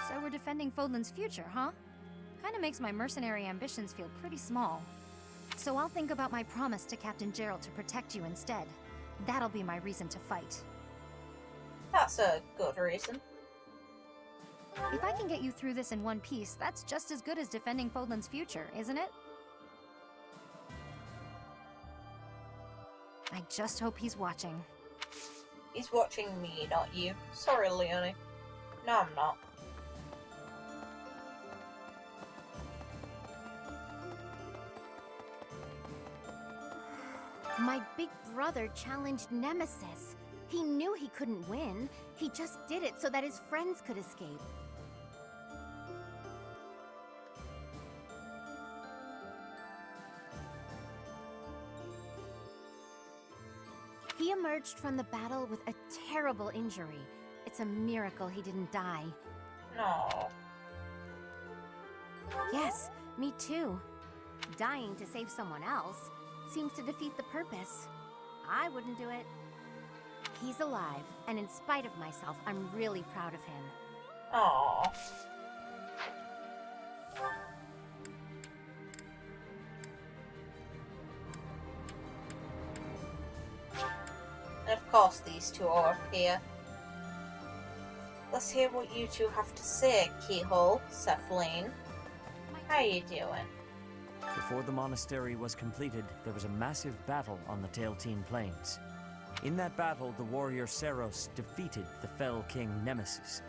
[SPEAKER 3] So we're defending Fodlan's future, huh? Kinda makes my mercenary ambitions feel pretty small. So I'll think about my promise to Captain Gerald to protect you instead. That'll be my reason to fight.
[SPEAKER 1] That's a good reason.
[SPEAKER 3] If I can get you through this in one piece, that's just as good as defending Fodlan's future, isn't it? I just hope he's watching.
[SPEAKER 1] He's watching me, not you. Sorry, Leonie. No, I'm not.
[SPEAKER 12] My big brother challenged Nemesis. He knew he couldn't win. He just did it so that his friends could escape. He emerged from the battle with a terrible injury. It's a miracle he didn't die.
[SPEAKER 1] No.
[SPEAKER 12] Yes, me too. Dying to save someone else seems to defeat the purpose. I wouldn't do it. He's alive, and in spite of myself, I'm really proud of him.
[SPEAKER 1] Aww. And of course these two are up here. let's hear what you two have to say, Keyhole, Cephaline. How you doing?
[SPEAKER 11] Before the monastery was completed, there was a massive battle on the Tailteen Plains. In that battle, the warrior Seiros defeated the fell king Nemesis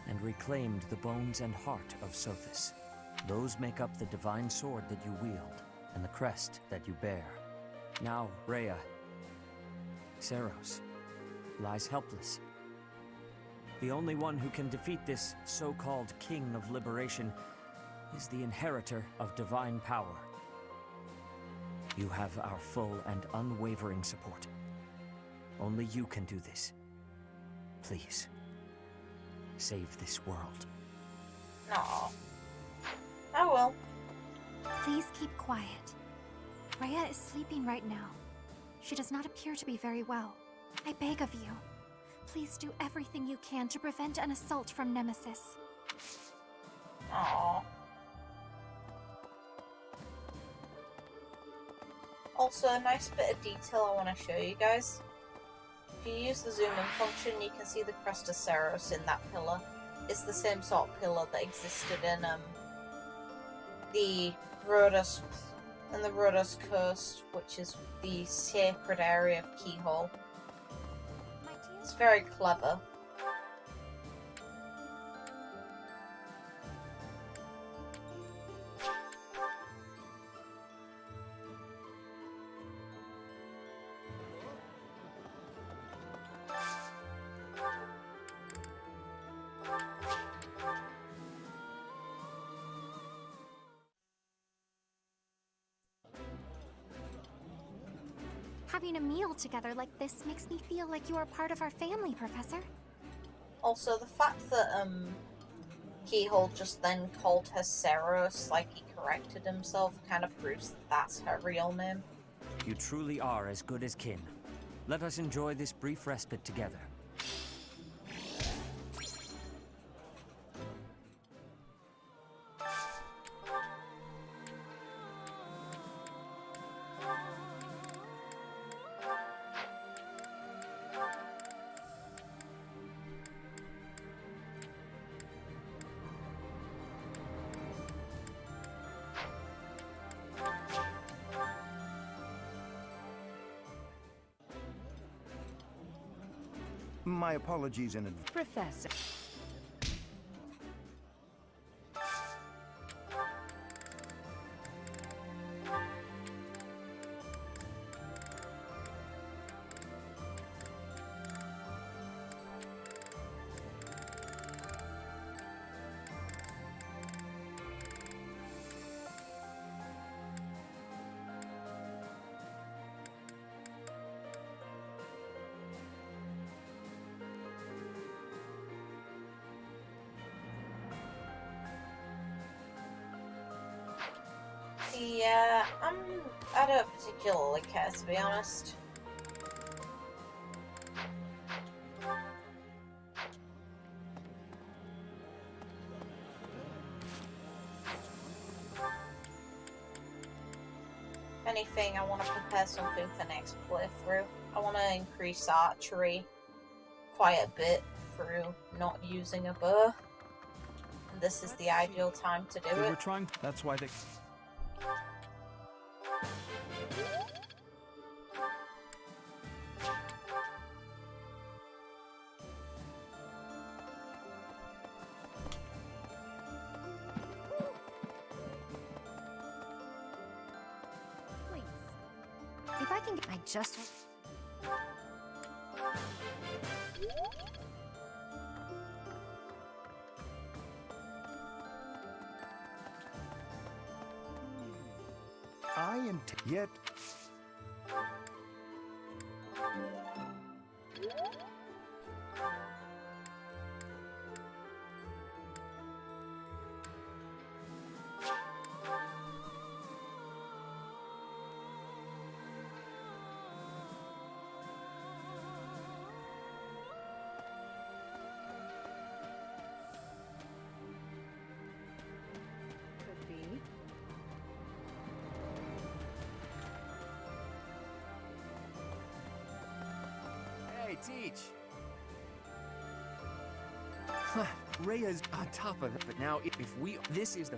[SPEAKER 11] and reclaimed the bones and heart of Sothis. Those make up the divine sword that you wield and the crest that you bear. Now, Rhea, Seiros lies helpless. The only one who can defeat this so-called King of Liberation is the inheritor of divine power. You have our full and unwavering support. Only you can do this. Please, save this world.
[SPEAKER 1] No. I will.
[SPEAKER 9] Please keep quiet. Rhea is sleeping right now. She does not appear to be very well. I beg of you, please do everything you can to prevent an assault from Nemesis.
[SPEAKER 1] Aww. Also, a nice bit of detail I want to show you guys. If you use the zoom in function, you can see the crest of Seiros in that pillar. It's the same sort of pillar that existed in the Rhodos Coast, which is the sacred area of Keyhole. It's very clever.
[SPEAKER 9] Having a meal together like this makes me feel like you are part of our family, Professor.
[SPEAKER 1] Also, the fact that Keyhole just then called her Seiros, like he corrected himself, kind of proves that that's her real name.
[SPEAKER 11] You truly are as good as kin. Let us enjoy this brief respite together.
[SPEAKER 14] My apologies in advance.
[SPEAKER 15] Professor.
[SPEAKER 1] Yeah, I don't particularly care, to be honest. If anything, I want to prepare something for next playthrough. I want to increase archery quite a bit through not using a bow. And this is the ideal time to do
[SPEAKER 5] They
[SPEAKER 1] it.
[SPEAKER 5] were trying. That's why they.
[SPEAKER 9] If I can, I just.
[SPEAKER 14] I am yet.
[SPEAKER 21] Could be.
[SPEAKER 7] Hey, Teach! Rhea's on top of it, but now if we... This is the...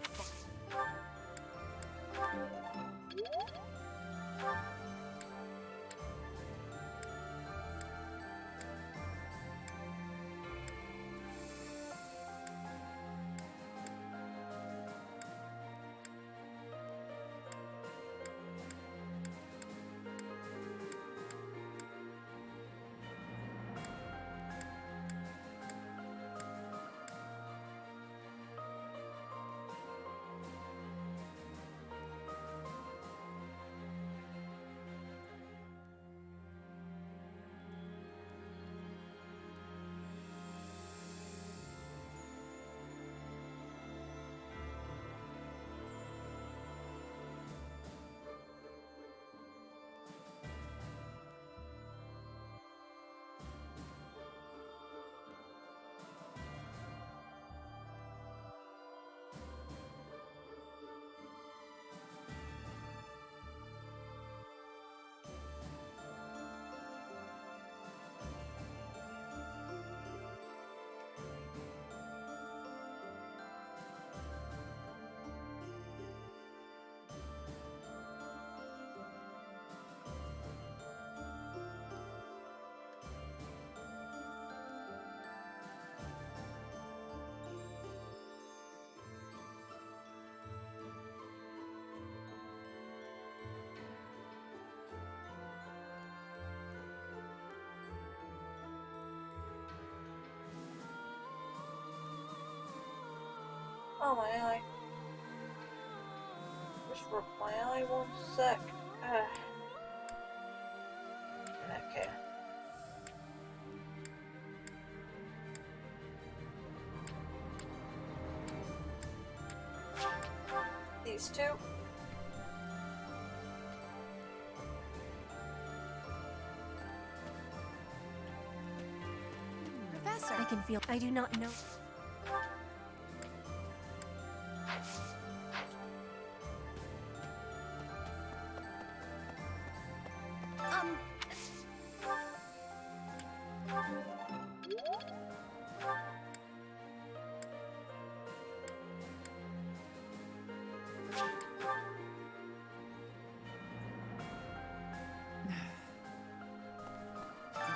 [SPEAKER 1] Oh, my eye. Just rub my eye 1 sec. Okay. These two.
[SPEAKER 9] Professor! I can feel... I do not know...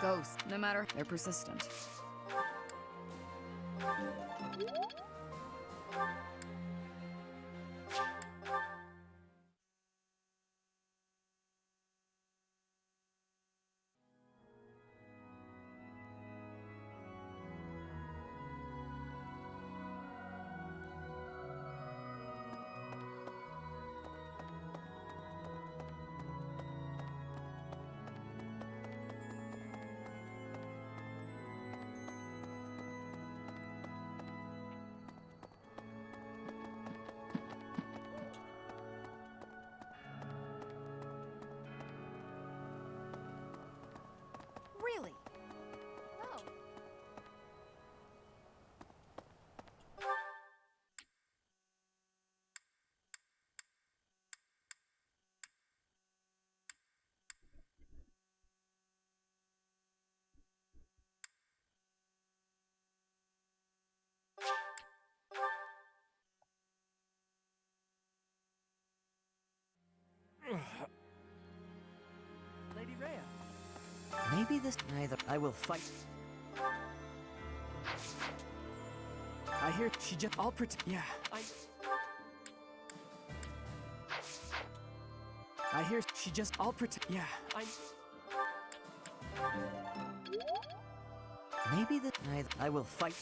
[SPEAKER 21] Ghosts, no matter, they're persistent.
[SPEAKER 3] Really? Oh.
[SPEAKER 6] Lady Rhea. Maybe this neither. I will fight.
[SPEAKER 10] I hear she just... I'll pretend... Yeah, I hear she just... I'll pretend... Yeah,
[SPEAKER 6] Maybe this neither. I will fight.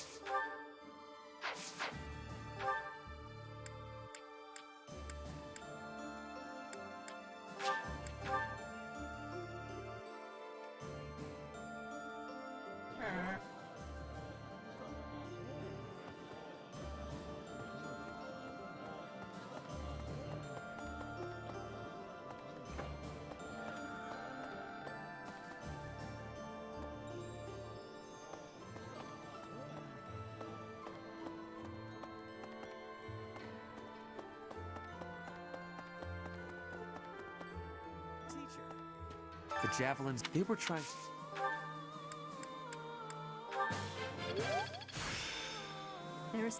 [SPEAKER 7] The javelins, they were trying...
[SPEAKER 9] There's...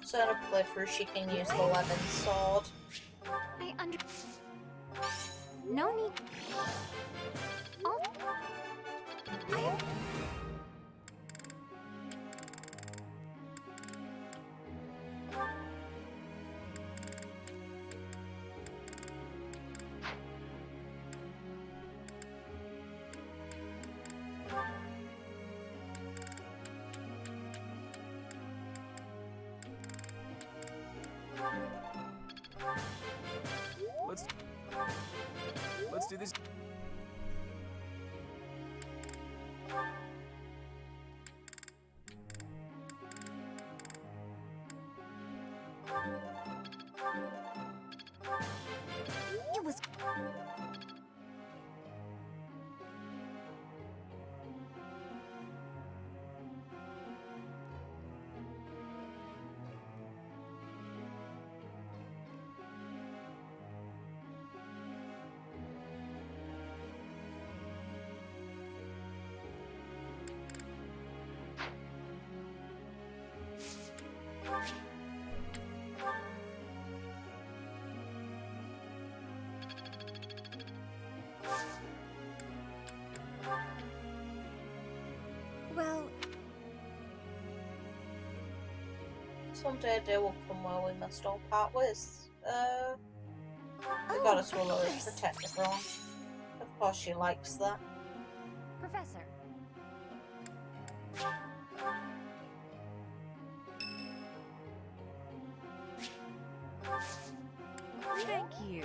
[SPEAKER 1] So to play through, she can use the weapon sword.
[SPEAKER 9] No need... Oh... I have...
[SPEAKER 7] Let's do this.
[SPEAKER 9] It was... Well...
[SPEAKER 1] Someday a day will come where we must all part ways. The goddess will always protect everyone. Of course she likes that.
[SPEAKER 9] Professor.
[SPEAKER 15] Thank you.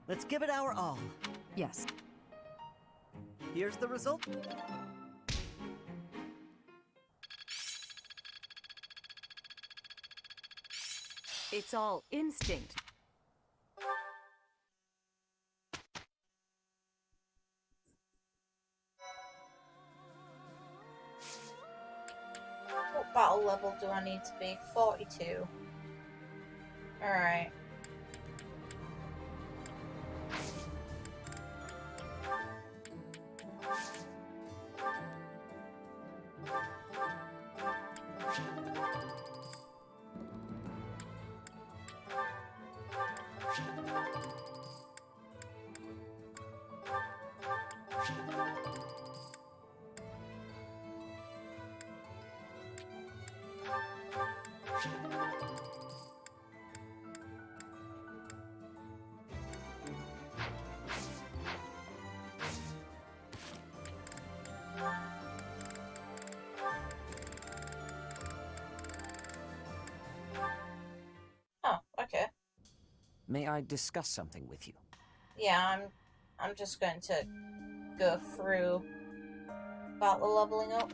[SPEAKER 6] Let's give it our all.
[SPEAKER 20] Yes.
[SPEAKER 6] Here's the result.
[SPEAKER 15] It's all instinct.
[SPEAKER 1] What battle level do I need to be? 42. Alright. Oh, okay.
[SPEAKER 11] May I discuss something with you?
[SPEAKER 1] Yeah, I'm just going to go through battle leveling up.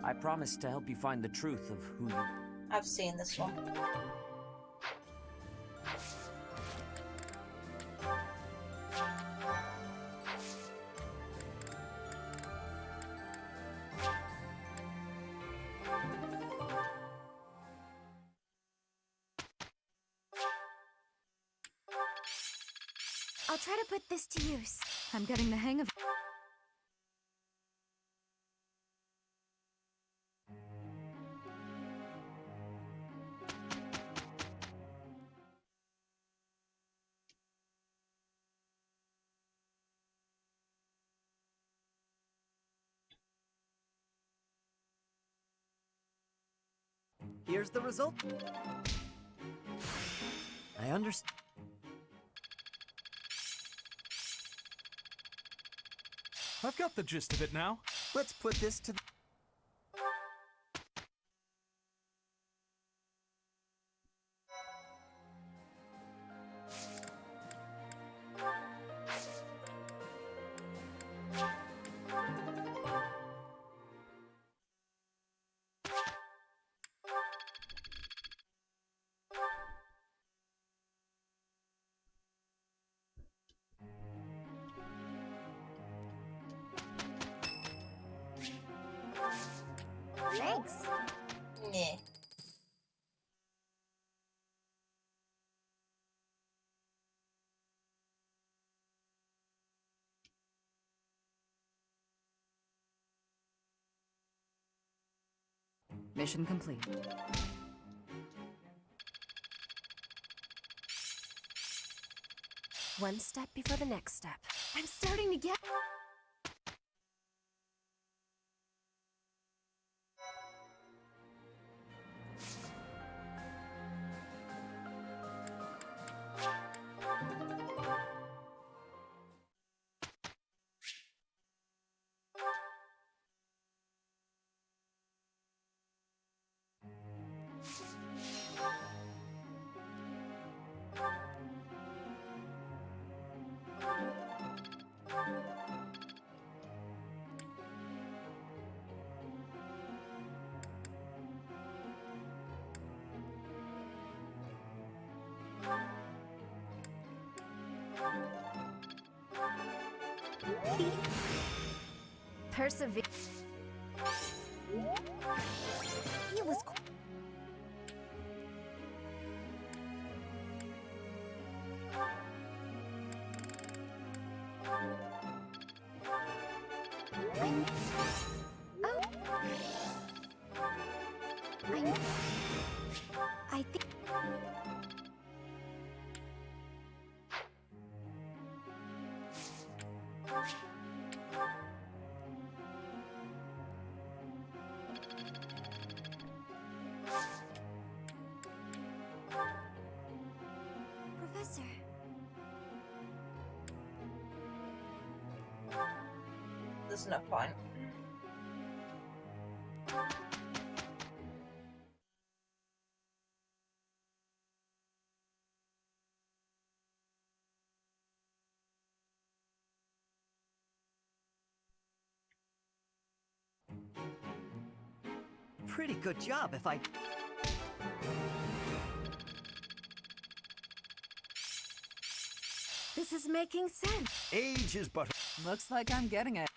[SPEAKER 11] I promise to help you find the truth of who you...
[SPEAKER 1] I've seen this one.
[SPEAKER 12] I'll try to put this to use.
[SPEAKER 21] I'm getting the hang of it.
[SPEAKER 6] Here's the result. I understand.
[SPEAKER 5] I've got the gist of it now.
[SPEAKER 6] Let's put this to...
[SPEAKER 12] Thanks. Nah.
[SPEAKER 21] Mission complete.
[SPEAKER 12] One step before the next step. I'm starting to get... Persevere. He was... I think... Professor.
[SPEAKER 1] There's no point.
[SPEAKER 6] Pretty good job if I...
[SPEAKER 12] This is making sense.
[SPEAKER 14] Age is but...
[SPEAKER 20] Looks like I'm getting it.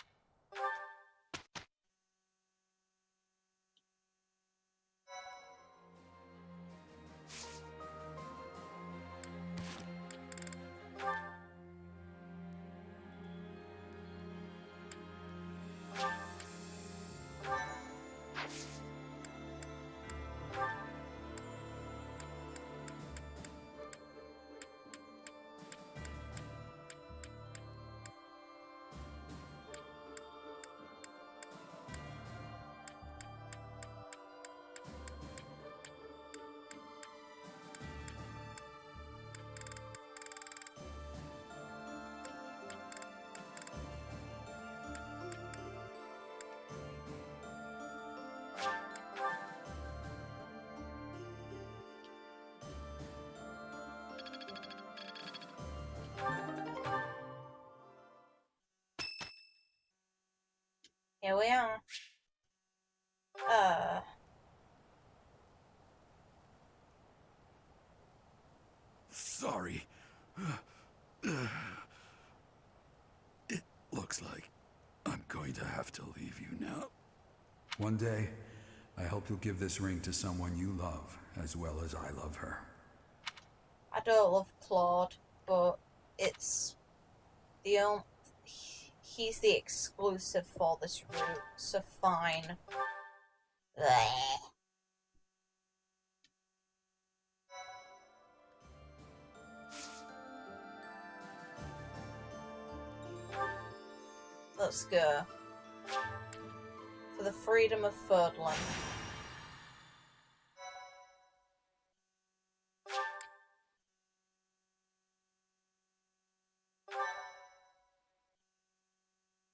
[SPEAKER 1] Here we are.
[SPEAKER 16] Sorry. It looks like I'm going to have to leave you now. One day, I hope you'll give this ring to someone you love, as well as I love her.
[SPEAKER 1] I don't love Claude, but it's He's the exclusive for this route, so fine. Blech. Let's go. For the freedom of Fodlan.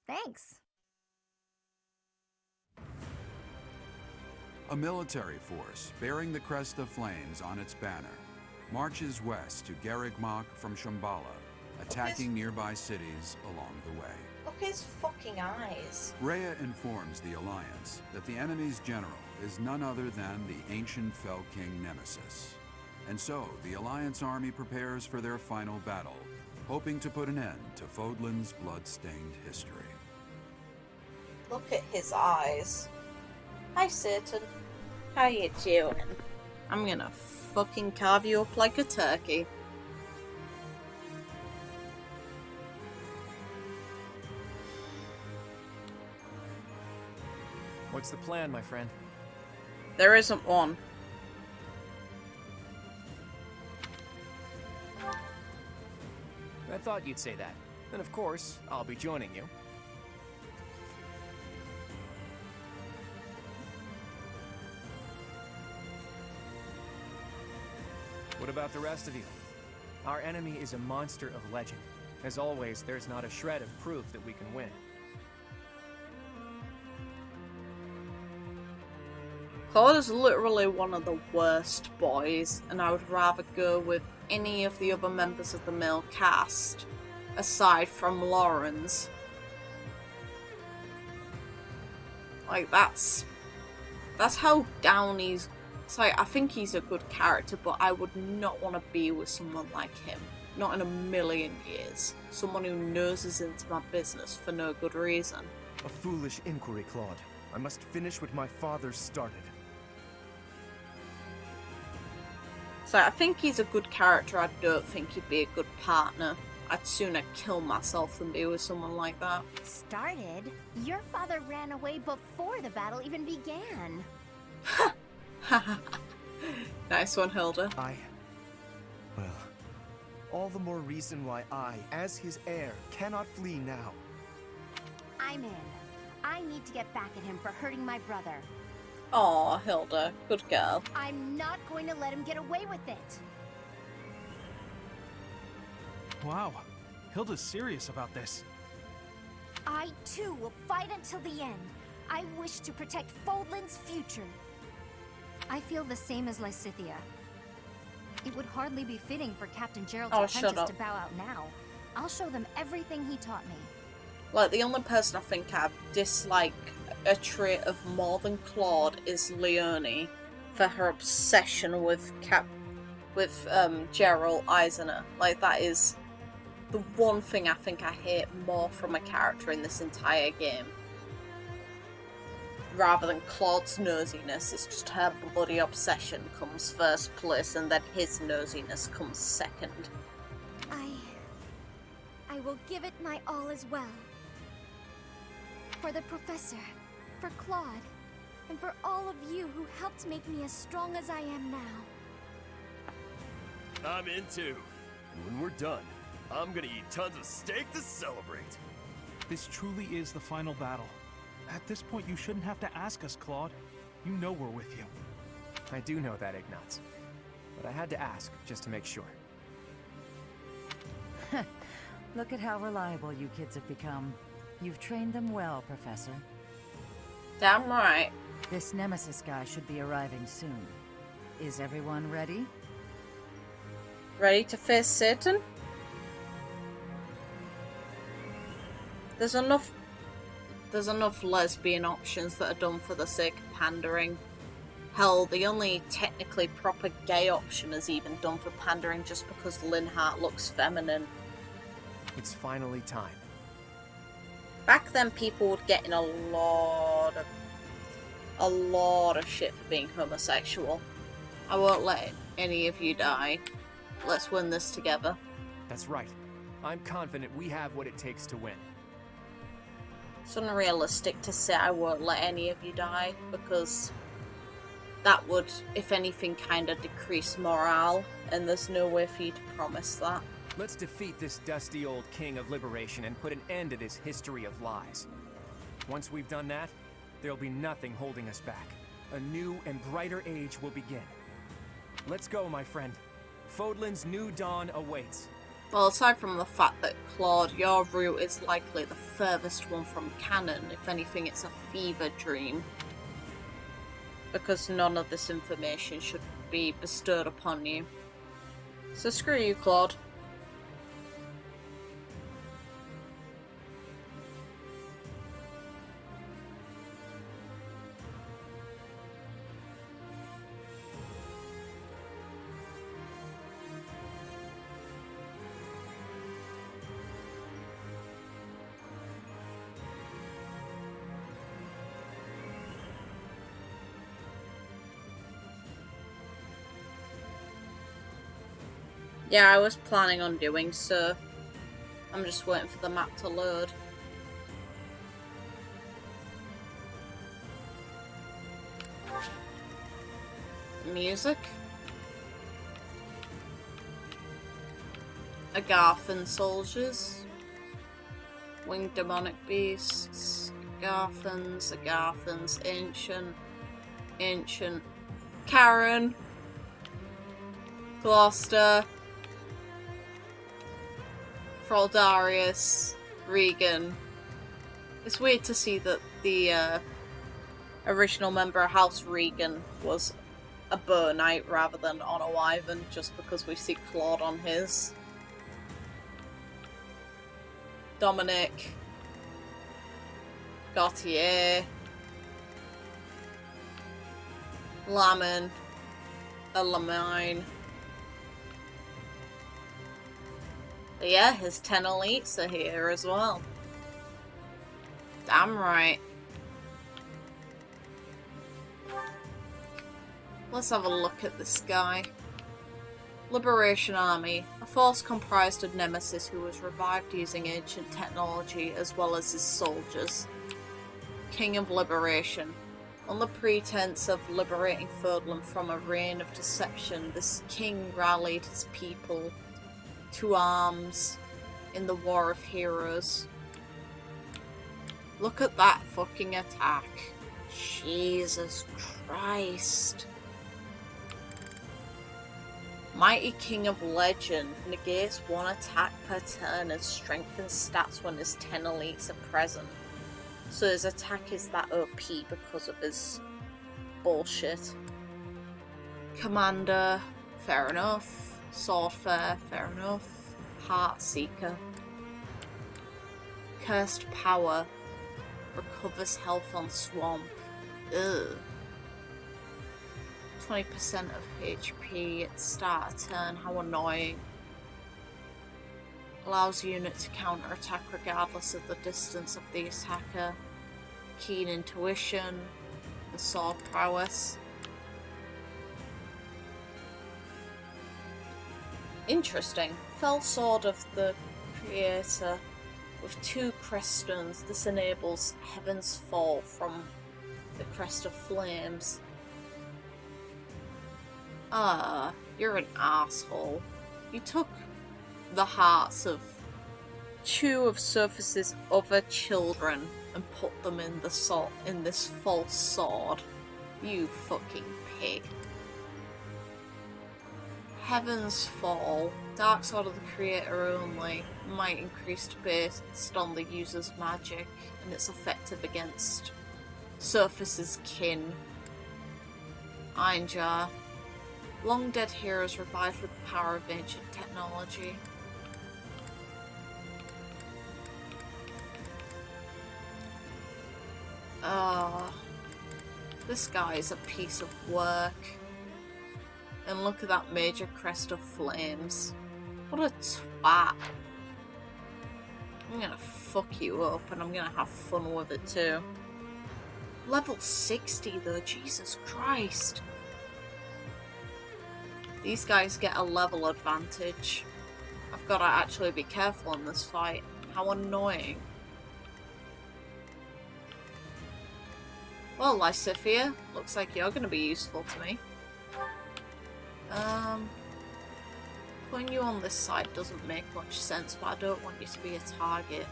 [SPEAKER 9] Thanks.
[SPEAKER 16] A military force bearing the crest of flames on its banner marches west to Garrigmach from Shambala, attacking nearby cities along the way.
[SPEAKER 1] Look at his fucking eyes.
[SPEAKER 16] Rhea informs the Alliance that the enemy's general is none other than the ancient Fell King Nemesis. And so, the Alliance army prepares for their final battle, hoping to put an end to Fodlan's blood-stained history.
[SPEAKER 1] Look at his eyes. Hi, Satan. How you doing? I'm gonna fucking carve you up like a turkey.
[SPEAKER 7] What's the plan, my friend?
[SPEAKER 1] There isn't one.
[SPEAKER 7] I thought you'd say that. And of course, I'll be joining you. What about the rest of you? Our enemy is a monster of legend. As always, there's not a shred of proof that we can win.
[SPEAKER 1] Claude is literally one of the worst boys, and I would rather go with any of the other members of the male cast, aside from Lawrence. Like, that's how down he's... It's like, I think he's a good character, but I would not want to be with someone like him. Not in a million years. Someone who noses into my business for no good reason.
[SPEAKER 17] A foolish inquiry, Claude. I must finish what my father started.
[SPEAKER 1] So I think he's a good character. I don't think he'd be a good partner. I'd sooner kill myself than be with someone like that.
[SPEAKER 12] Started? Your father ran away before the battle even began.
[SPEAKER 1] Nice one, Hilda.
[SPEAKER 17] Well, all the more reason why I, as his heir, cannot flee now.
[SPEAKER 12] I'm in. I need to get back at him for hurting my brother.
[SPEAKER 1] Aw, Hilda. Good girl.
[SPEAKER 12] I'm not going to let him get away with it.
[SPEAKER 5] Wow. Hilda's serious about this.
[SPEAKER 12] I, too, will fight until the end. I wish to protect Fodlan's future.
[SPEAKER 3] I feel the same as Lysithea. It would hardly be fitting for Captain Gerald's
[SPEAKER 1] Oh, shut
[SPEAKER 3] apprentice
[SPEAKER 1] up.
[SPEAKER 3] to bow out now. I'll show them everything he taught me.
[SPEAKER 1] Like, the only person I think I dislike a trait of more than Claude is Leonie, for her obsession with Gerald Eisner. Like, that is the one thing I think I hate more from a character in this entire game. Rather than Claude's nosiness, it's just her bloody obsession comes first place, and then his nosiness comes second.
[SPEAKER 12] I will give it my all as well. For the Professor, for Claude, and for all of you who helped make me as strong as I am now.
[SPEAKER 10] I'm in too. And when we're done, I'm gonna eat tons of steak to celebrate.
[SPEAKER 5] This truly is the final battle. At this point, you shouldn't have to ask us, Claude. You know we're with you.
[SPEAKER 7] I do know that, Ignatz. But I had to ask, just to make sure.
[SPEAKER 19] Look at how reliable you kids have become. You've trained them well, Professor.
[SPEAKER 1] Damn right.
[SPEAKER 19] This Nemesis guy should be arriving soon. Is everyone ready?
[SPEAKER 1] Ready to face Satan? There's enough lesbian options that are done for the sake of pandering. Hell, the only technically proper gay option is even done for pandering just because Linhardt looks feminine.
[SPEAKER 7] It's finally time.
[SPEAKER 1] Back then, people would get in a lot of shit for being homosexual. I won't let any of you die. Let's win this together.
[SPEAKER 7] That's right. I'm confident we have what it takes to win.
[SPEAKER 1] It's unrealistic to say I won't let any of you die, because that would, if anything, kind of decrease morale, and there's no way for you to promise that.
[SPEAKER 7] Let's defeat this dusty old king of liberation and put an end to this history of lies. Once we've done that, there'll be nothing holding us back. A new and brighter age will begin. Let's go, my friend. Fodlan's new dawn awaits.
[SPEAKER 1] Well, aside from the fact that, Claude, your route is likely the furthest one from canon, if anything it's a fever dream. Because none of this information should be bestowed upon you. So screw you, Claude. Yeah, I was planning on doing so. I'm just waiting for the map to load. Music. Agarthan soldiers. Winged demonic beasts. Agarthans, ancient. Karen. Gloucester. Fraldarius, Regan. It's weird to see that the original member of House Regan was a Bow Knight rather than on a Wyvern, just because we see Claude on his. Dominic. Gautier. Lamon. Elamine. But yeah, his 10 elites are here as well. Damn right. Let's have a look at this guy. Liberation Army. A force comprised of Nemesis who was revived using ancient technology as well as his soldiers. King of Liberation. On the pretense of liberating Fodlan from a reign of deception, this king rallied his people to arms in the War of Heroes. Look at that fucking attack. Jesus Christ. Mighty King of Legend negates one attack per turn and strengthens stats when his 10 elites are present. So his attack is that OP because of his bullshit. Commander, fair enough. Swordfair, fair enough. Heartseeker. Cursed Power. Recovers health on Swamp. Ugh. 20% of HP at the start of turn, how annoying. Allows unit to counter-attack regardless of the distance of the attacker. Keen Intuition. The Sword Prowess. Interesting. Fell Sword of the Creator. With 2 crest stones, this enables Heaven's Fall from the Crest of Flames. Ah, you're an asshole. You took the hearts of 2 of Sothis' other children and put them in this false sword. You fucking pig. Heaven's Fall. Dark Sword of the Creator only. Might increase based on the user's magic, and it's effective against Sothis' kin. Iron Jar. Long dead heroes revived with the power of ancient technology. This guy is a piece of work. And look at that major crest of flames. What a twat. I'm gonna fuck you up and I'm gonna have fun with it too. Level 60 though, Jesus Christ. These guys get a level advantage. I've got to actually be careful in this fight. How annoying. Well, Lysithia, looks like you're going to be useful to me. Putting you on this side doesn't make much sense, but I don't want you to be a target.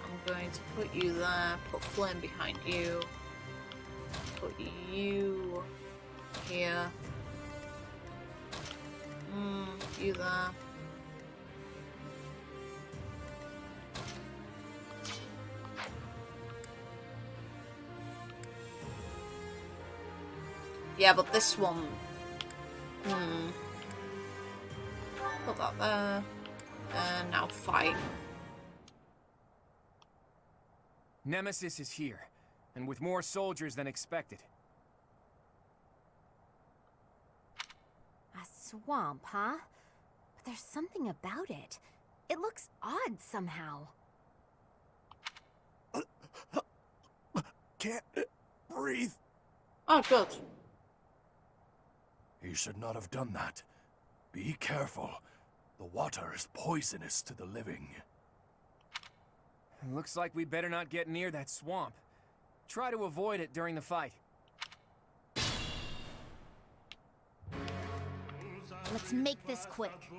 [SPEAKER 1] I'm going to put you there, put Flame behind you, put you here, you there. Yeah, but this one... Put that there. And now fight.
[SPEAKER 7] Nemesis is here, and with more soldiers than expected.
[SPEAKER 12] A swamp, huh? But there's something about it. It looks odd somehow.
[SPEAKER 14] Can't breathe.
[SPEAKER 1] Oh, good.
[SPEAKER 14] He should not have done that. Be careful. The water is poisonous to the living.
[SPEAKER 7] Looks like we better not get near that swamp. Try to avoid it during the fight.
[SPEAKER 12] Let's make this quick.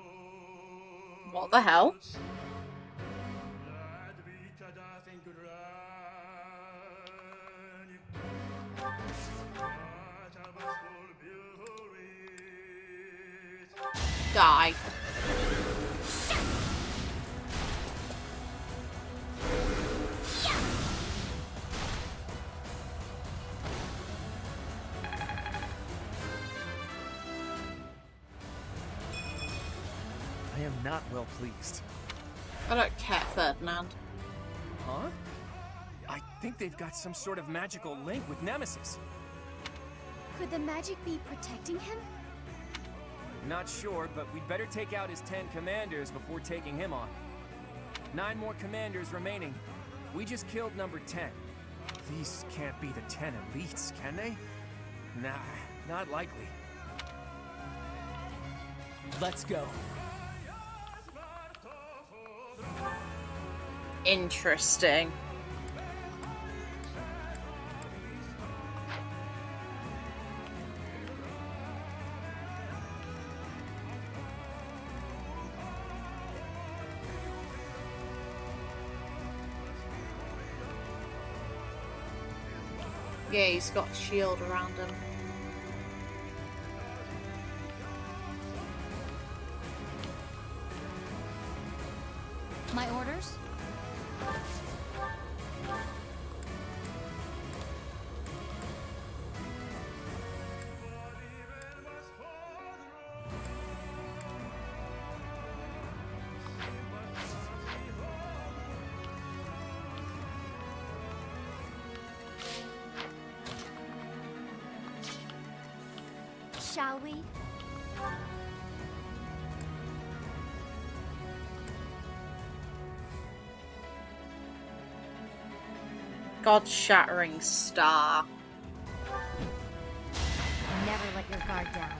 [SPEAKER 1] What the hell? Die.
[SPEAKER 17] I am not well pleased.
[SPEAKER 1] I don't care, Ferdinand.
[SPEAKER 7] Huh? I think they've got some sort of magical link with Nemesis.
[SPEAKER 12] Could the magic be protecting him?
[SPEAKER 7] Not sure, but we'd better take out his 10 commanders before taking him on. 9 more commanders remaining. We just killed number 10. These can't be the 10 elites, can they? Nah, not likely.
[SPEAKER 10] Let's go.
[SPEAKER 1] Interesting. Yeah, he's got a shield around him.
[SPEAKER 12] My orders? Shall we?
[SPEAKER 1] God-shattering star.
[SPEAKER 12] Never let your guard down.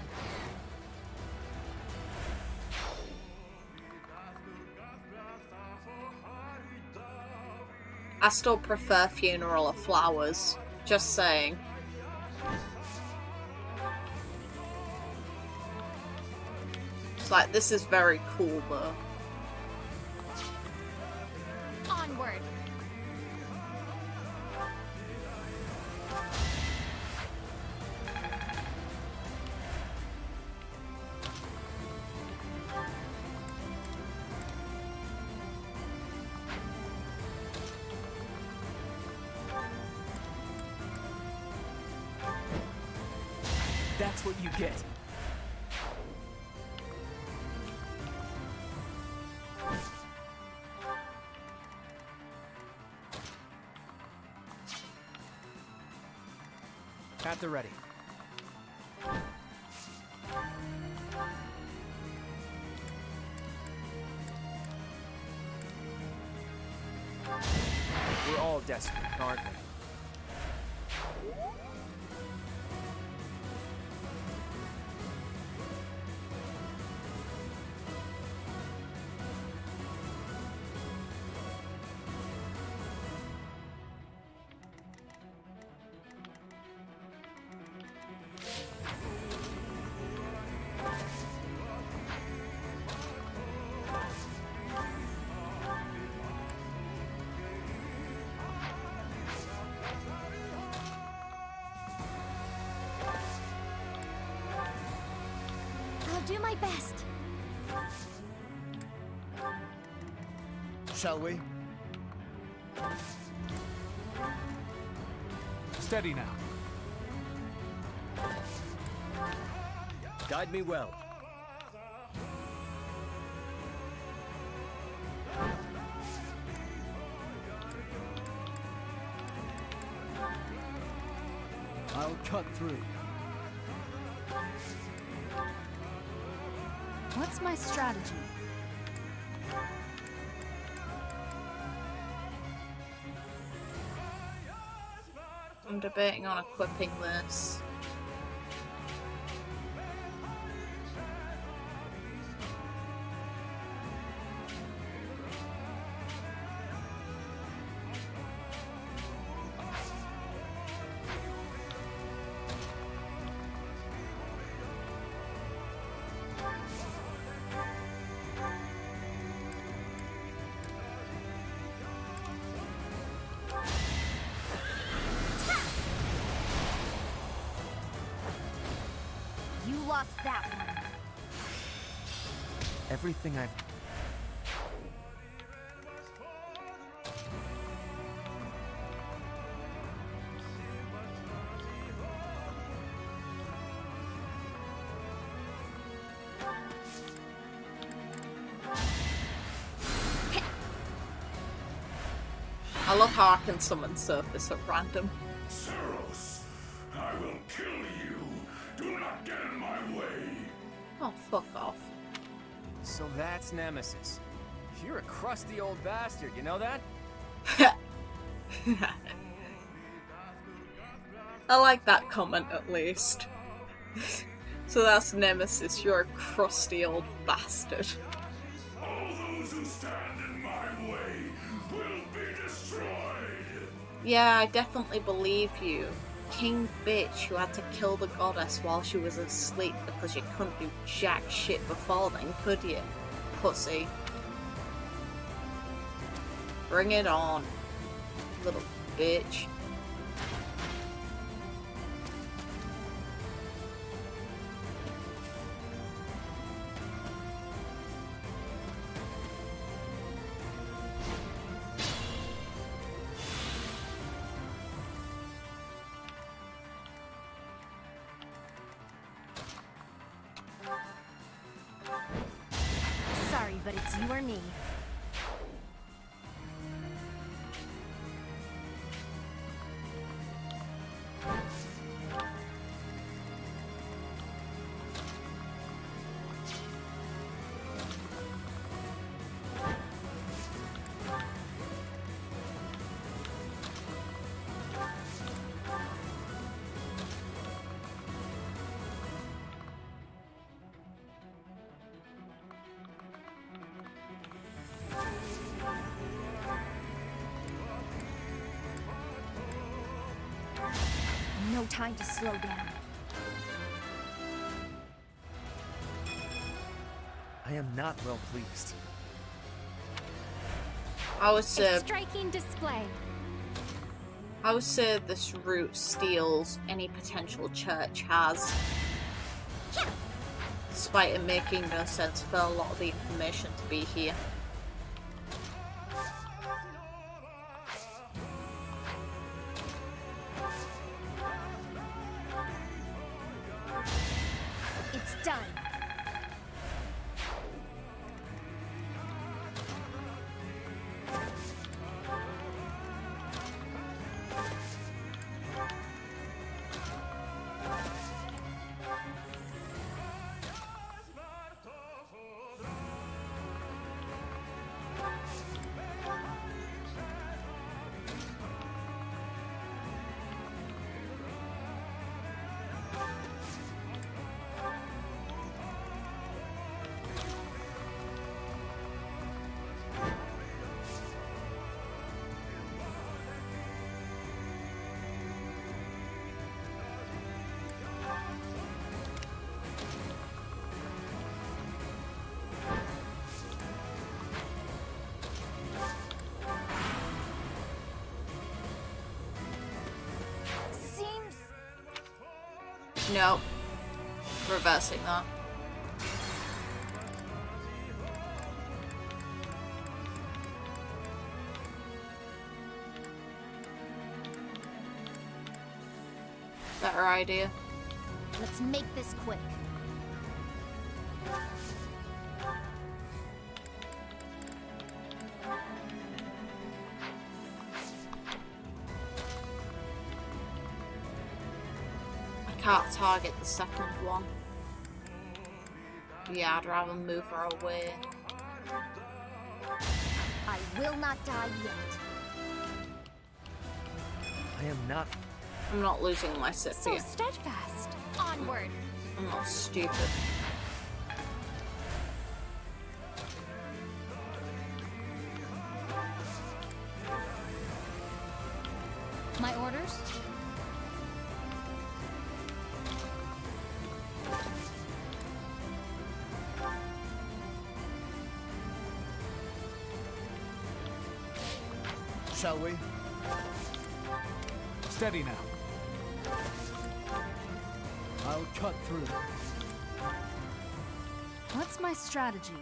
[SPEAKER 1] I still prefer Funeral of Flowers. Just saying. It's like, this is very cool though.
[SPEAKER 12] Onward.
[SPEAKER 10] That's what you get.
[SPEAKER 7] At the ready. We're all desperate, aren't we?
[SPEAKER 12] do my best.
[SPEAKER 17] Shall we?
[SPEAKER 5] Steady now.
[SPEAKER 10] Guide me well.
[SPEAKER 13] I'll cut through.
[SPEAKER 3] What's my strategy?
[SPEAKER 1] I'm debating on equipping this.
[SPEAKER 12] You lost that one.
[SPEAKER 7] Everything I've...
[SPEAKER 1] I love how I can summon Sothis at random.
[SPEAKER 8] Seiros, I will kill you. Do not get in my way.
[SPEAKER 1] Oh, fuck off.
[SPEAKER 7] So that's Nemesis. You're a crusty old bastard, you know that?
[SPEAKER 1] I like that comment at least. So that's Nemesis, you're a crusty old bastard.
[SPEAKER 8] All those who stand in my way will be destroyed.
[SPEAKER 1] Yeah, I definitely believe you. King bitch who had to kill the goddess while she was asleep because you couldn't do jack shit before then, could you? Pussy. Bring it on, little bitch.
[SPEAKER 12] Sorry, but it's you or me. No time to slow down.
[SPEAKER 17] I am not well pleased.
[SPEAKER 1] I would say,
[SPEAKER 12] A striking display.
[SPEAKER 1] I would say this route steals any potential church has. Despite it making no sense for a lot of the information to be here.
[SPEAKER 12] It's done.
[SPEAKER 1] Nope. Reversing that. Better idea.
[SPEAKER 12] Let's make this quick.
[SPEAKER 1] I can't target the second one. Yeah, I'd rather move her away.
[SPEAKER 12] I will not die yet.
[SPEAKER 17] I am not.
[SPEAKER 1] I'm not losing my
[SPEAKER 12] So
[SPEAKER 1] Scythia.
[SPEAKER 12] steadfast. Onward.
[SPEAKER 1] I'm not stupid.
[SPEAKER 12] My orders?
[SPEAKER 17] Shall we?
[SPEAKER 5] Steady now. I'll cut through.
[SPEAKER 21] What's my strategy?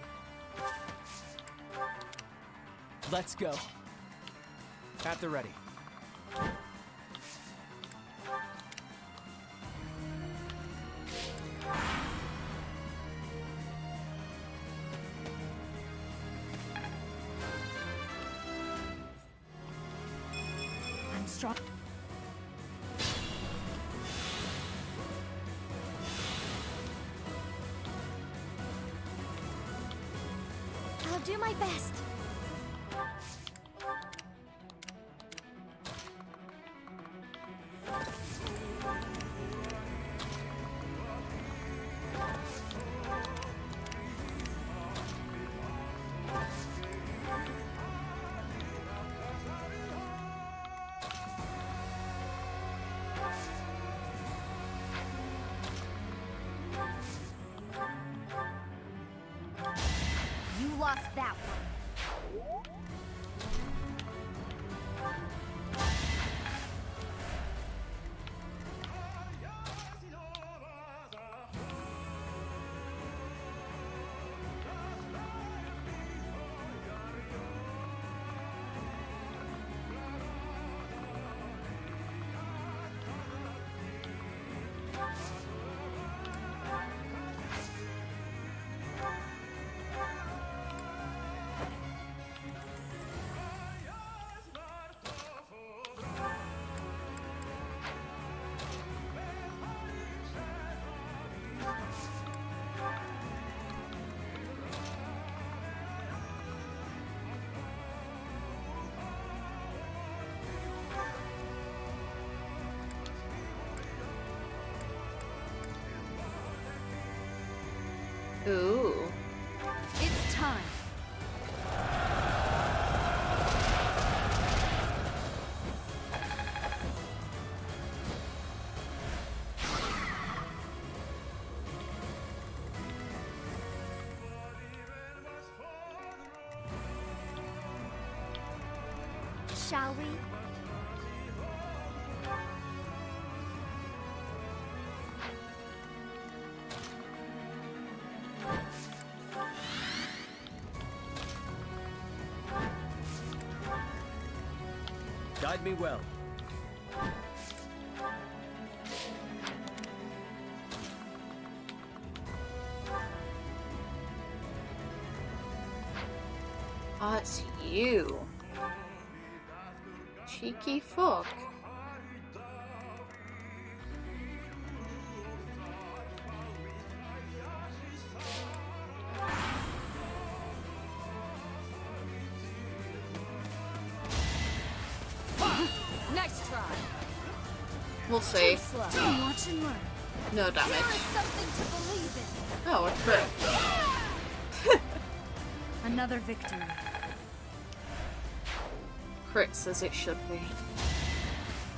[SPEAKER 10] Let's go.
[SPEAKER 7] At the ready.
[SPEAKER 21] I'm strong.
[SPEAKER 12] I'll do my best. You lost that one.
[SPEAKER 1] Ooh.
[SPEAKER 21] It's time.
[SPEAKER 12] Shall we?
[SPEAKER 10] Guide me well.
[SPEAKER 1] Oh, it's you. Cheeky fuck.
[SPEAKER 21] Nice try.
[SPEAKER 1] We'll see.
[SPEAKER 21] Watch and learn.
[SPEAKER 1] No damage.
[SPEAKER 12] Something to believe in.
[SPEAKER 1] Oh, a crit.
[SPEAKER 21] Another victory.
[SPEAKER 1] Crits as it should be.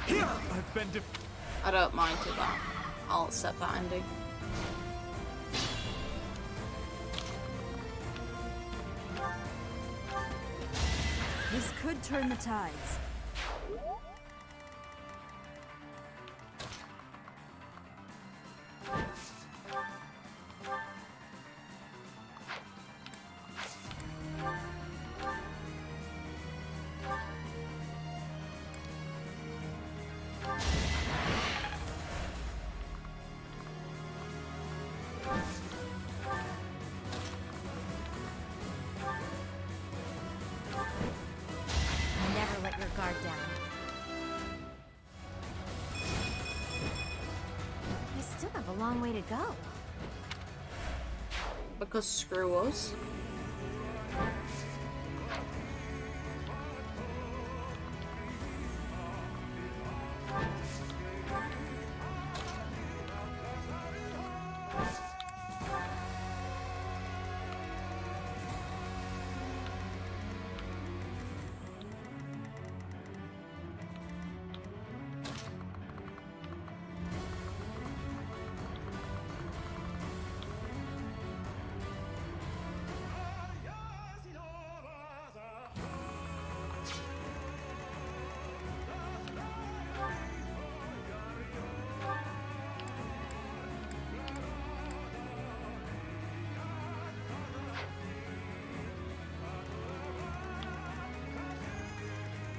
[SPEAKER 5] I've been
[SPEAKER 1] I don't mind it that. I'll accept that ending.
[SPEAKER 21] This could turn the tides.
[SPEAKER 9] long way to go.
[SPEAKER 1] Because screw us.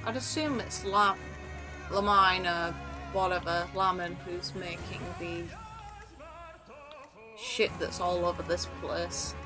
[SPEAKER 1] I'd assume it's Lamine or whatever, Laman, who's making the shit that's all over this place.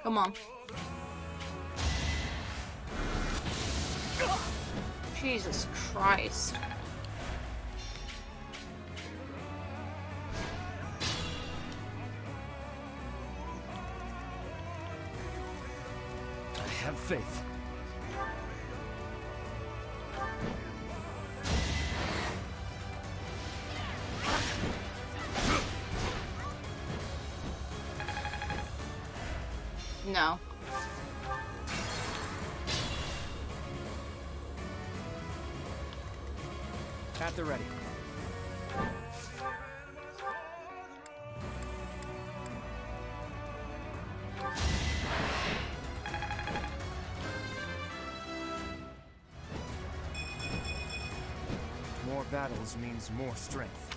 [SPEAKER 1] Come on. Jesus Christ.
[SPEAKER 13] I have faith.
[SPEAKER 1] No.
[SPEAKER 7] At the ready. More battles means more strength.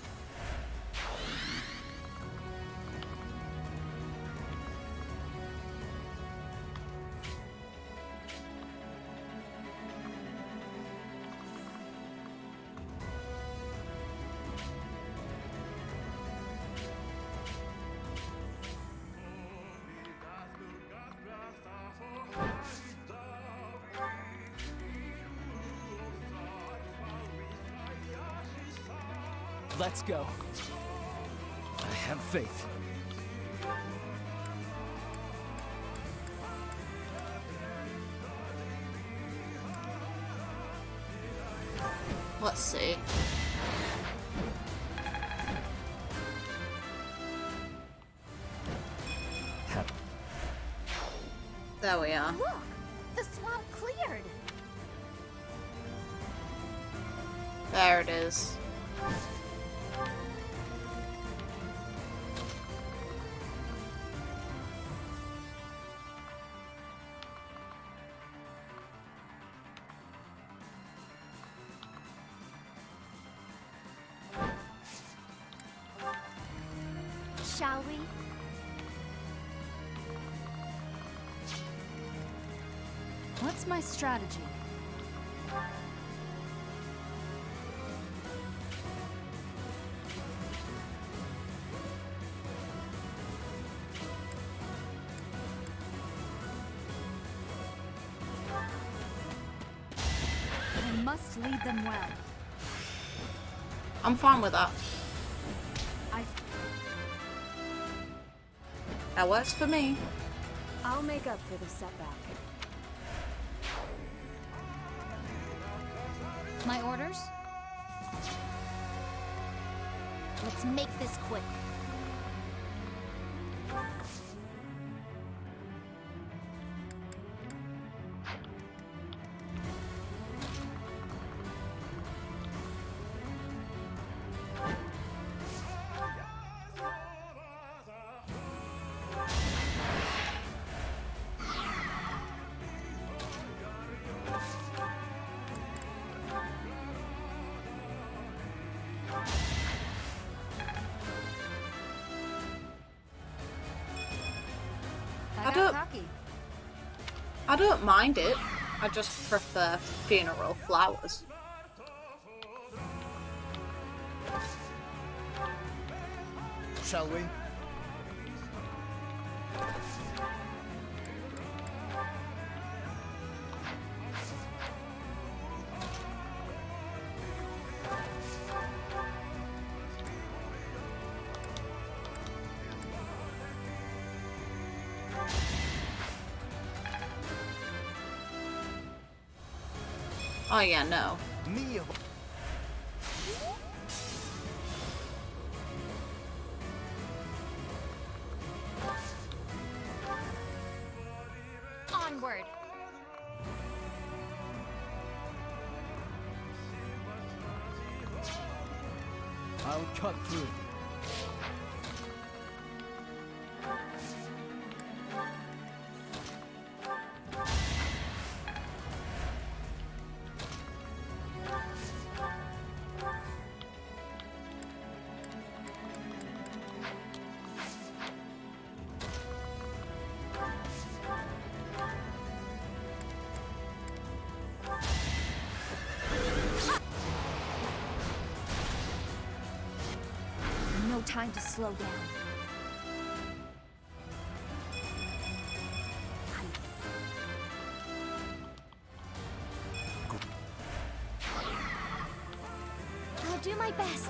[SPEAKER 10] Let's go. I have faith.
[SPEAKER 1] Let's see. There we are.
[SPEAKER 12] Look! The swamp cleared!
[SPEAKER 1] There it is.
[SPEAKER 12] Shall we?
[SPEAKER 3] What's my strategy? I must lead them well.
[SPEAKER 1] I'm fine with that. That works for me.
[SPEAKER 3] I'll make up for the setback.
[SPEAKER 12] My orders? Let's make this quick.
[SPEAKER 1] I don't mind it. I just prefer funeral flowers.
[SPEAKER 17] Shall we?
[SPEAKER 1] Oh yeah, no.
[SPEAKER 12] Onward.
[SPEAKER 10] I'll cut through.
[SPEAKER 12] No time to slow down. I'll do my best.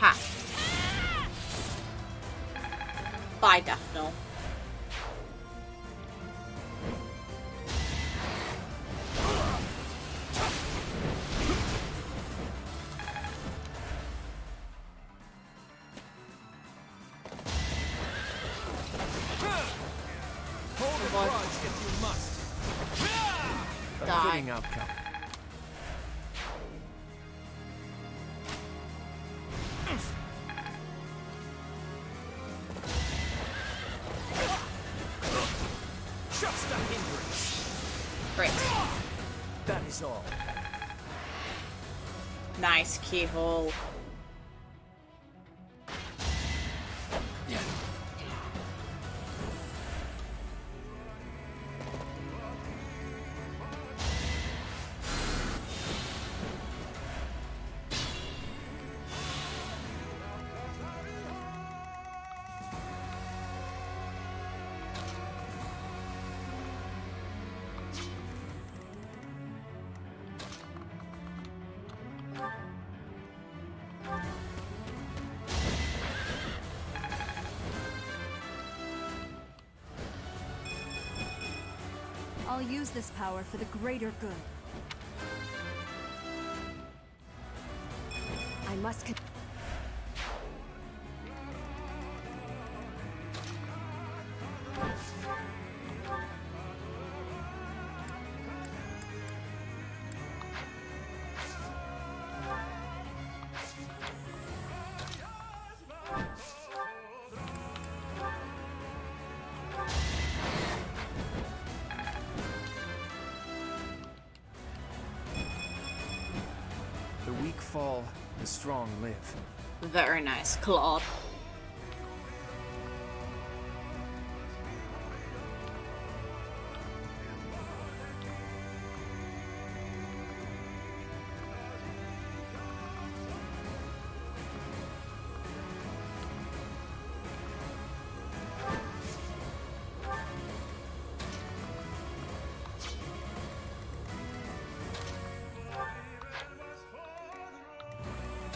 [SPEAKER 1] Ha. Bye, Daphne. Die.
[SPEAKER 7] Fitting outcome.
[SPEAKER 10] Just a hindrance.
[SPEAKER 1] Great.
[SPEAKER 10] That is all.
[SPEAKER 1] Nice keyhole.
[SPEAKER 9] I'll use this power for the greater good.
[SPEAKER 3] I must
[SPEAKER 7] The weak fall, the strong live.
[SPEAKER 1] Very nice, Claude.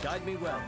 [SPEAKER 10] Guide me well.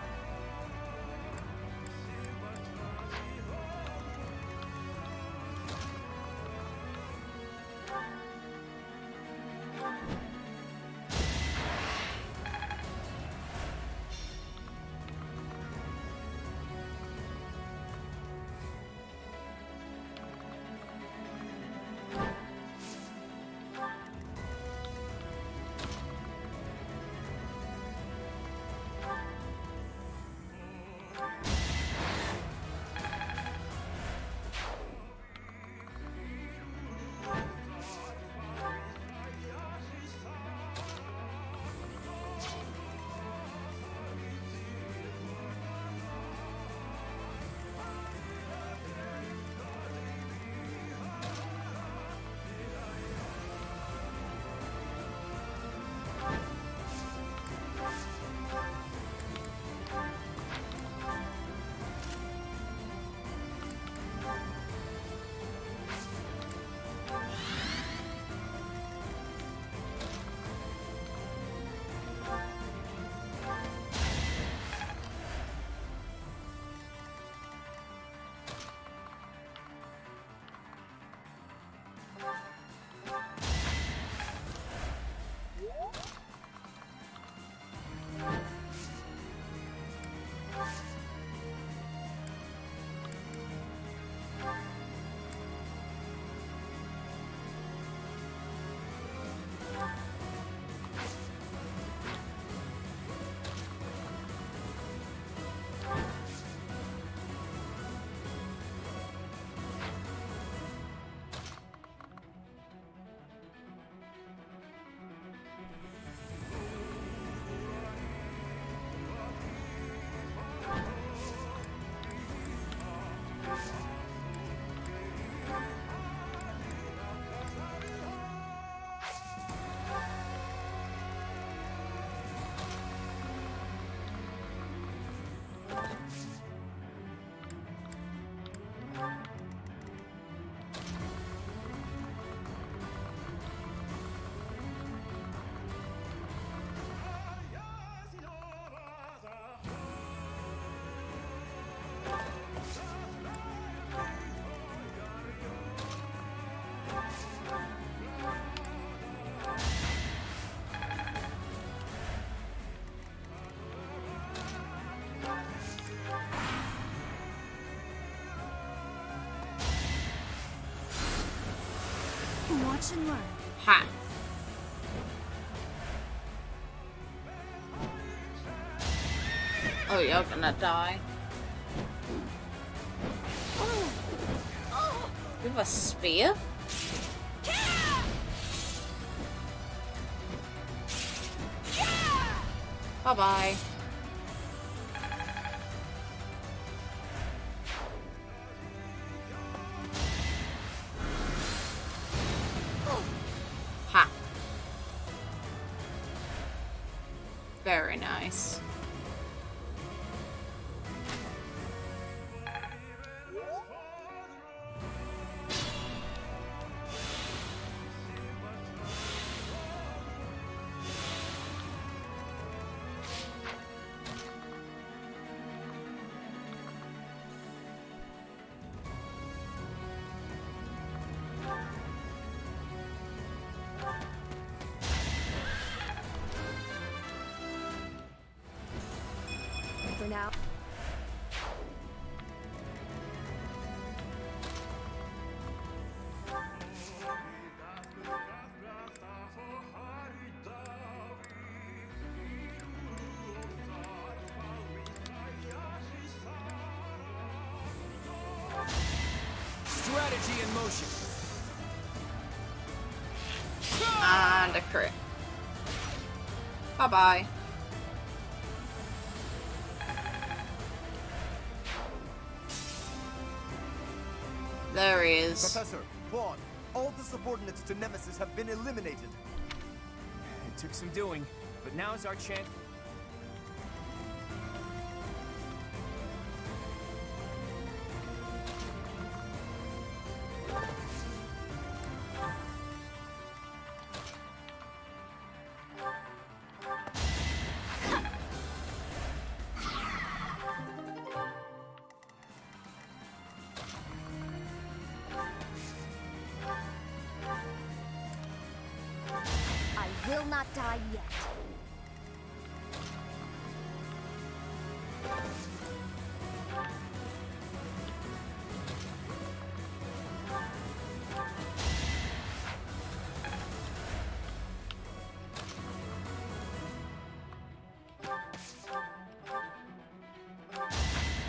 [SPEAKER 9] Watch and learn.
[SPEAKER 1] Ha! Oh, you're gonna die. You have a spear? Bye-bye. Ha. Very nice.
[SPEAKER 3] For now.
[SPEAKER 10] Strategy in motion.
[SPEAKER 1] And a crit. Bye-bye. There he is.
[SPEAKER 17] Professor, Claude, all the subordinates to Nemesis have been eliminated.
[SPEAKER 10] It took some doing, but now's our chance.
[SPEAKER 12] I will not die yet.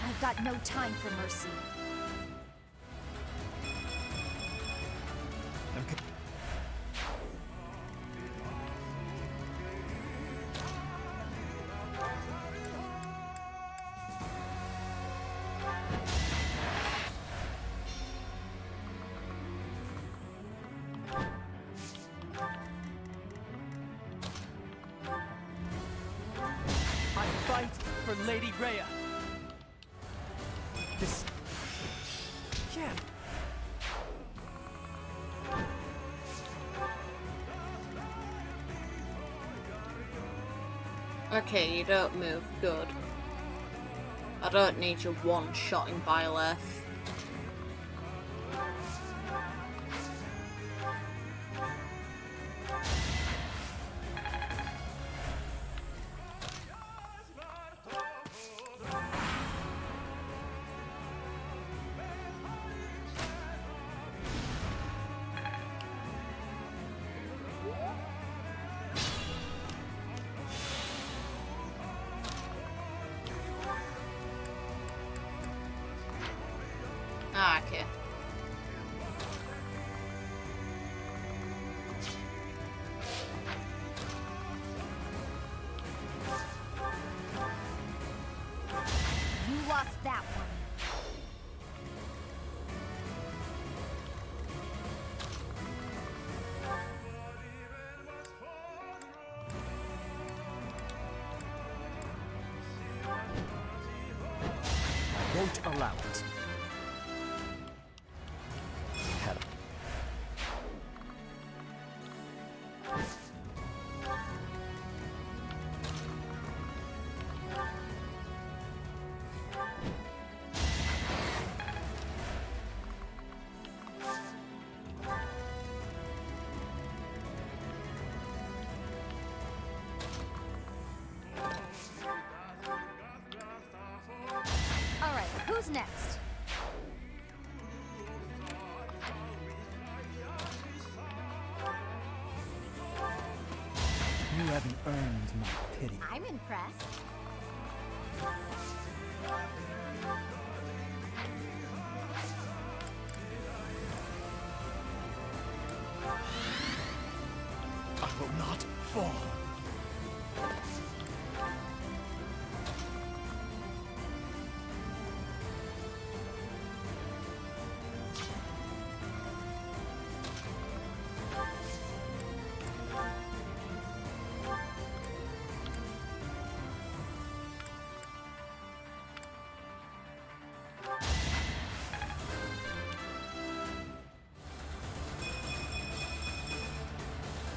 [SPEAKER 12] I've got no time for mercy.
[SPEAKER 10] I fight for Lady Rhea. This... Yeah.
[SPEAKER 1] Okay, you don't move. Good. I don't need your one-shotting Byleth. Ah, okay.
[SPEAKER 12] You lost that one.
[SPEAKER 11] Won't allow it. Hell.
[SPEAKER 12] All right, who's next?
[SPEAKER 13] You haven't earned my pity.
[SPEAKER 12] I'm impressed.
[SPEAKER 10] I will not fall.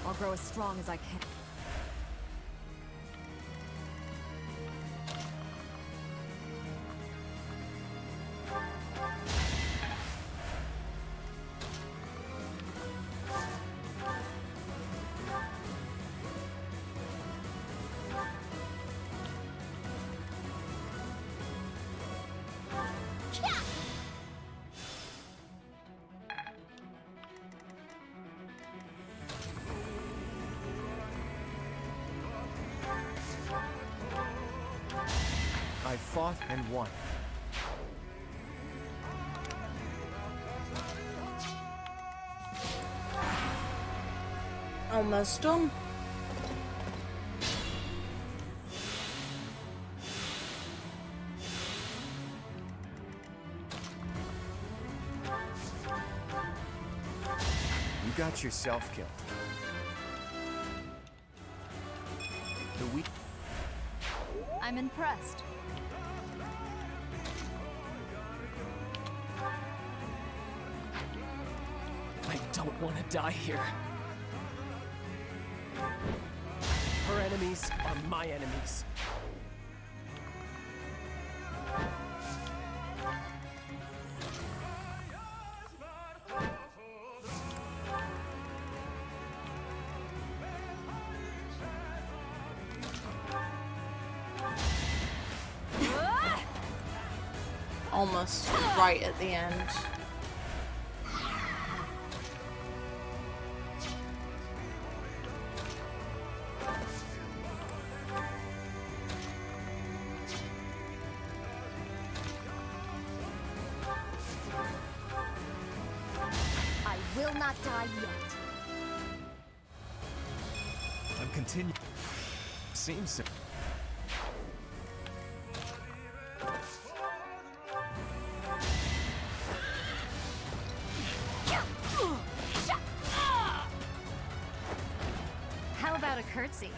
[SPEAKER 3] I'll grow as strong as I can.
[SPEAKER 10] I fought and won.
[SPEAKER 1] Almost done.
[SPEAKER 10] You got yourself killed. The weak.
[SPEAKER 9] I'm impressed.
[SPEAKER 10] I don't want to die here. Her enemies are my enemies.
[SPEAKER 1] Almost right at the end.
[SPEAKER 12] I will not die yet.
[SPEAKER 10] I'm continuing. Seems so.
[SPEAKER 9] How about a curtsy?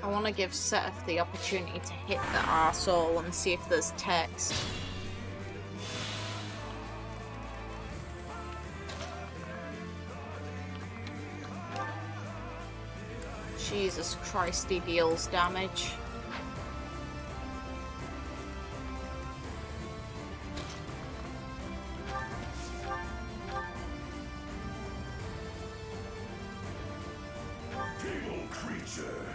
[SPEAKER 1] I want to give Sothis the opportunity to hit the arsehole and see if there's text. Jesus Christ, he deals damage.
[SPEAKER 8] Evil creature,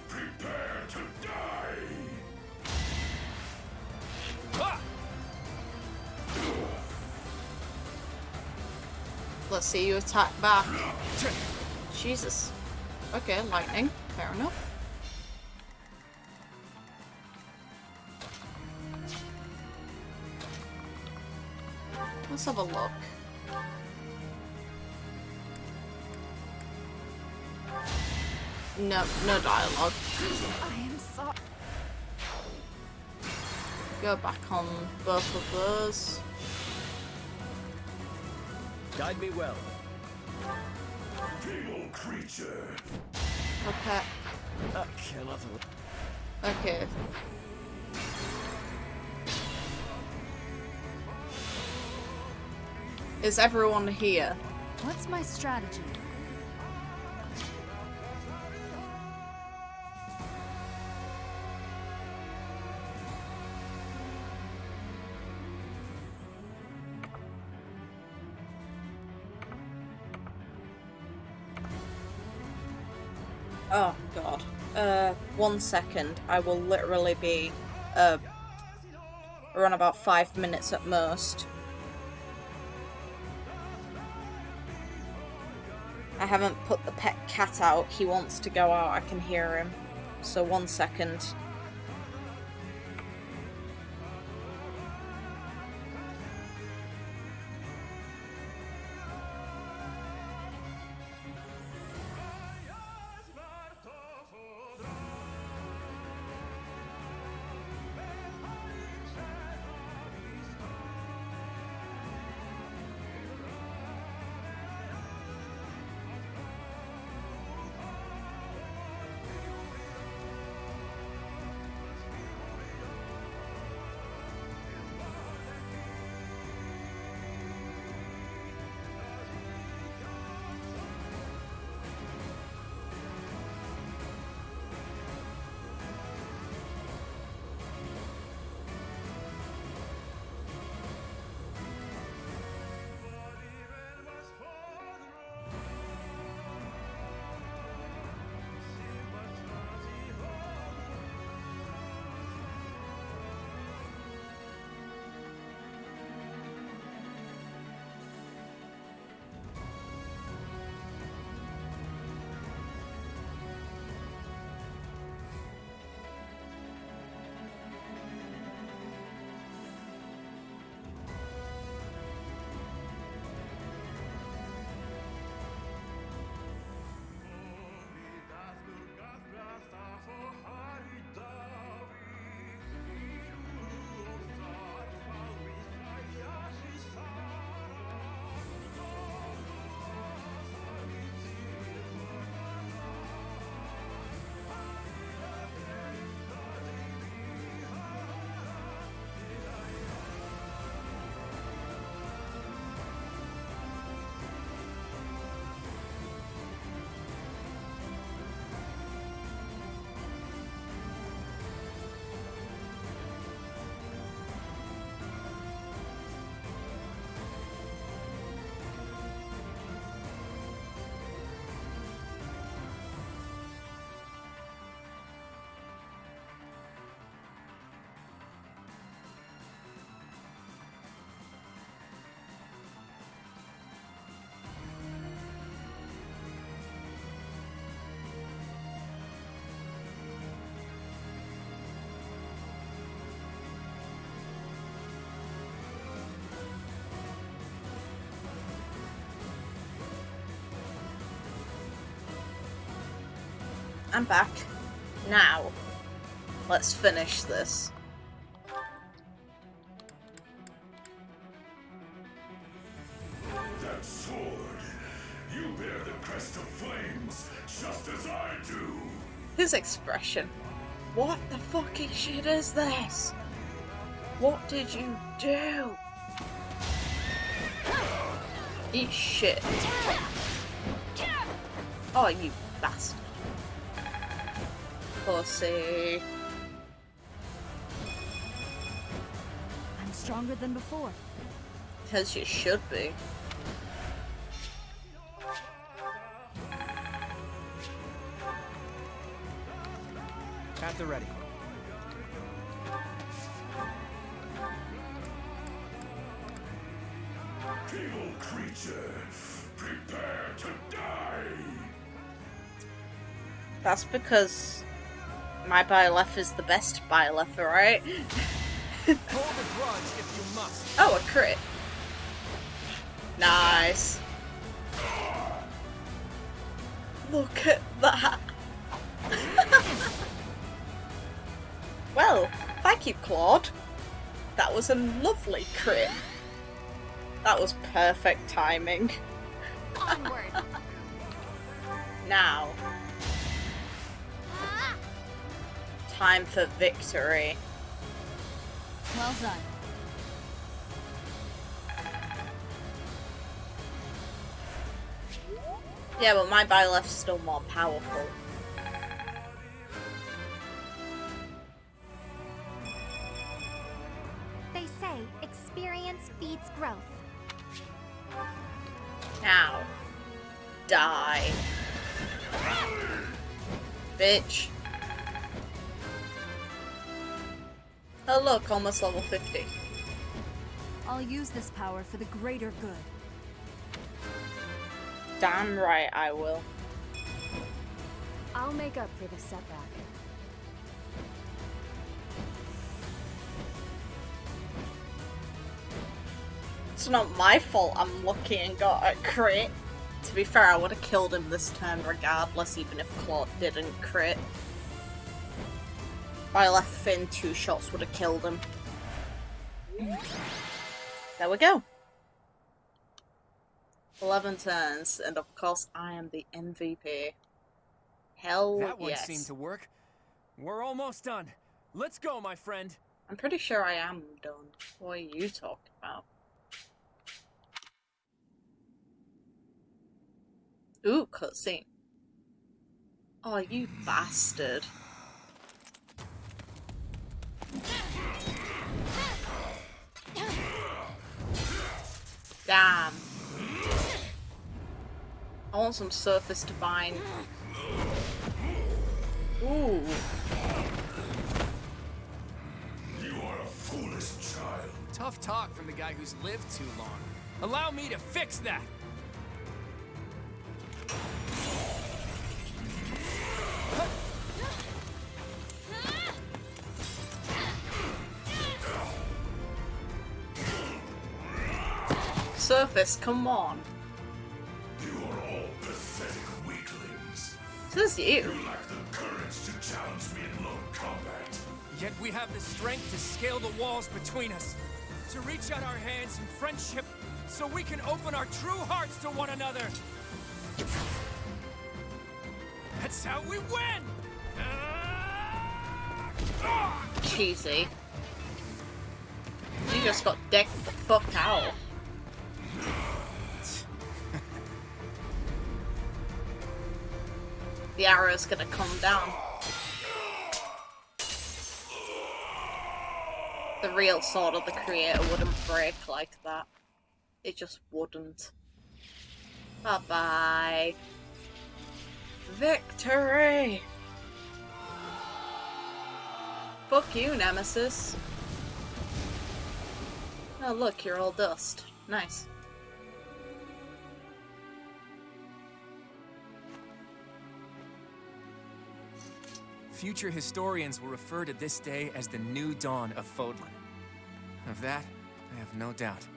[SPEAKER 8] prepare to die!
[SPEAKER 1] Let's see you attack back. Jesus. Okay, lightning. Fair enough. Let's have a look. No dialogue.
[SPEAKER 3] I am sorry.
[SPEAKER 1] Go back on both of those.
[SPEAKER 10] Guide me well.
[SPEAKER 8] Evil creature.
[SPEAKER 1] Okay.
[SPEAKER 10] I cannot.
[SPEAKER 1] Okay. Is everyone here?
[SPEAKER 9] What's my strategy?
[SPEAKER 1] Oh god. 1 second. I will literally be around about 5 minutes at most. I haven't put the pet cat out. He wants to go out. I can hear him. So 1 second. I'm back. Now, let's finish this.
[SPEAKER 8] That sword, you bear the crest of flames, just as I do.
[SPEAKER 1] His expression. What the fucking shit is this? What did you do? Eat shit. Oh, you bastard. Pussy.
[SPEAKER 19] I'm stronger than before.
[SPEAKER 1] Because you should be.
[SPEAKER 7] At the ready.
[SPEAKER 8] Evil creature, prepare to die.
[SPEAKER 1] That's because my Byleth is the best Byleth, right?
[SPEAKER 7] Hold the grudge if you must.
[SPEAKER 1] Oh, a crit. Nice. Look at that. Well, thank you, Claude. That was a lovely crit. That was perfect timing.
[SPEAKER 12] Onward.
[SPEAKER 1] Now. Time for victory.
[SPEAKER 12] Well done.
[SPEAKER 1] Yeah, but my Byleth's still more powerful.
[SPEAKER 12] They say experience feeds growth.
[SPEAKER 1] Now. Die. Bitch. Oh look, almost level 50.
[SPEAKER 9] I'll use this power for the greater good.
[SPEAKER 1] Damn right I will.
[SPEAKER 3] I'll make up for the setback.
[SPEAKER 1] It's not my fault I'm lucky and got a crit. To be fair, I would have killed him this turn regardless, even if Claude didn't crit. If I left Finn 2 shots would have killed him. There we go. 11 turns, and of course I am the MVP. Hell yes.
[SPEAKER 7] That one seemed to work. We're almost done. Let's go, my friend.
[SPEAKER 1] I'm pretty sure I am done. What are you talking about? Ooh, cutscene. Oh, you bastard. Damn. I want some Sothis to bind. Ooh.
[SPEAKER 8] You are a foolish child.
[SPEAKER 7] Tough talk from the guy who's lived too long. Allow me to fix that.
[SPEAKER 1] Sothis, come on.
[SPEAKER 8] You are all pathetic weaklings.
[SPEAKER 1] This is you.
[SPEAKER 8] You lack the courage to challenge me in lone combat.
[SPEAKER 7] Yet we have the strength to scale the walls between us, to reach out our hands in friendship, so we can open our true hearts to one another. That's how we win!
[SPEAKER 1] Cheesy. You just got decked the fuck out. The arrow's gonna come down. The real sword of the creator wouldn't break like that. It just wouldn't. Bye-bye. Victory! Fuck you, Nemesis. Oh look, you're all dust. Nice.
[SPEAKER 7] Future historians will refer to this day as the new dawn of Fodlan. Of that, I have no doubt.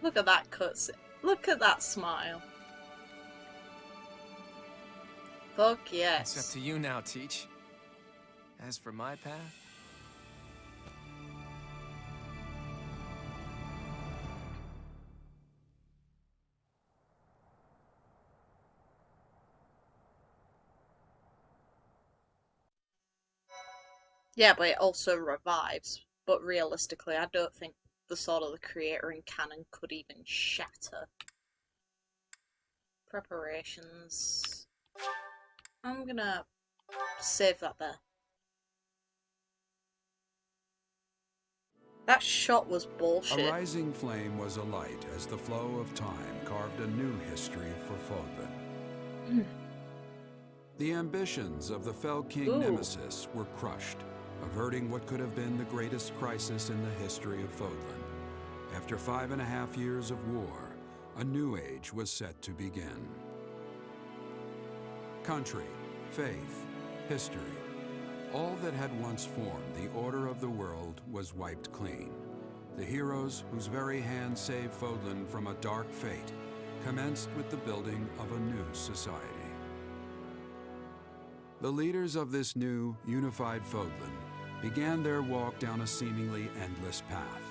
[SPEAKER 1] Look at that cutscene. Look at that smile. Fuck yes.
[SPEAKER 7] It's up to you now, Teach. As for my path...
[SPEAKER 1] Yeah, but it also revives. But realistically, I don't think the Sword of the Creator in canon could even shatter. Preparations. I'm gonna save that there. That shot was bullshit.
[SPEAKER 16] A rising flame was alight as the flow of time carved a new history for Fodlan. The ambitions of the Fell King Nemesis were crushed, averting what could have been the greatest crisis in the history of Fodlan. After 5.5 years of war, a new age was set to begin. Country, faith, history, all that had once formed the order of the world was wiped clean. The heroes whose very hand saved Fodlan from a dark fate commenced with the building of a new society. The leaders of this new, unified Fodlan began their walk down a seemingly endless path.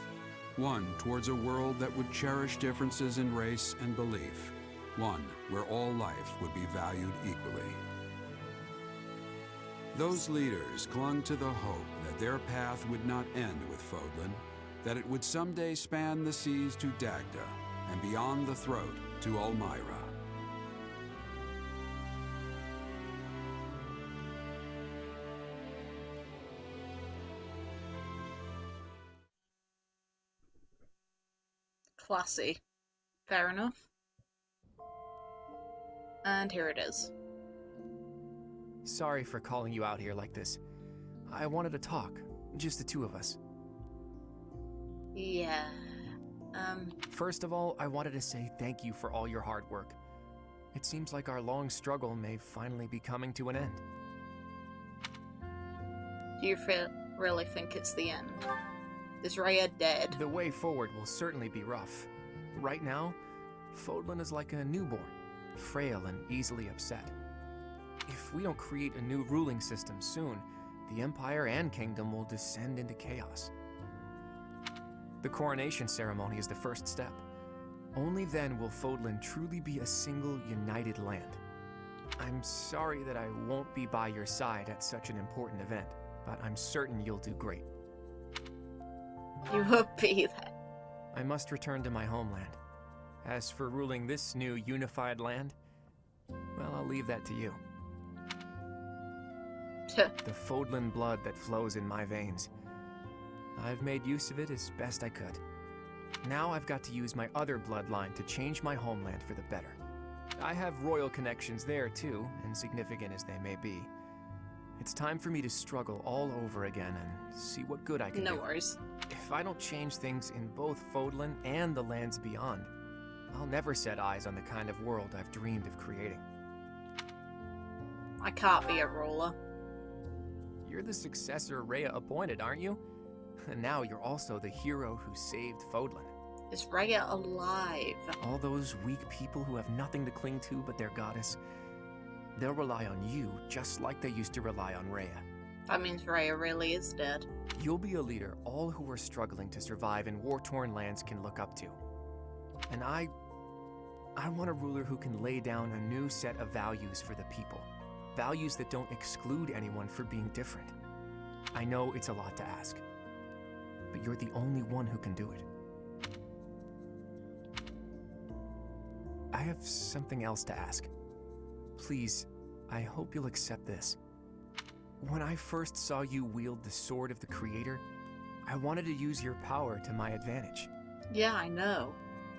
[SPEAKER 16] One towards a world that would cherish differences in race and belief. One where all life would be valued equally. Those leaders clung to the hope that their path would not end with Fodlan, that it would someday span the seas to Dagda, and beyond the throat to Almyra.
[SPEAKER 1] Classy. Fair enough. And here it is.
[SPEAKER 7] Sorry for calling you out here like this. I wanted to talk, just the two of us.
[SPEAKER 1] Yeah.
[SPEAKER 7] First of all, I wanted to say thank you for all your hard work. It seems like our long struggle may finally be coming to an end.
[SPEAKER 1] Do you really think it's the end? Is Rhea dead?
[SPEAKER 7] The way forward will certainly be rough. Right now, Fodlan is like a newborn, frail and easily upset. If we don't create a new ruling system soon, the Empire and Kingdom will descend into chaos. The coronation ceremony is the first step. Only then will Fodlan truly be a single, united land. I'm sorry that I won't be by your side at such an important event, but I'm certain you'll do great.
[SPEAKER 1] You will be there.
[SPEAKER 7] I must return to my homeland. As for ruling this new unified land, well, I'll leave that to you. The Fodlan blood that flows in my veins. I've made use of it as best I could. Now I've got to use my other bloodline to change my homeland for the better. I have royal connections there too, insignificant as they may be. It's time for me to struggle all over again and see what good I can do.
[SPEAKER 1] No worries.
[SPEAKER 7] If I don't change things in both Fodlan and the lands beyond, I'll never set eyes on the kind of world I've dreamed of creating.
[SPEAKER 1] I can't be a ruler.
[SPEAKER 7] You're the successor Rhea appointed, aren't you? And now you're also the hero who saved Fodlan.
[SPEAKER 1] Is Rhea alive?
[SPEAKER 7] All those weak people who have nothing to cling to but their goddess, they'll rely on you just like they used to rely on Rhea.
[SPEAKER 1] That means Rhea really is dead.
[SPEAKER 7] You'll be a leader all who are struggling to survive in war-torn lands can look up to. And I want a ruler who can lay down a new set of values for the people. Values that don't exclude anyone for being different. I know it's a lot to ask, but you're the only one who can do it. I have something else to ask. Please, I hope you'll accept this. When I first saw you wield the sword of the Creator, I wanted to use your power to my advantage.
[SPEAKER 1] Yeah, I know.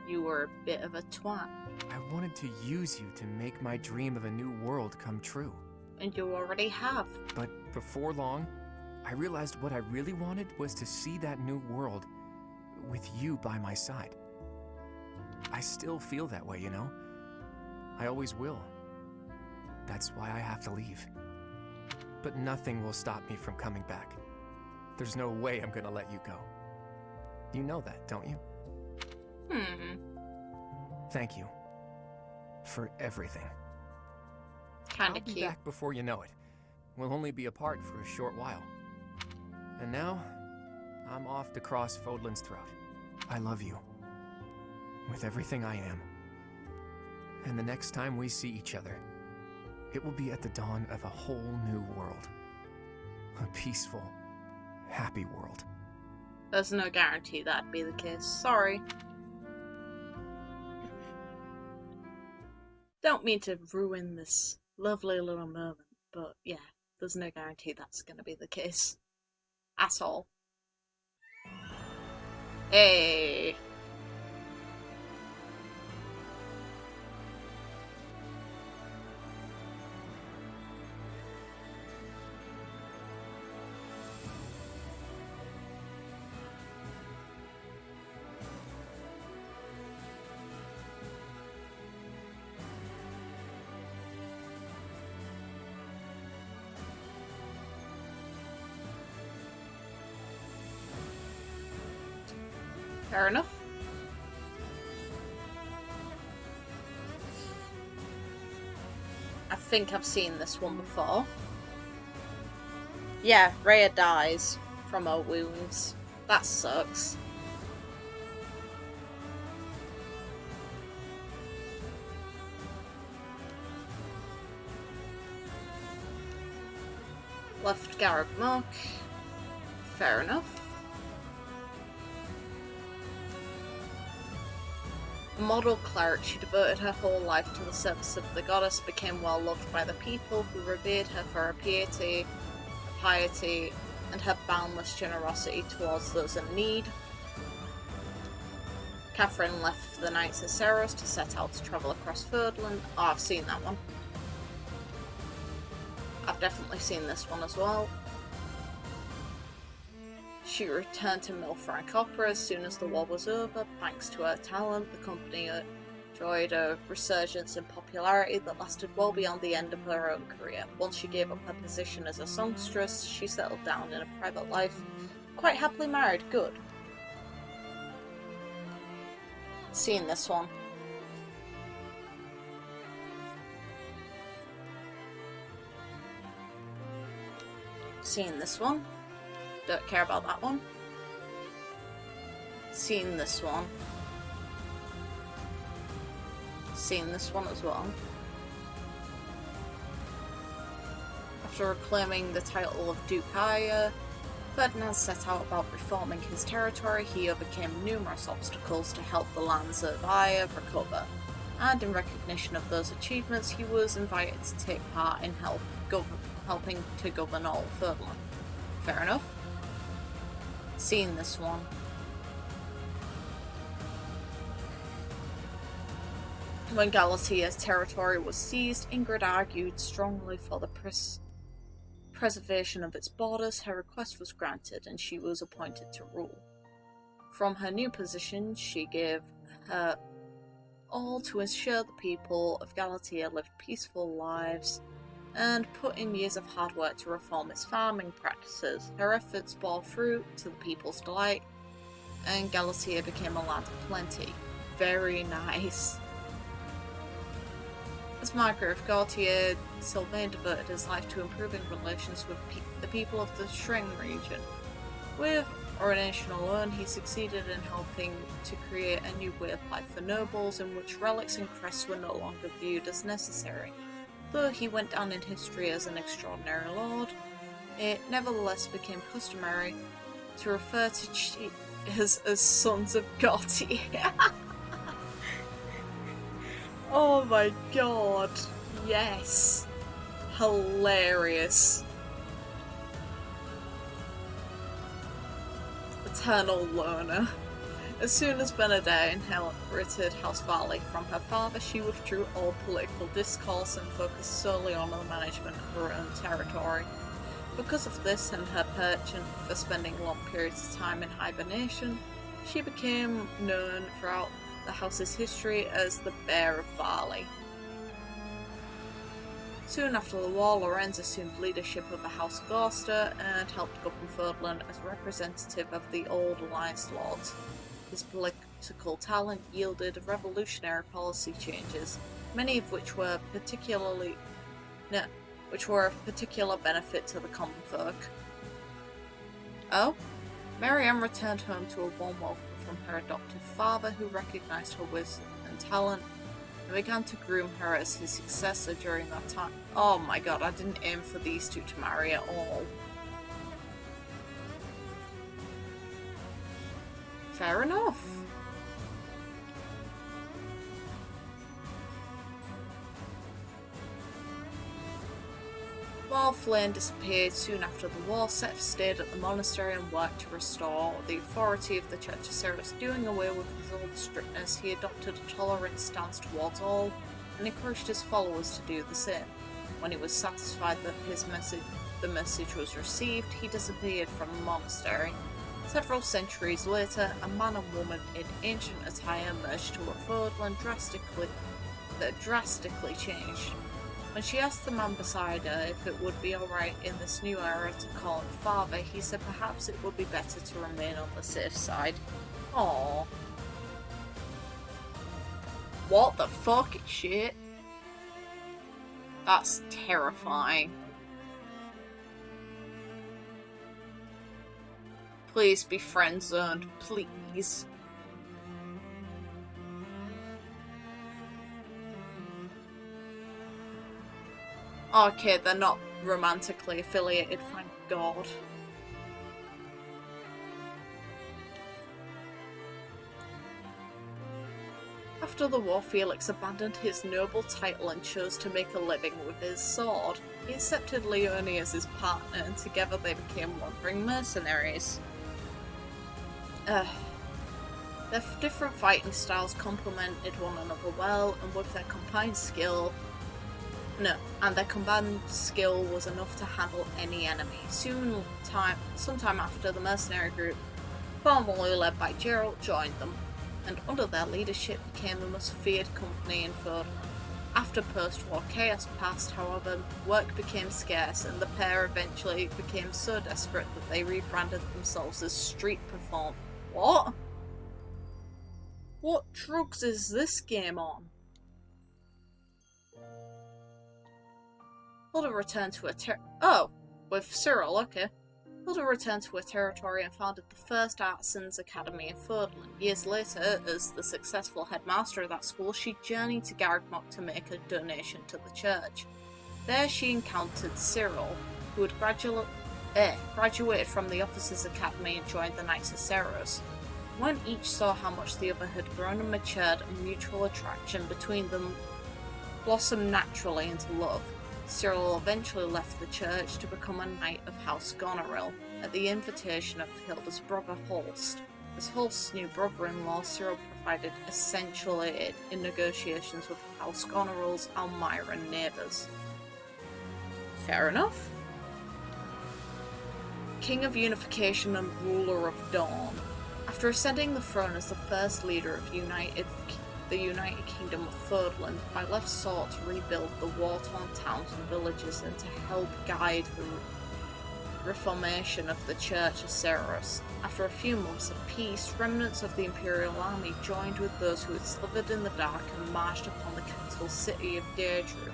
[SPEAKER 1] You were a bit of a twat.
[SPEAKER 7] I wanted to use you to make my dream of a new world come true.
[SPEAKER 1] And you already have.
[SPEAKER 7] But before long, I realized what I really wanted was to see that new world with you by my side. I still feel that way, you know? I always will. That's why I have to leave. But nothing will stop me from coming back. There's no way I'm gonna let you go. You know that, don't you? Thank you. For everything.
[SPEAKER 1] Kinda
[SPEAKER 7] I'll be
[SPEAKER 1] cute.
[SPEAKER 7] back before you know it. We'll only be apart for a short while. And now, I'm off to cross Fodlan's throat. I love you. With everything I am. And the next time we see each other, it will be at the dawn of a whole new world. A peaceful, happy world.
[SPEAKER 1] There's no guarantee that'd be the case. Sorry. Don't mean to ruin this lovely little moment, but yeah, there's no guarantee that's gonna be the case. At all. Hey. Fair enough. I think I've seen this one before. Yeah, Rhea dies from her wounds. That sucks. Left Garrett mark. Fair enough. A model cleric, she devoted her whole life to the service of the goddess, became well loved by the people who revered her for her piety, and her boundless generosity towards those in need. Catherine left the Knights of Seiros to set out to travel across Fodlan. Oh, I've seen that one. I've definitely seen this one as well. She returned to Milfranc Opera as soon as the war was over. Thanks to her talent, the company enjoyed a resurgence in popularity that lasted well beyond the end of her own career. Once she gave up her position as a songstress, she settled down in a private life, quite happily married. Good. Seen this one. Seen this one. Don't care about that one. Seen this one. Seen this one as well. After reclaiming the title of Duke Aya, Ferdinand set out about reforming his territory. He overcame numerous obstacles to help the lands of Aya recover, and in recognition of those achievements, he was invited to take part in helping to govern all Ferdinand. Fair enough. Seen this one. When Galatia's territory was seized, Ingrid argued strongly for the preservation of its borders. Her request was granted, and she was appointed to rule. From her new position, she gave her all to ensure the people of Galatia lived peaceful lives, and put in years of hard work to reform its farming practices. Her efforts bore fruit to the people's delight, and Galatia became a land of plenty. Very nice. As Margrave of Gautier, Sylvain devoted his life to improving relations with the people of the Shring region. With ordination alone, he succeeded in helping to create a new way of life for nobles, in which relics and crests were no longer viewed as necessary. Though he went down in history as an extraordinary lord, it nevertheless became customary to refer to cheaters as sons of Gautier. Oh my god, yes. Hilarious. Eternal loner. As soon as Bernadette inherited House Varley from her father, she withdrew all political discourse and focused solely on the management of her own territory. Because of this and her penchant for spending long periods of time in hibernation, she became known throughout the house's history as the Bear of Varley. Soon after the war, Lorenz assumed leadership of the House Gloucester and helped govern Ferdinand as representative of the old Alliance Lords. His political talent yielded revolutionary policy changes, many of which were of particular benefit to the common folk. Oh? Marianne returned home to a warm welcome from her adoptive father, who recognized her wisdom and talent and began to groom her as his successor during that time. Oh my god, I didn't aim for these two to marry at all. Fair enough. While Flynn disappeared soon after the war, Seth stayed at the monastery and worked to restore the authority of the Church of Seiros. Doing away with his old strictness, he adopted a tolerant stance towards all and encouraged his followers to do the same. When he was satisfied that the message was received, he disappeared from the monastery. Several centuries later, a man and woman in ancient attire merged to a Fordland that drastically changed. When she asked the man beside her if it would be alright in this new era to call him father, he said perhaps it would be better to remain on the safe side. Aww. What the fuck, shit? That's terrifying. Please be friend-zoned, please. Okay, they're not romantically affiliated, thank God. After the war, Felix abandoned his noble title and chose to make a living with his sword. He accepted Leonie as his partner, and together they became wandering mercenaries. Their different fighting styles complemented one another well, and with their combined skill, No, and their combined skill was enough to handle any enemy. Sometime after, the mercenary group, formerly led by Geralt, joined them, and under their leadership became the most feared company in Ford. After post-war chaos passed, however, work became scarce, and the pair eventually became so desperate that they rebranded themselves as Street Perform. What? What drugs is this game on? Hilda returned to her with Cyril, okay. Hilda returned to her territory and founded the first Artisans Academy in Fordland. Years later, as the successful headmaster of that school, she journeyed to Garagmok to make a donation to the church. There she encountered Cyril, who had graduated from the Officers' Academy and joined the Knights of Seiros. When each saw how much the other had grown and matured, a mutual attraction between them blossomed naturally into love. Cyril eventually left the church to become a knight of House Goneril at the invitation of Hilda's brother Holst. As Holst's new brother-in-law, Cyril provided essential aid in negotiations with House Goneril's Almyran neighbours. Fair enough. King of Unification and ruler of Dawn. After ascending the throne as the first leader of the United Kingdom of Fordland, Byleth sought to rebuild the war-torn towns and villages and to help guide the reformation of the Church of Seiros. After a few months of peace, remnants of the Imperial Army joined with those who had slithered in the dark and marched upon the capital city of Deirdre.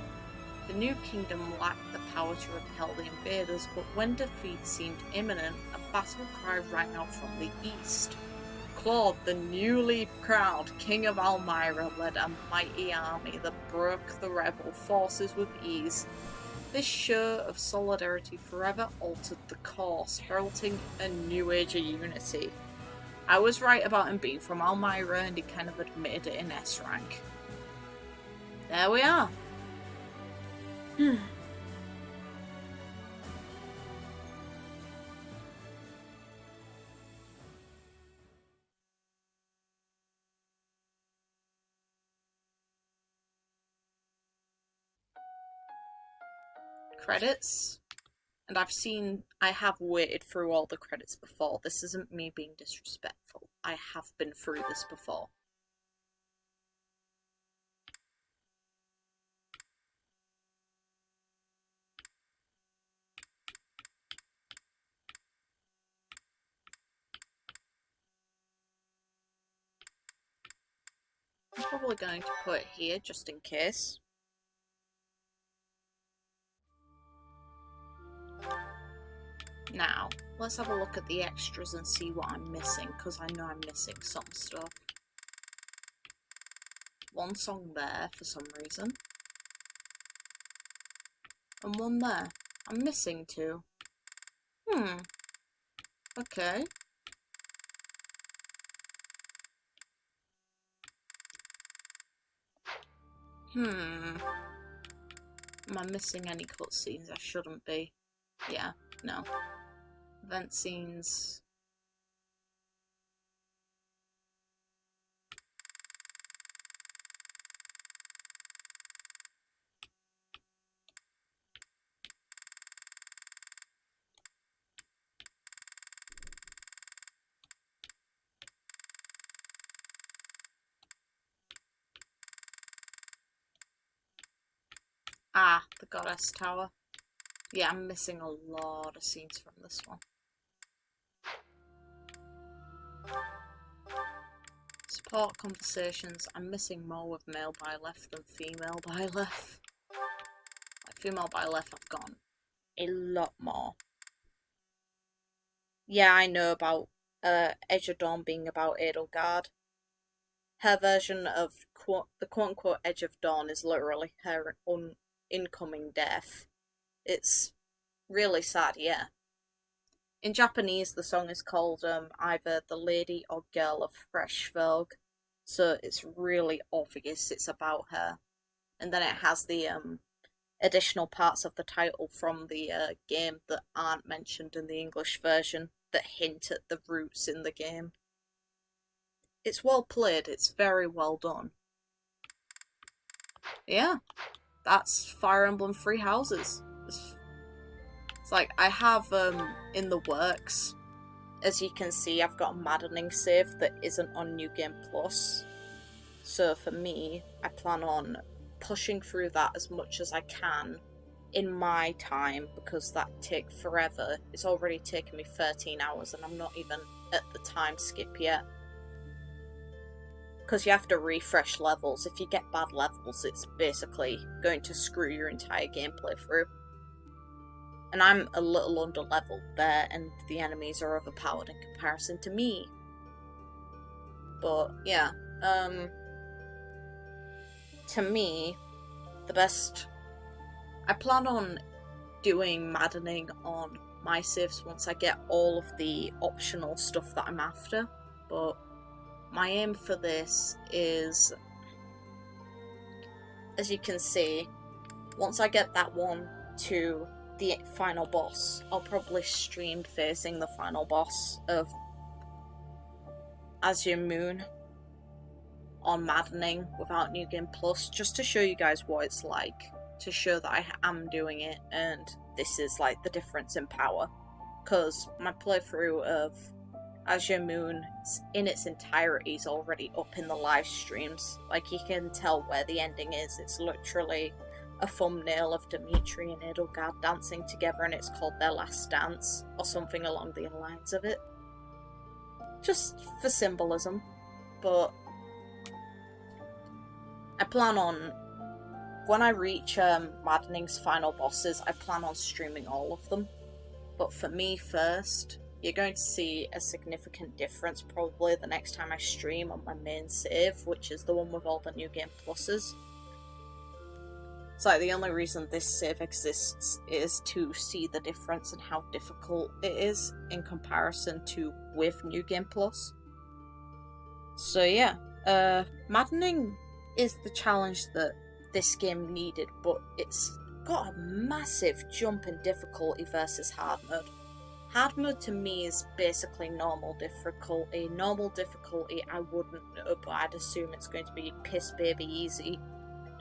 [SPEAKER 1] The new kingdom lacked the power to repel the invaders, but when defeat seemed imminent, a battle cry rang out from the east. Claude, the newly crowned King of Almyra, led a mighty army that broke the rebel forces with ease. This show of solidarity forever altered the course, heralding a new age of unity. I was right about him being from Almyra, and he kind of admitted it in S rank. There we are. Credits, and I have waited through all the credits before. This isn't me being disrespectful. I have been through this before. I'm probably going to put it here just in case. Now, let's have a look at the extras and see what I'm missing, because I know I'm missing some stuff. One song there for some reason. And one there. I'm missing two. Okay. Am I missing any cutscenes? I shouldn't be. Yeah, no. Event scenes. Ah, the Goddess Tower. Yeah, I'm missing a lot of scenes from this one. Support conversations. I'm missing more with male Byleth than female Byleth. Like, female Byleth, I've gone a lot more. Yeah, I know about Edge of Dawn being about Edelgard. Her version of the quote-unquote Edge of Dawn is literally her incoming death. It's really sad, yeah. In Japanese, the song is called either The Lady or Girl of Freshfog, so it's really obvious it's about her. And then it has the additional parts of the title from the game that aren't mentioned in the English version that hint at the roots in the game. It's well played, it's very well done. Yeah, that's Fire Emblem Three Houses. It's like, I have in the works, as you can see, I've got a Maddening save that isn't on New Game Plus. So for me, I plan on pushing through that as much as I can in my time, because that take forever. It's already taken me 13 hours and I'm not even at the time skip yet. Because you have to refresh levels. If you get bad levels, it's basically going to screw your entire gameplay through. And I'm a little under leveled there, and the enemies are overpowered in comparison to me. But yeah, to me, the best... I plan on doing Maddening on my saves once I get all of the optional stuff that I'm after, but my aim for this is, as you can see, once I get that one to the final boss, I'll probably stream facing the final boss of Azure Moon on Maddening without New Game Plus, just to show you guys what it's like, to show that I am doing it, and this is like the difference in power. Because my playthrough of Azure Moon in its entirety is already up in the live streams. Like, you can tell where the ending is. It's literally a thumbnail of Dimitri and Edelgard dancing together, and it's called Their Last Dance, or something along the lines of it. Just for symbolism. But I plan on, when I reach Maddening's final bosses, I plan on streaming all of them. But for me first, you're going to see a significant difference probably the next time I stream on my main save, which is the one with all the New Game Pluses. It's like, the only reason this save exists is to see the difference and how difficult it is in comparison to with New Game Plus. So yeah, Maddening is the challenge that this game needed, but it's got a massive jump in difficulty versus hard mode. Hard mode to me is basically normal difficulty. Normal difficulty I wouldn't know, but I'd assume it's going to be piss baby easy.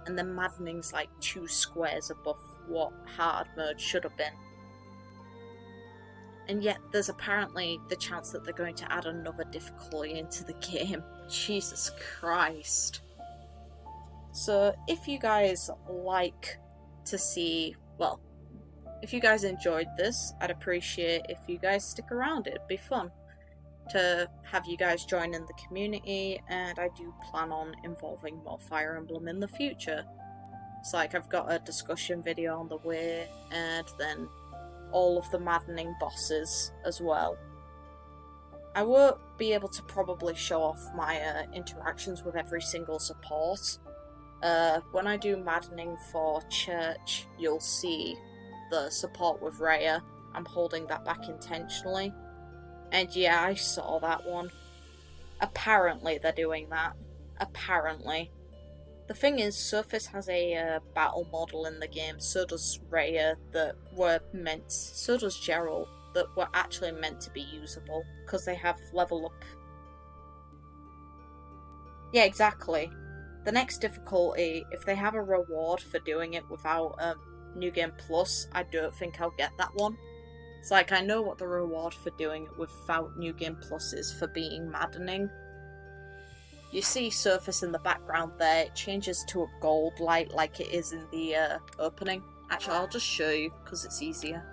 [SPEAKER 1] And then Maddening's like 2 squares above what hard mode should have been. And yet there's apparently the chance that they're going to add another difficulty into the game. Jesus Christ. So if you guys like to see, well, if you guys enjoyed this, I'd appreciate if you guys stick around. It'd be fun to have you guys join in the community, and I do plan on involving more Fire Emblem in the future. It's like, I've got a discussion video on the way, and then all of the Maddening bosses as well. I won't be able to probably show off my interactions with every single support. When I do Maddening for Church, you'll see the support with Rhea. I'm holding that back intentionally. And yeah, I saw that one. Apparently they're doing that. Apparently. The thing is, Sothis has a battle model in the game, so does Rhea, so does Gerald, that were actually meant to be usable, because they have level up. Yeah, exactly. The next difficulty, if they have a reward for doing it without New Game Plus, I don't think I'll get that one. It's like, I know what the reward for doing it without New Game Plus is for being Maddening. You see Sothis in the background there, it changes to a gold light like it is in the opening. Actually, I'll just show you, because it's easier.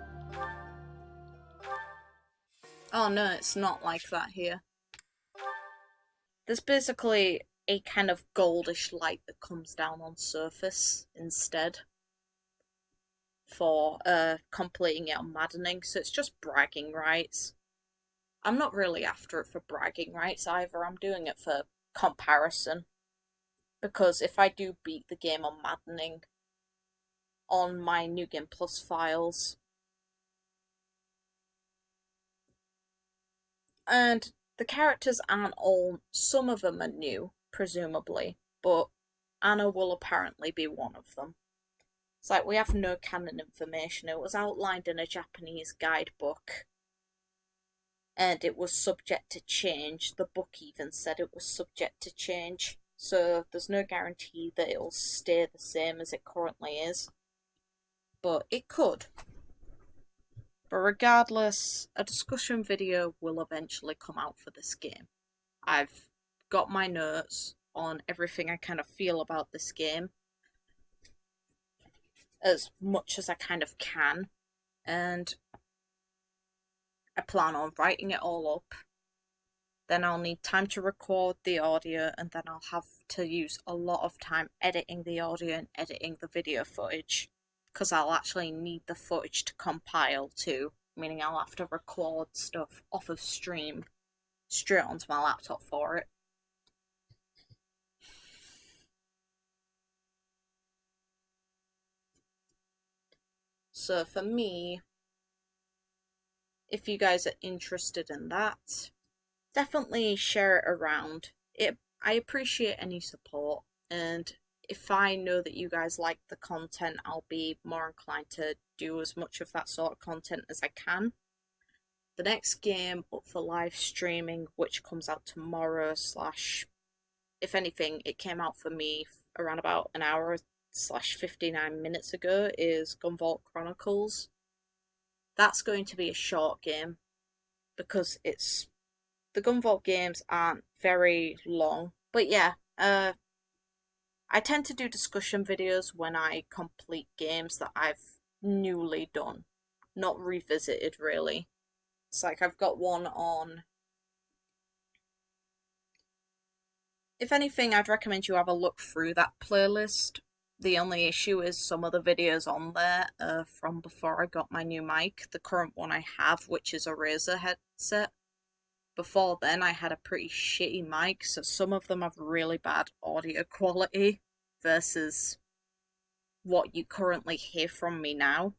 [SPEAKER 1] Oh no, it's not like that here. There's basically a kind of goldish light that comes down on Sothis instead for completing it on Maddening, so it's just bragging rights. I'm not really after it for bragging rights either, I'm doing it for comparison, because if I do beat the game on Maddening on my New Game Plus files, and the characters aren't all, some of them are new, presumably, but Anna will apparently be one of them. It's like, we have no canon information. It was outlined in a Japanese guidebook, and it was subject to change. The book even said it was subject to change. so there's no guarantee that it'll stay the same as it currently is, but it could. But regardless, a discussion video will eventually come out for this game. I've got my notes on everything I kind of feel about this game, as much as I kind of can, and I plan on writing it all up. Then I'll need time to record the audio, and then I'll have to use a lot of time editing the audio and editing the video footage, because I'll actually need the footage to compile too, meaning I'll have to record stuff off of stream straight onto my laptop for it. So for me, if you guys are interested in that, definitely share it around. I appreciate any support, and if I know that you guys like the content, I'll be more inclined to do as much of that sort of content as I can. The next game up for live streaming, which comes out tomorrow / if anything, it came out for me around about an hour / 59 minutes ago, is Gunvolt Chronicles. That's going to be a short game, because the Gunvolt games aren't very long. But yeah, I tend to do discussion videos when I complete games that I've newly done, not revisited really. It's like I've got one on... If anything, I'd recommend you have a look through that playlist. The only issue is some of the videos on there are from before I got my new mic. The current one I have, which is a Razer headset. Before then, I had a pretty shitty mic, so some of them have really bad audio quality versus what you currently hear from me now.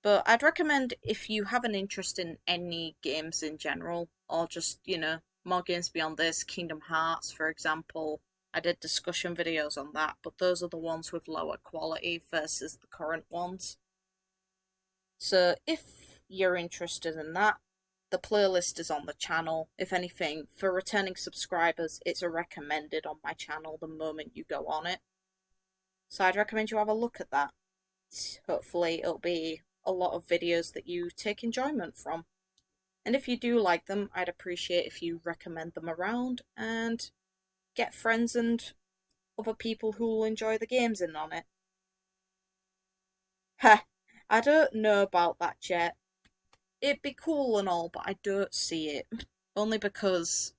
[SPEAKER 1] But I'd recommend, if you have an interest in any games in general, or just, more games beyond this, Kingdom Hearts, for example, I did discussion videos on that, but those are the ones with lower quality versus the current ones. So if you're interested in that, the playlist is on the channel. If anything, for returning subscribers, it's a recommended on my channel the moment you go on it. So I'd recommend you have a look at that. Hopefully it'll be a lot of videos that you take enjoyment from. And if you do like them, I'd appreciate if you recommend them around and get friends and other people who will enjoy the games in on it. Ha! I don't know about that yet. It'd be cool and all, but I don't see it. Only because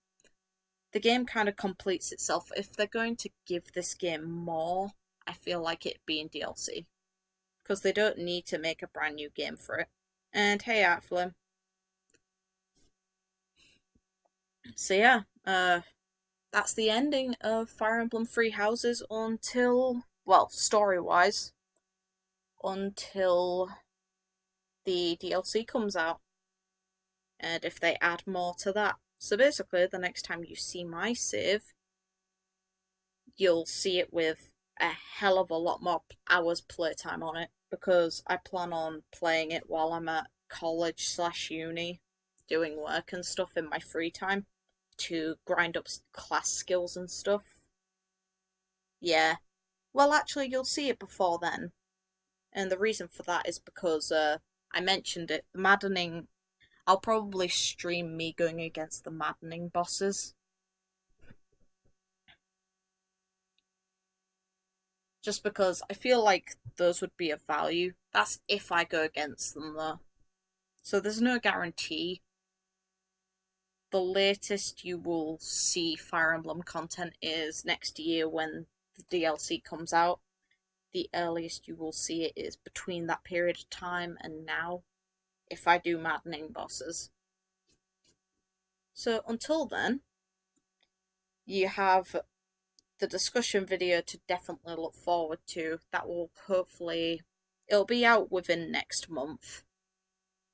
[SPEAKER 1] the game kind of completes itself. If they're going to give this game more, I feel like it'd be in DLC. Because they don't need to make a brand new game for it. And hey, Artflim. So yeah, that's the ending of Fire Emblem Three Houses until, well, story-wise, until the DLC comes out. And if they add more to that. So basically, the next time you see my save, you'll see it with a hell of a lot more hours playtime on it, because I plan on playing it while I'm at college / uni, doing work and stuff in my free time to grind up class skills and stuff. Yeah. Well, actually, you'll see it before then. And the reason for that is because I mentioned it, the maddening... I'll probably stream me going against the maddening bosses. Just because I feel like those would be of value. That's if I go against them, though. So there's no guarantee. The latest you will see Fire Emblem content is next year when the DLC comes out. The earliest you will see it is between that period of time and now, if I do maddening bosses. So until then, you have the discussion video to definitely look forward to. That will hopefully... it'll be out within next month.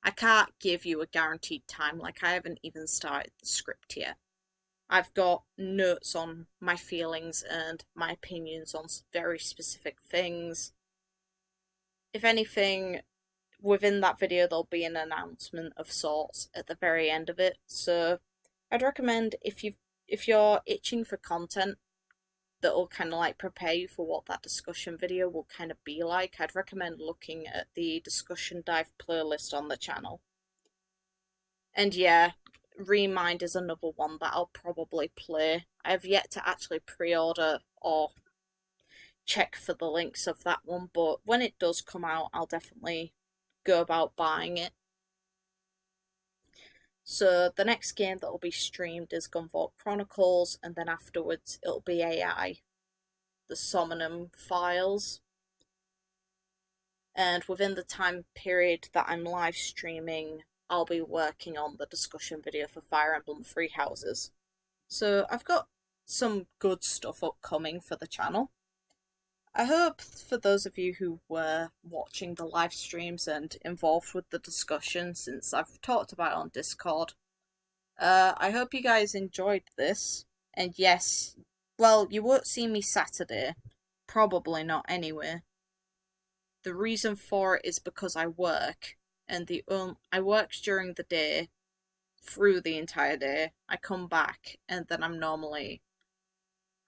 [SPEAKER 1] I can't give you a guaranteed time, like I haven't even started the script yet. I've got notes on my feelings and my opinions on very specific things. If anything, within that video there'll be an announcement of sorts at the very end of it, so I'd recommend, if you've if you're itching for content that'll kind of like prepare you for what that discussion video will kind of be like, I'd recommend looking at the discussion dive playlist on the channel. And yeah, Remind is another one that I'll probably play. I have yet to actually pre-order or check for the links of that one, but when it does come out, I'll definitely go about buying it. So the next game that will be streamed is Gunvolt Chronicles, and then afterwards it'll be AI, the Somnum Files. And within the time period that I'm live streaming, I'll be working on the discussion video for Fire Emblem Three Houses. So I've got some good stuff upcoming for the channel. I hope for those of you who were watching the live streams and involved with the discussion, since I've talked about it on Discord, I hope you guys enjoyed this. And yes, well, you won't see me Saturday. Probably not anyway. The reason for it is because I work, and I work during the day, through the entire day. I come back, and then I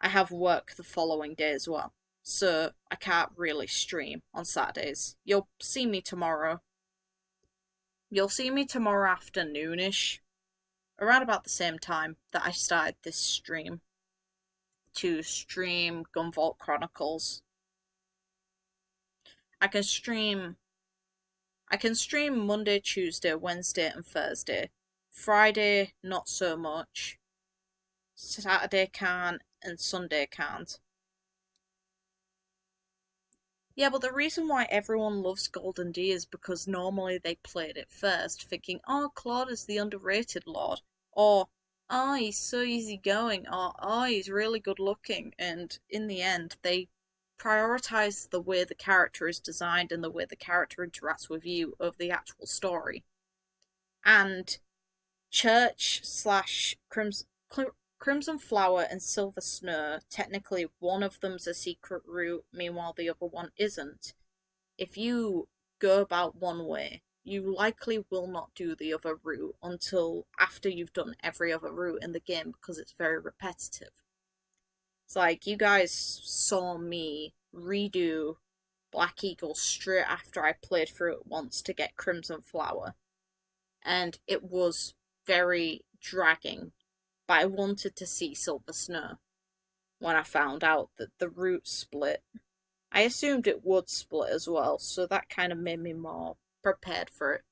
[SPEAKER 1] have work the following day as well. So I can't really stream on Saturdays. You'll see me tomorrow. You'll see me tomorrow afternoonish, around about the same time that I started this stream, to stream Gunvolt Chronicles. I can stream Monday, Tuesday, Wednesday and Thursday. Friday, not so much. Saturday can't, and Sunday can't. Yeah, but the reason why everyone loves Golden D is because normally they played it first, thinking, oh, Claude is the underrated lord, or, oh, he's so easygoing, or, oh, he's really good looking, and in the end, they prioritize the way the character is designed and the way the character interacts with you over the actual story. And Church / Crimson Flower and Silver Snow, technically one of them's a secret route, meanwhile the other one isn't. If you go about one way, you likely will not do the other route until after you've done every other route in the game, because it's very repetitive. It's like, you guys saw me redo Black Eagle straight after I played through it once to get Crimson Flower, and it was very dragging. But I wanted to see Silver Snow when I found out that the route split. I assumed it would split as well, so that kind of made me more prepared for it.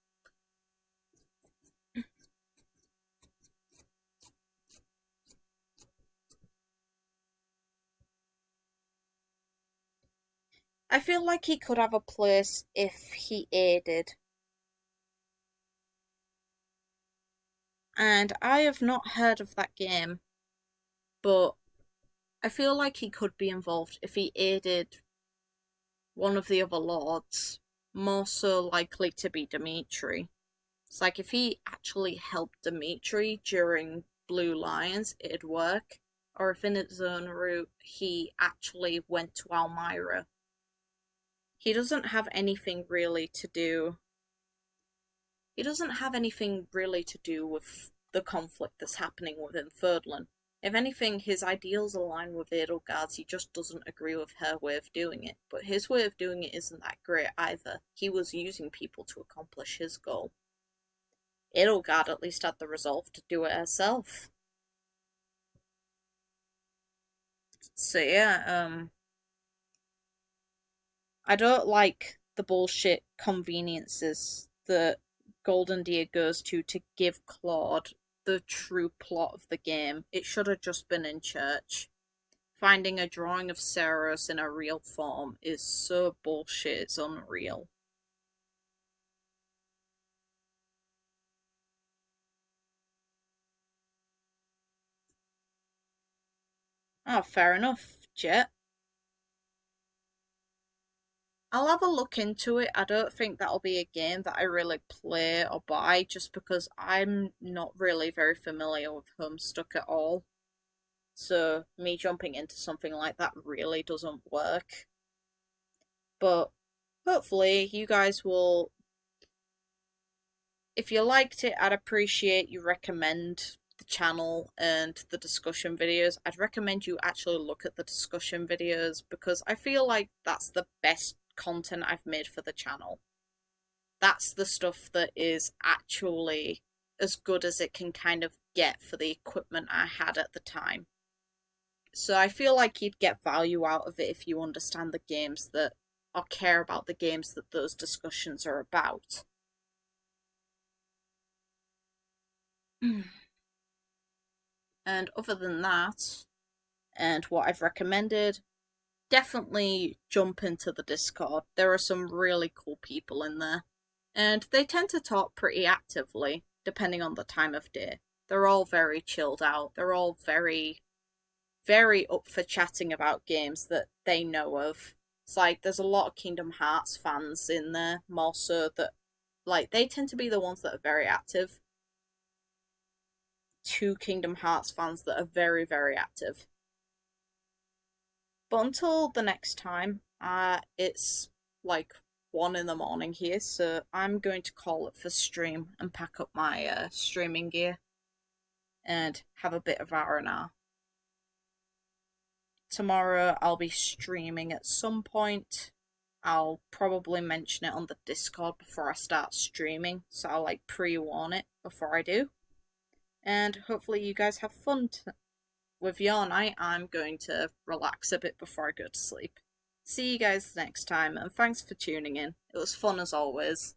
[SPEAKER 1] I feel like he could have a place if he aided. And I have not heard of that game, but I feel like he could be involved if he aided one of the other lords, more so likely to be Dimitri. It's like, if he actually helped Dimitri during Blue Lions, it'd work. Or if in his own route, he actually went to Almyra. He doesn't have anything really to do. He doesn't have anything really to do with the conflict that's happening within Ferdlan. If anything, his ideals align with Edelgard's, he just doesn't agree with her way of doing it. But his way of doing it isn't that great either. He was using people to accomplish his goal. Edelgard at least had the resolve to do it herself. So yeah, I don't like the bullshit conveniences that Golden Deer goes to give Claude the true plot of the game. It should have just been in Church. Finding a drawing of Seiros in a real form is so bullshit, it's unreal. Oh, fair enough, Jet. I'll have a look into it. I don't think that'll be a game that I really play or buy, just because I'm not really very familiar with Homestuck at all. So me jumping into something like that really doesn't work. But hopefully you guys will... If you liked it, I'd appreciate you recommend the channel and the discussion videos, I'd recommend you actually look at the discussion videos, because I feel like that's the best content I've made for the channel. That's the stuff that is actually as good as it can kind of get for the equipment I had at the time. So I feel like you'd get value out of it if you understand the games that, or care about the games that those discussions are about. And other than that, and what I've recommended, definitely jump into the Discord. There are some really cool people in there, and they tend to talk pretty actively, depending on the time of day. They're all very chilled out. They're all very, very up for chatting about games that they know of. It's like, there's a lot of Kingdom Hearts fans in there, more so that, like, they tend to be the ones that are very active. 2 Kingdom Hearts fans that are very, very active. But until the next time, it's like 1 in the morning here, so I'm going to call it for stream and pack up my streaming gear and have a bit of R&R. Tomorrow I'll be streaming at some point. I'll probably mention it on the Discord before I start streaming, so I'll like pre-warn it before I do. And hopefully you guys have fun with your night. I'm going to relax a bit before I go to sleep. See you guys next time, and thanks for tuning in. It was fun as always.